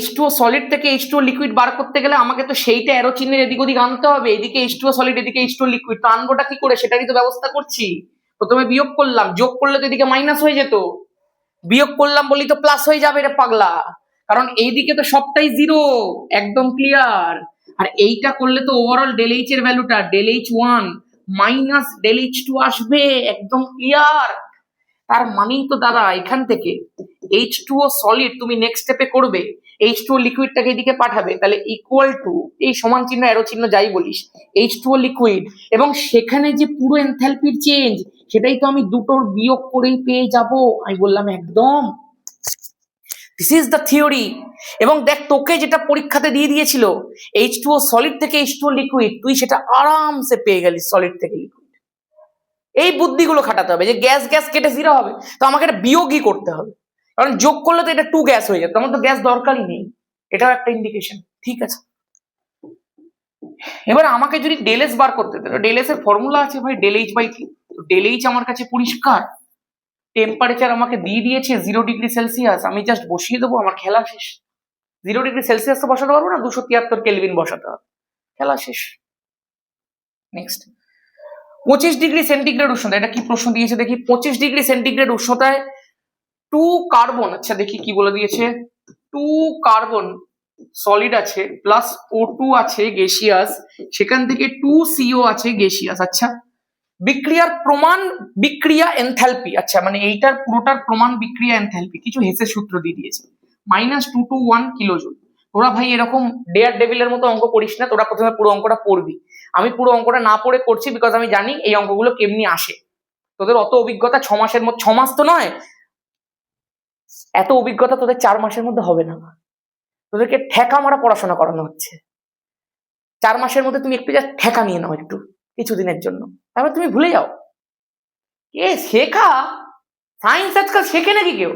S1: H2O সলিড থেকে H2O লিকুইড বার করতে গেলে আমাকে তো সেইটা অ্যারো চিহ্নের এদিক ওদিক আনতে হবে, এদিকে H2O সলিড এদিকে H2O লিকুইড, তো আনবোটা কি করে সেটারই তো ব্যবস্থা করছি। প্রথমে বিয়োগ করলাম, যোগ করলে তো এদিকে মাইনাস হয়ে যেত, বিয়োগ করলাম বলি তো প্লাস হয়ে যাবে রে পাগলা, কারণ এইদিকে তো সবটাই জিরো, একদম ক্লিয়ার। আর এইটা করলে তো ওভারঅল ΔH এর ভ্যালুটা ΔH1 মাইনাস ΔH2 আসবে, একদম ক্লিয়ার। তার মানেই তো দাদা এখান থেকে H2O সলিড তুমি নেক্সট স্টেপে করবে, H2O লিকুইডটাকে এদিকে পাঠাবে, তাহলে ইকুয়াল টু এই সমান চিহ্ন অ্যারো চিহ্ন যাই বলিস H2O লিকুইড, এবং সেখানে যে পুরো এনথালপির চেঞ্জ সেটাই তো আমি দুটোর বিয়োগ করেই পেয়ে যাব। আমি বললাম একদম, দিস ইজ দ্য থিওরি। এবং দেখ তোকে যেটা পরীক্ষাতে দিয়ে দিয়েছিল H2O সলিড থেকে H2O লিকুইড, তুই সেটা আরামসে পেয়ে গেলি সলিড থেকে লিকুইড। এই বুদ্ধিগুলো খাটাতে হবে যে গ্যাস গ্যাস কেটে জিরো হবে, তো আমাকে এটা বিয়োগই করতে হবে, কারণ যোগ করলে তো এটা 2 গ্যাস হয়ে যেত, আমার তো গ্যাস দরকারই নেই, এটাও একটা ইন্ডিকেশন। ঠিক আছে, এবার আমাকে যদি ডেল এস বার করতে দেয়, ডেল এস এর ফর্মুলা আছে ভাই ডেল এইচ বাই 3, তো ডেল এইচ আমার কাছে পরিষ্কার, টেম্পারেচার আমাকে দিয়ে দিয়েছে 0°C, আমি জাস্ট বসিয়ে দেবো, আমার খেলা শেষ। 0°C তো বসাতে পারবো না, 273 কেলভিন বসাতে হবে, খেলা শেষ। নেক্সট 25°C উষ্ণতা, এটা কি প্রশ্ন দিয়েছে দেখি। 25°C উষ্ণতায় 2 কার্বন, আচ্ছা দেখি কি বলে দিয়েছে, 2 কার্বন সলিড আছে প্লাস O2 আছে গ্যাসিয়াস, সেখান থেকে 2 CO আছে গ্যাসিয়াস। আচ্ছা বিক্রিয়ার প্রমাণ বিক্রিয়া এনথালপি, আচ্ছা মানে এইটার পুরোটার প্রমাণ বিক্রিয়া এনথালপি কিছু হেসের সূত্র দিয়ে দিয়েছে, -221 কিলোজুল। তোরা ভাই এরকম ডেয়ার ডেভিলের মতো অঙ্ক করিস না, তোরা প্রথমে পুরো অঙ্কটা পড়বি। আমি পুরো অঙ্কটা না পড়ে করছি বিকজ আমি জানি এই অঙ্কগুলো কেমনি আসে। তোদের অত অভিজ্ঞতা 6 মাসের মধ্যে, 6 মাস তো নয়, এত অভিজ্ঞতা তোদের 4 মাসের মধ্যে হবে না। তোদেরকে ঠেকা মারা পড়াশোনা করানো হচ্ছে। 4 মাসের মধ্যে তুমি একটু জাস্ট ঠেকা নিয়ে নাও একটু কিছুদিনের জন্য, তারপর তুমি ভুলে যাও। এ শেখা সায়েন্স আজকাল শেখে নাকি কেউ?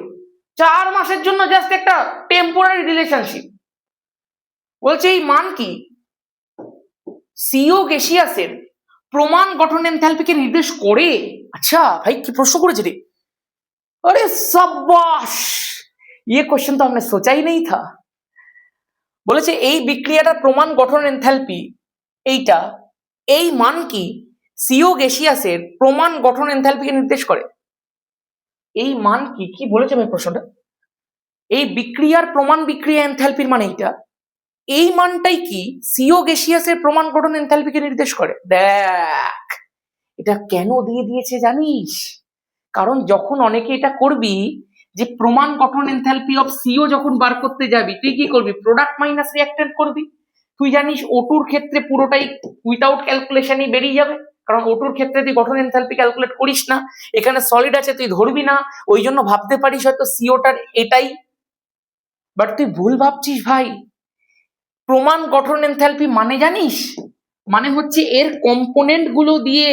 S1: 4 মাসের জন্য জাস্ট একটা টেম্পোরারি রিলেশনশিপ। বলছে এই মান কি, সিও গ্যাসিয়াসের প্রমাণ গঠন এনথালপিকে নির্দেশ করে। আচ্ছা भाई কি প্রশ্ন করেছে রে, अरे शाबाश, ये क्वेश्चन तो हमने सोचा ही नहीं था। বলেছে এই বিক্রিয়াটার প্রমাণ গঠন এনথালপি এইটা, এই মান কি সিও গ্যাসিয়াসের প্রমাণ গঠন এনথালপিকে নির্দেশ করে। এই মান কি, কি বলেছে ভাই প্রশ্নটা, এই বিক্রিয়ার প্রমাণ বিক্রিয়া এনথালপির মানে এইটা, এই মানটাই কি সিও গ্যাসিয়াসের প্রমাণ গঠন এনথালপিকে নির্দেশ করে। দেখ এটা কেন দিয়ে দিয়েছে জানিস, কারণ যখন অনেকে এটা করবি যে প্রমাণ গঠন এনথালপি অফ সিও যখন বার করতে যাবি তুই কি করবি, প্রোডাক্ট মাইনাস রিঅ্যাকট্যান্ট করবি। তুই জানিস ওটুর ক্ষেত্রে পুরোটাই উইদাউট ক্যালকুলেশনই বেরিয়ে যাবে, কারণ ওটুর ক্ষেত্রে তুই গঠন এনথালপি ক্যালকুলেট করিস না, এখানে সলিড আছে তুই ধরবি না, ওই জন্য ভাবতে পারিস হয়তো সিওটার এটাই, বাট তুই ভুল ভাবছিস ভাই। প্রমাণ গঠন এনথালপি মানে জানিস, মানে হচ্ছে এর কম্পোনেন্ট গুলো দিয়ে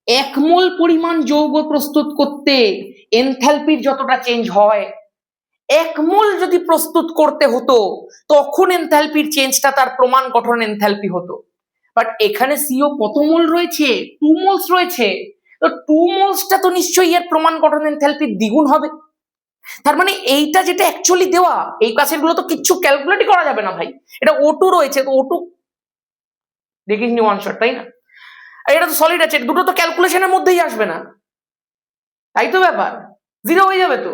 S1: 1 মোল পরিমাণ যৌগ প্রস্তুত করতে এনথালপির যতটা চেঞ্জ হয়, 1 মোল যদি প্রস্তুত করতে হতো তখন এনথালপির চেঞ্জটা তার প্রমাণ গঠন এনথালপি হতো। বাট এখানে সিও কত মোল রয়েছে, 2 মোলস রয়েছে, তো 2 মোলসটা তো নিশ্চয়ই এর প্রমাণ গঠন এনথালপির দ্বিগুণ হবে। তার মানে এইটা যেটা অ্যাকচুয়ালি দেওয়া, এই কাছের গুলো তো কিচ্ছু ক্যালকুলেটই করা যাবে না ভাই, এটা O2 রয়েছে, তো O2 দেখিসনি ওয়ান শট, তাই না, এটা তো সলিড আছে, দুটো তো ক্যালকুলেশনের মধ্যেই আসবে না, তাই তো ব্যাপার, জিরো হয়ে যাবে তো।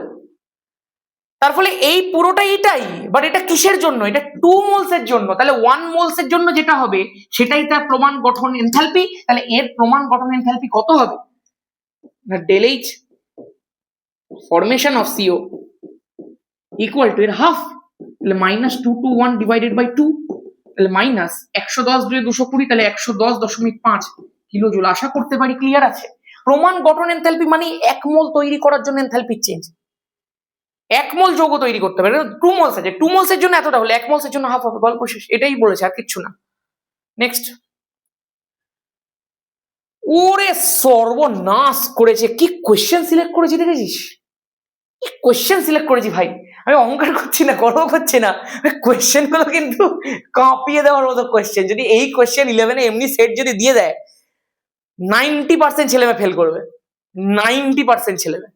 S1: তার ফলে এই পুরোটাই এটাই, বাট এটা কিসের জন্য, এটা 2 মোলস এর জন্য, তাহলে 1 মোলস এর জন্য যেটা হবে সেটাই তার প্রমাণ গঠন এনথালপি, তাহলে এর প্রমাণ গঠন এনথালপি কত হবে না, del H formation of CO equal to এর হাফ, তাহলে -221 ডিভাইডেড বাই 2, তাহলে মাইনাস 110 দিয়ে 220, তাহলে 110.5 কিলোজুল। আশা করতে পারি ক্লিয়ার আছে। প্রমাণ গঠন এনথালপি মানে 1 মোল তৈরি করার জন্য এনথালপির চেঞ্জ, 1 মোল যৌগ তৈরি করতে হবে, 2 মোলস আছে, 2 মোলস এর জন্য এতটা হলে 1 মোলস এর জন্য হাফ হবে, গল্প শেষ, এটাই বলেছে আর কিচ্ছু না। নেক্সট, ওরে সর্বনাশ করেছে, কি কোশ্চেন সিলেক্ট করেছি দেখেছিস, কি কোশ্চেন সিলেক্ট করেছি ভাই, আমি অহংকার করছি না, গর্ব করছি না, কোশ্চেন গুলো কিন্তু কাঁপিয়ে দেওয়ার মতো কোশ্চেন। যদি এই কোশ্চেন 11 এ এমনি সেট যদি দিয়ে দেয় 90% ছেলে মেয়ে ফেল করবে, 90% ছেলে মেয়ে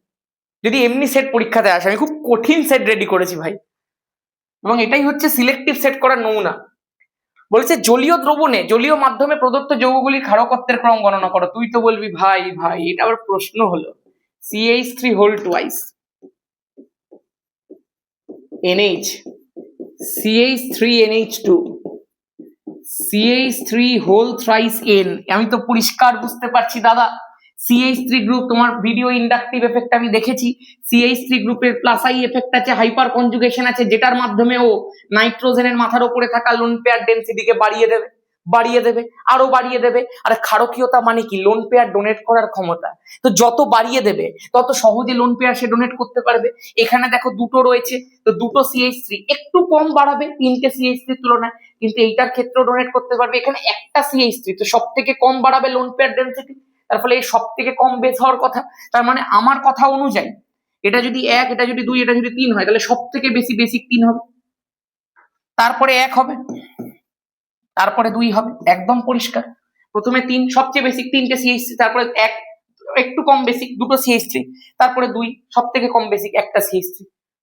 S1: যদি এমনি সেট পরীক্ষাতে আসে। আমি খুব কঠিন সেট রেডি করেছি ভাই, এবং এটাই হচ্ছে সিলেক্টিভ সেট করার নমুনা। বলছে জলীয় দ্রবণে জলীয় মাধ্যমে প্রদত্ত যৌগগুলির ক্ষারকত্বের ক্রম গণনা করো। তুই তো বলবি ভাই ভাই এটা আবার প্রশ্ন হলো, CH3 whole twice NH, CH3NH2, CH3 whole thrice N। আমি তো পরিষ্কার বুঝতে পারছি দাদা CH3 গ্রুপ, তোমার ভিডিও ইন্ডাকটিভ এফেক্ট আমি দেখেছি, CH3 গ্রুপের প্লাস আই এফেক্ট আছে, হাইপার কনজুগেশন আছে, যেটার মাধ্যমে ও নাইট্রোজেনের মাথার উপরে থাকা লোন পেয়ার ডেন্সিটিকে বাড়িয়ে দেবে আরো বাড়িয়ে দেবে। আর ক্ষারকীয়তা মানে কি? লোন পেয়ার ডোনেট করার ক্ষমতা। তো যত বাড়িয়ে দেবে তত সহজে লোন পেয়ার সে ডোনেট করতে পারবে। এখানে দেখো দুটো রয়েছে, তো দুটো CH3 একটু কম বাড়াবে তিনটে CH3 তুলনায়, কিন্তু এইটার ক্ষেত্রেও ডোনেট করতে পারবে। এখানে একটা CH3, তো সব থেকে কম বাড়াবে লোন পেয়ার ডেন্সিটি, তার ফলে এই সব থেকে কম বেস হওয়ার কথা। তার মানে আমার কথা অনুযায়ী এটা যদি 1, এটা যদি 2, এটা যদি 3 হয়, তাহলে সব থেকে বেশি বেসিক 3 হবে, তারপরে 1 হবে, তারপরে 2 হবে, একদম পরিষ্কার। প্রথমে 3 সবচেয়ে বেসিক 3টে CH3, তারপরে 1 একটু কম বেসিক 2টো CH3, তারপরে 2 সব থেকে কম বেসিক একটা CH3।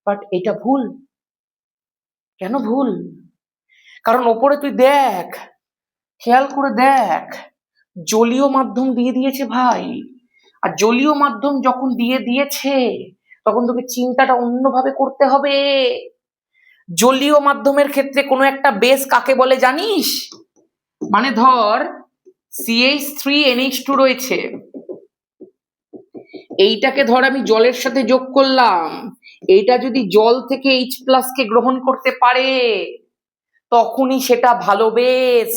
S1: বাট এটা ভুল। কেন ভুল? কারণ ওপরে তুই দেখ, খেয়াল করে দেখ, জলীয় মাধ্যম দিয়ে দিয়েছে ভাই। আর জলীয় মাধ্যম যখন দিয়ে দিয়েছে তখন তোকে চিন্তাটা অন্যভাবে করতে হবে। জলীয় মাধ্যমের ক্ষেত্রে কোনো একটা বেস কাকে বলে জানিস? মানে ধর CH3NH2 রয়েছে, এইটাকে ধর আমি জলের সাথে যোগ করলাম, এইটা যদি জল থেকে H+ কে গ্রহণ করতে পারে তখনই সেটা ভালো বেস।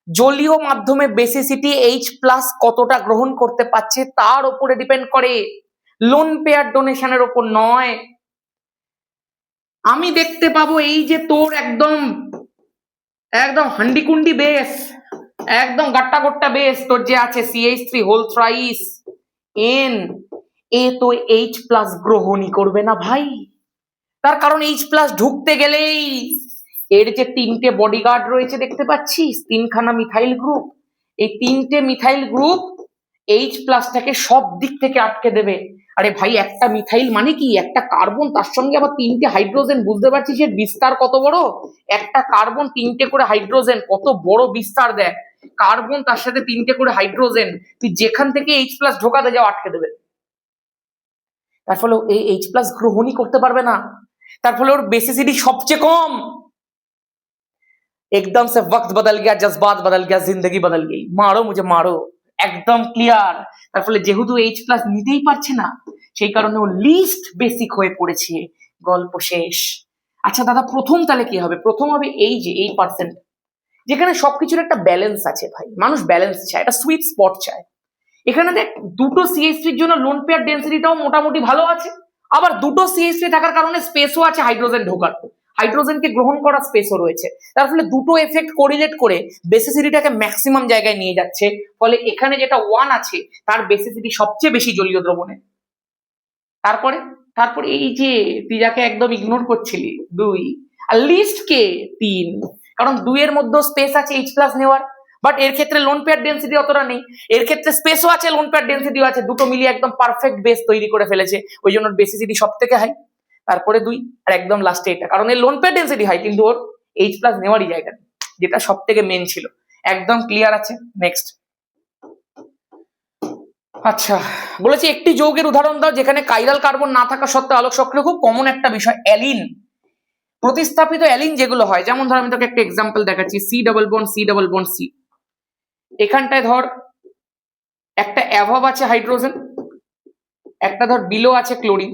S1: জলীয় মাধ্যমে বেসিসিটি H+ কতটা গ্রহণ করতে পারছে তার উপরে ডিপেন্ড করে, লোন পেয়ার ডোনেশনের উপর নয়। আমি দেখতে পাবো এই যে তোর একদম একদম হান্ডিকুন্ডি বেস, একদম গাট্টা গোট্টা বেস তোর যে আছে CH3 হোল থ্রাইস N, এ তো H+ গ্রহণই করবে না ভাই। তার কারণ H+ ঢুকতে গেলেই এর যে 3টে বডিগার্ড রয়েছে দেখতে পাচ্ছিস, 3খানা মিথাইল গ্রুপ, এই 3টে মিথাইল গ্রুপ H+টাকে সব দিক থেকে আটকে দেবে। আরে ভাই একটা মিথাইল মানে কি? একটা কার্বন, তার সঙ্গে আবার 3টে হাইড্রোজেন, বুঝতে পারছিস এর বিস্তার কত বড়? একটা কার্বন 3টে করে হাইড্রোজেন, কত বড় বিস্তার দেয়। কার্বন তার সাথে 3টে করে হাইড্রোজেন, তুই যেখান থেকে H+ ঢোকাতে যাও আটকে দেবে। তার ফলে এই H+ গ্রহণই করতে পারবে না, তার ফলে ওর বেসিসিটি সবচেয়ে কম। एकदम से वक्त बदल गया, जज्बात बदल गया, जिंदगी बदल गई, মারো মুঝে মারো, একদম ক্লিয়ার। তার ফলে যেহেতু H+ নিতেই পারছে না, সেই কারণে ও লিস্ট বেসিক হয়ে পড়েছে, গল্প শেষ। আচ্ছা দাদা, প্রথম তাহলে কি হবে? প্রথম হবে এই যে 8%, যেখানে সবকিছুর একটা ব্যালেন্স আছে ভাই, মানুষ ব্যালেন্স চায়, একটা সুইট স্পট চায়। এখানে দেখ দুটো CH3 জন্য লোন পেয়ার ডেন্সিটিটাও মোটামুটি ভালো আছে, আবার দুটো CH3 থাকার কারণে স্পেসও আছে হাইড্রোজেন ঢোকার, হাইড্রোজেনকে গ্রহণ করার স্পেসও রয়েছে। তার ফলে দুটো এফেক্ট কোরিলেট করে বেসিসিটিটাকে ম্যাক্সিমাম জায়গায় নিয়ে যাচ্ছে। ফলে এখানে যেটা 1 আছে তার বেসিসিটি সবচেয়ে বেশি জলীয় দ্রবণে। তারপরে তারপরে এই যে তুই যাকে একদম ইগনোর করছিলি 2, আর লিস্ট কে 3, কারণ 2 এর মধ্যে স্পেস আছে H+ নেওয়ার, বাট এর ক্ষেত্রে লোন পেয়ার ডেন্সিটি অতটা নেই, এর ক্ষেত্রে স্পেসও আছে লোন পেয়ার ডেন্সিটিও আছে, দুটো মিলিয়ে একদম পারফেক্ট বেস তৈরি করে ফেলেছে, ওই জন্য বেসিসিটি সব থেকে হাই, তারপরে 2, আর একদম লাস্টে এটা, কারণ এর লোন পেয়ার ডেন্সিটি হাই কিন্তু ওর H+ নেওয়ারই জায়গা নেই, যেটা সব থেকে মেন ছিল। একদম ক্লিয়ার আছে? নেক্সট। আচ্ছা, বলেছি একটি যৌগের উদাহরণ দাও যেখানে কাইরাল কার্বন না থাকা সত্ত্বেও আলোক সক্রিয়। খুব কমন একটা বিষয়, অ্যালিন। প্রতিস্থাপিত অ্যালিন যেগুলো হয়, যেমন ধর আমি তোকে একটা এক্সাম্পল দেখাচ্ছি, C++C++C। এখানটায় ধর একটা অ্যাভব আছে হাইড্রোজেন, একটা ধর বিলো আছে ক্লোরিন,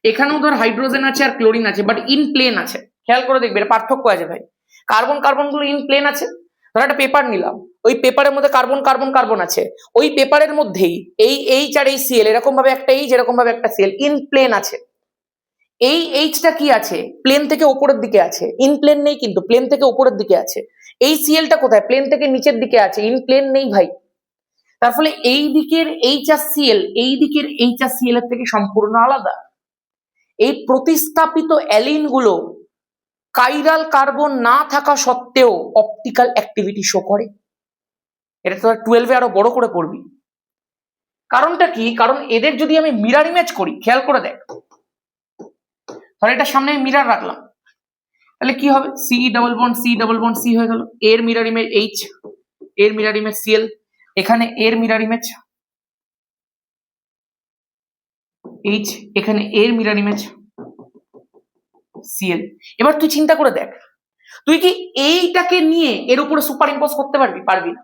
S1: এখানেও ধর হাইড্রোজেন আছে আর ক্লোরিন আছে, বাট ইন প্লেন আছে। খেয়াল করে দেখবে এটা পার্থক্য আছে ভাই, কার্বন কার্বন গুলো ইন প্লেন আছে। ধর একটা পেপার নিলাম, ওই পেপারের মধ্যে কার্বন কার্বন কার্বন আছে, ওই পেপারের মধ্যেই এই H আর এই Cl, এরকম ভাবে একটা H, এরকম ভাবে একটা Cl ইন প্লেন আছে। এই Hটা কি আছে? প্লেন থেকে উপরের দিকে আছে, ইন প্লেন নেই, কিন্তু প্লেন থেকে উপরের দিকে আছে। এই Clটা কোথায়? প্লেন থেকে নিচের দিকে আছে, ইন প্লেন নেই ভাই। তার ফলে এই দিকের H আর Cl, এই দিকের H আর Cl এর থেকে সম্পূর্ণ আলাদা। এই প্রতিস্থাপিত অ্যালিন গুলো কাইরাল কার্বন না থাকা সত্ত্বেও অপটিক্যাল অ্যাক্টিভিটি শো করে। এটা তো 12-এ আরো বড় করে পড়বি। কারণটা কি? কারণ এদের যদি আমি মিরার ইমেজ করি, খেয়াল করে দেখ, ধর এটা সামনে মিরার রাখলাম, তাহলে কি হবে? C++C++C হয়ে গেল, এর মিরার ইমেজ H, এর মিরার ইমেজ Cl, এখানে এর মিরার ইমেজ H, এখানে এর মিরার ইমেজ Cl। এবার তুই চিন্তা করে দেখ, তুই কি এইটাকে নিয়ে এর উপরে সুপার ইম্পোজ করতে পারবি? পারবি না।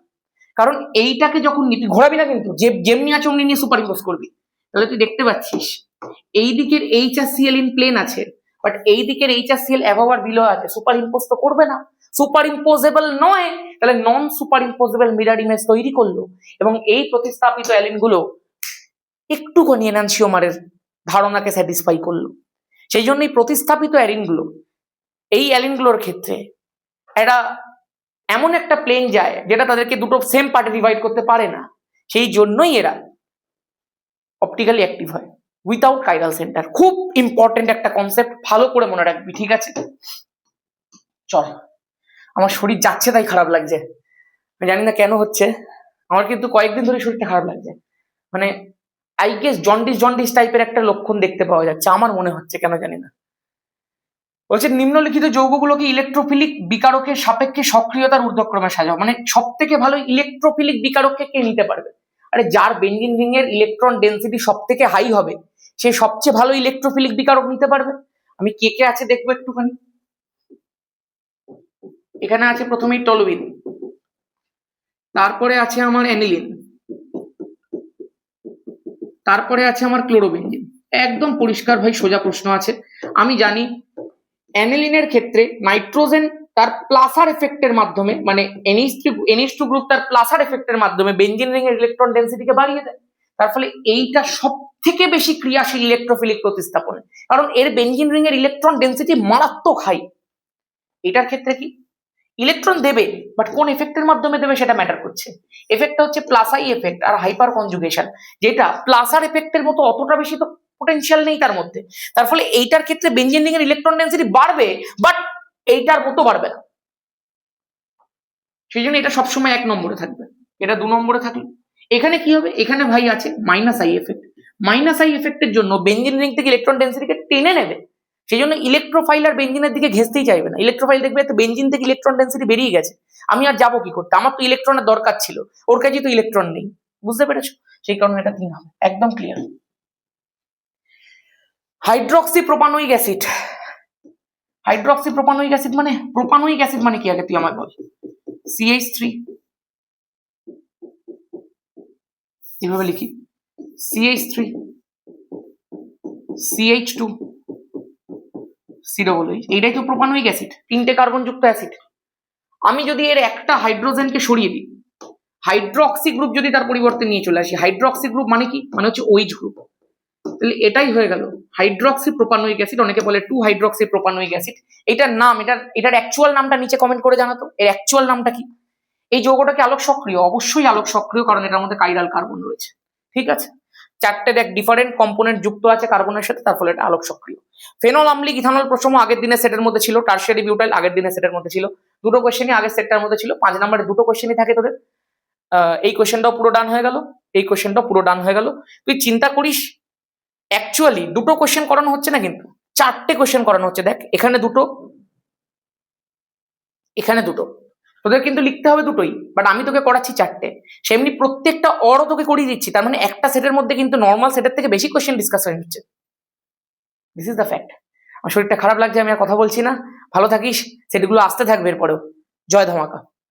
S1: কারণ এইটাকে যখন নিবি, ঘোরাবি না কিন্তু, যে যেমনি আছে অমনি নিয়ে সুপার ইম্পোজ করবি, তাহলে তুই দেখতে পাচ্ছিস এই দিকের এইচ আর সিএল ইন প্লেন আছে, বাট এই দিকের এইচ আর সিএল অ্যাবভ আর বিলো আছে, সুপার ইম্পোজ তো করবে না, সুপার ইম্পোজেবল নয়, তাহলে non superimposable mirror image তৈরি করলো। এবং এই প্রতিস্থাপিত অ্যালিন গুলো একটুখানি এনানসিওমারের ধারণাকে স্যাটিসফাই করলো। সেই জন্য এই প্রতিস্থাপিত অ্যালিনগুলো, এই অ্যালিনগুলোর ক্ষেত্রে একটা এমন একটা প্লেন যায় যেটা তাদেরকে দুটো সেম পার্টে ডিভাইড করতে পারে না, সেই জন্যই এরা অপটিক্যালি অ্যাক্টিভ হয় উইথাউট কাইরাল সেন্টার। খুব ইম্পর্টেন্ট একটা কনসেপ্ট, ভালো করে মনে রাখবি, ঠিক আছে? চল, আমার শরীর যাচ্ছে তাই খারাপ লাগছে, আমি জানি না কেন হচ্ছে, আমার কিন্তু কয়েকদিন ধরে শরীরটা খারাপ লাগছে, মানে আই গেস জন্ডিস জন্ডিস টাইপের একটা লক্ষণ দেখতে পাওয়া যাচ্ছে, আমার মনে হচ্ছে, কেন জানি না। বলছে নিম্নলিখিত যৌগগুলোকে ইলেকট্রোফিলিক বিকারকের সাপেক্ষে সক্রিয়তার ঊর্ধ্বক্রমে সাজাও। মানে সব থেকে ভালো ইলেকট্রোফিলিক বিকারককে কে নিতে পারবে? আরে যার বেঞ্জিন রিং এর ইলেকট্রন ডেন্সিটি সব থেকে হাই হবে, সে সবচেয়ে ভালো ইলেকট্রোফিলিক বিকারক নিতে পারবে। আমি কে কে আছে দেখবো একটুখানি। এখানে আছে প্রথমেই টলুইন, তারপরে আছে আমার অ্যানিলিন, তারপরে আছে আমার ক্লোরোবেঞ্জিন। একদম পরিষ্কার ভাই, সোজা প্রশ্ন আছে। আমি জানি অ্যানিলিনের ক্ষেত্রে নাইট্রোজেন তার প্লাসার এফেক্টের মাধ্যমে, মানে NH2 গ্রুপ তার প্লাসার এফেক্টের মাধ্যমে বেঞ্জিন রিং এর ইলেকট্রন ডেন্সিটিকে বাড়িয়ে দেয়। তার ফলে এইটা সব থেকে বেশি ক্রিয়াশীল ইলেকট্রোফিলিক প্রতিস্থাপন, কারণ এর বেঞ্জিন রিং এর ইলেকট্রন ডেন্সিটি মারাত্মক হাই। এটার ক্ষেত্রে কি ইলেকট্রন দেবে, বাট কোন এফেক্টের মাধ্যমে দেবে সেটা ম্যাটার করছে। এফেক্টটা হচ্ছে প্লাসাই এফেক্ট আর হাইপার কনজুগেশন, যেটা প্লাসার এফেক্টের মতো অতটা বেশি তো পোটেনশিয়াল নেই তার মধ্যে। তার ফলে এইটার ক্ষেত্রে বেঞ্জিন রিং এর ইলেকট্রন ডেন্সিটি বাড়বে, বাট এইটার মতো বাড়বে না। সেই জন্য এটা সবসময় 1 নম্বরে থাকবে, এটা 2 নম্বরে থাকবে। এখানে কি হবে, এখানে ভাই আছে minus I effect. Minus I এফেক্টের জন্য বেঞ্জিন রিং থেকে ইলেকট্রন ডেন্সিটিকে টেনে নেবে, সেই জন্য ইলেকট্রোফাইল আর বেঞ্জিনের দিকে ঘেঁচতেই চাইবে না। ইলেকট্রোফাইল দেখবে তো বেঞ্জিন থেকে ইলেকট্রন ডেন্সিটি বেরিয়ে গেছে, আমি আর যাবো কি করতে, আমার তো ইলেকট্রনের দরকার ছিল, ওর কাছে তো ইলেকট্রন নেই। বুঝতে পেরেছো? সেই কারণে এটা 3 হবে, একদম clear. Hydroxy propanoic acid, hydroxy propanoic acid মানে, প্রোপানোয়িক অ্যাসিড মানে কি আগে তুই আমায় বল। CH3, এভাবে লিখি CH3 CH2 C+H, এইটাই তো প্রোপানোয়িক অ্যাসিড, 3টে কার্বন যুক্ত অ্যাসিড। আমি যদি এর একটা হাইড্রোজেনকে সরিয়ে দিই, হাইড্রক্সি গ্রুপ যদি তার পরিবর্তে নিয়ে চলে আসি, হাইড্রক্সি গ্রুপ মানে কি, মানে হচ্ছে OH গ্রুপ, তাহলে এটাই হয়ে গেল হাইড্রক্সি প্রোপানোয়িক অ্যাসিড। অনেকে বলে 2 হাইড্রক্সি প্রোপানোয়িক অ্যাসিড। এটার নাম, এটার অ্যাকচুয়াল নামটা নিচে কমেন্ট করে জানাতো, এর অ্যাকচুয়াল নামটা কি। এই যৌগটা কি আলোক সক্রিয়? অবশ্যই আলোক সক্রিয়, কারণ এটার মধ্যে কাইরাল কার্বন রয়েছে, ঠিক আছে। 4টে দেখ ডিফারেন্ট কম্পোনেন্ট যুক্ত আছে কার্বনের সাথে, তার ফলে এটা আলোক সক্রিয়। ফেনল আম্লিক ইথানল প্রশম আগের দিনের সেটের মধ্যে ছিল, টারশিয়ারি বিউটাইল আগের দিনের সেটের মধ্যে ছিল। দুটো কোশ্চেনই আগের সেটটার মধ্যে ছিল, 5 নম্বরে দুটো কোশ্চেনই থাকে তোদের। এই কোশ্চেনটাও পুরো ডান হয়ে গেল, এই কোশ্চেনটাও পুরো ডান হয়ে গেল। তুই চিন্তা করিস, অ্যাকচুয়ালি দুটো কোশ্চেন করানো হচ্ছে না, কিন্তু 4টে কোশ্চেন করানো হচ্ছে। দেখ এখানে দুটো, এখানে দুটো, তোদের কিন্তু লিখতে হবে দুটোই, বাট আমি তোকে করাচ্ছি 4টে। সেমনি প্রত্যেকটা অরও তোকে করিয়ে দিচ্ছি, তার মানে একটা সেটের মধ্যে কিন্তু নর্মাল সেটের থেকে বেশি কোশ্চেন ডিসকাশন হচ্ছে। This is the fact. আমার শরীরটা খারাপ লাগছে, আমি আর কথা বলছি না, ভালো থাকিস, সেটগুলো আসতে থাকবে এরপরেও। জয় ধামাকা।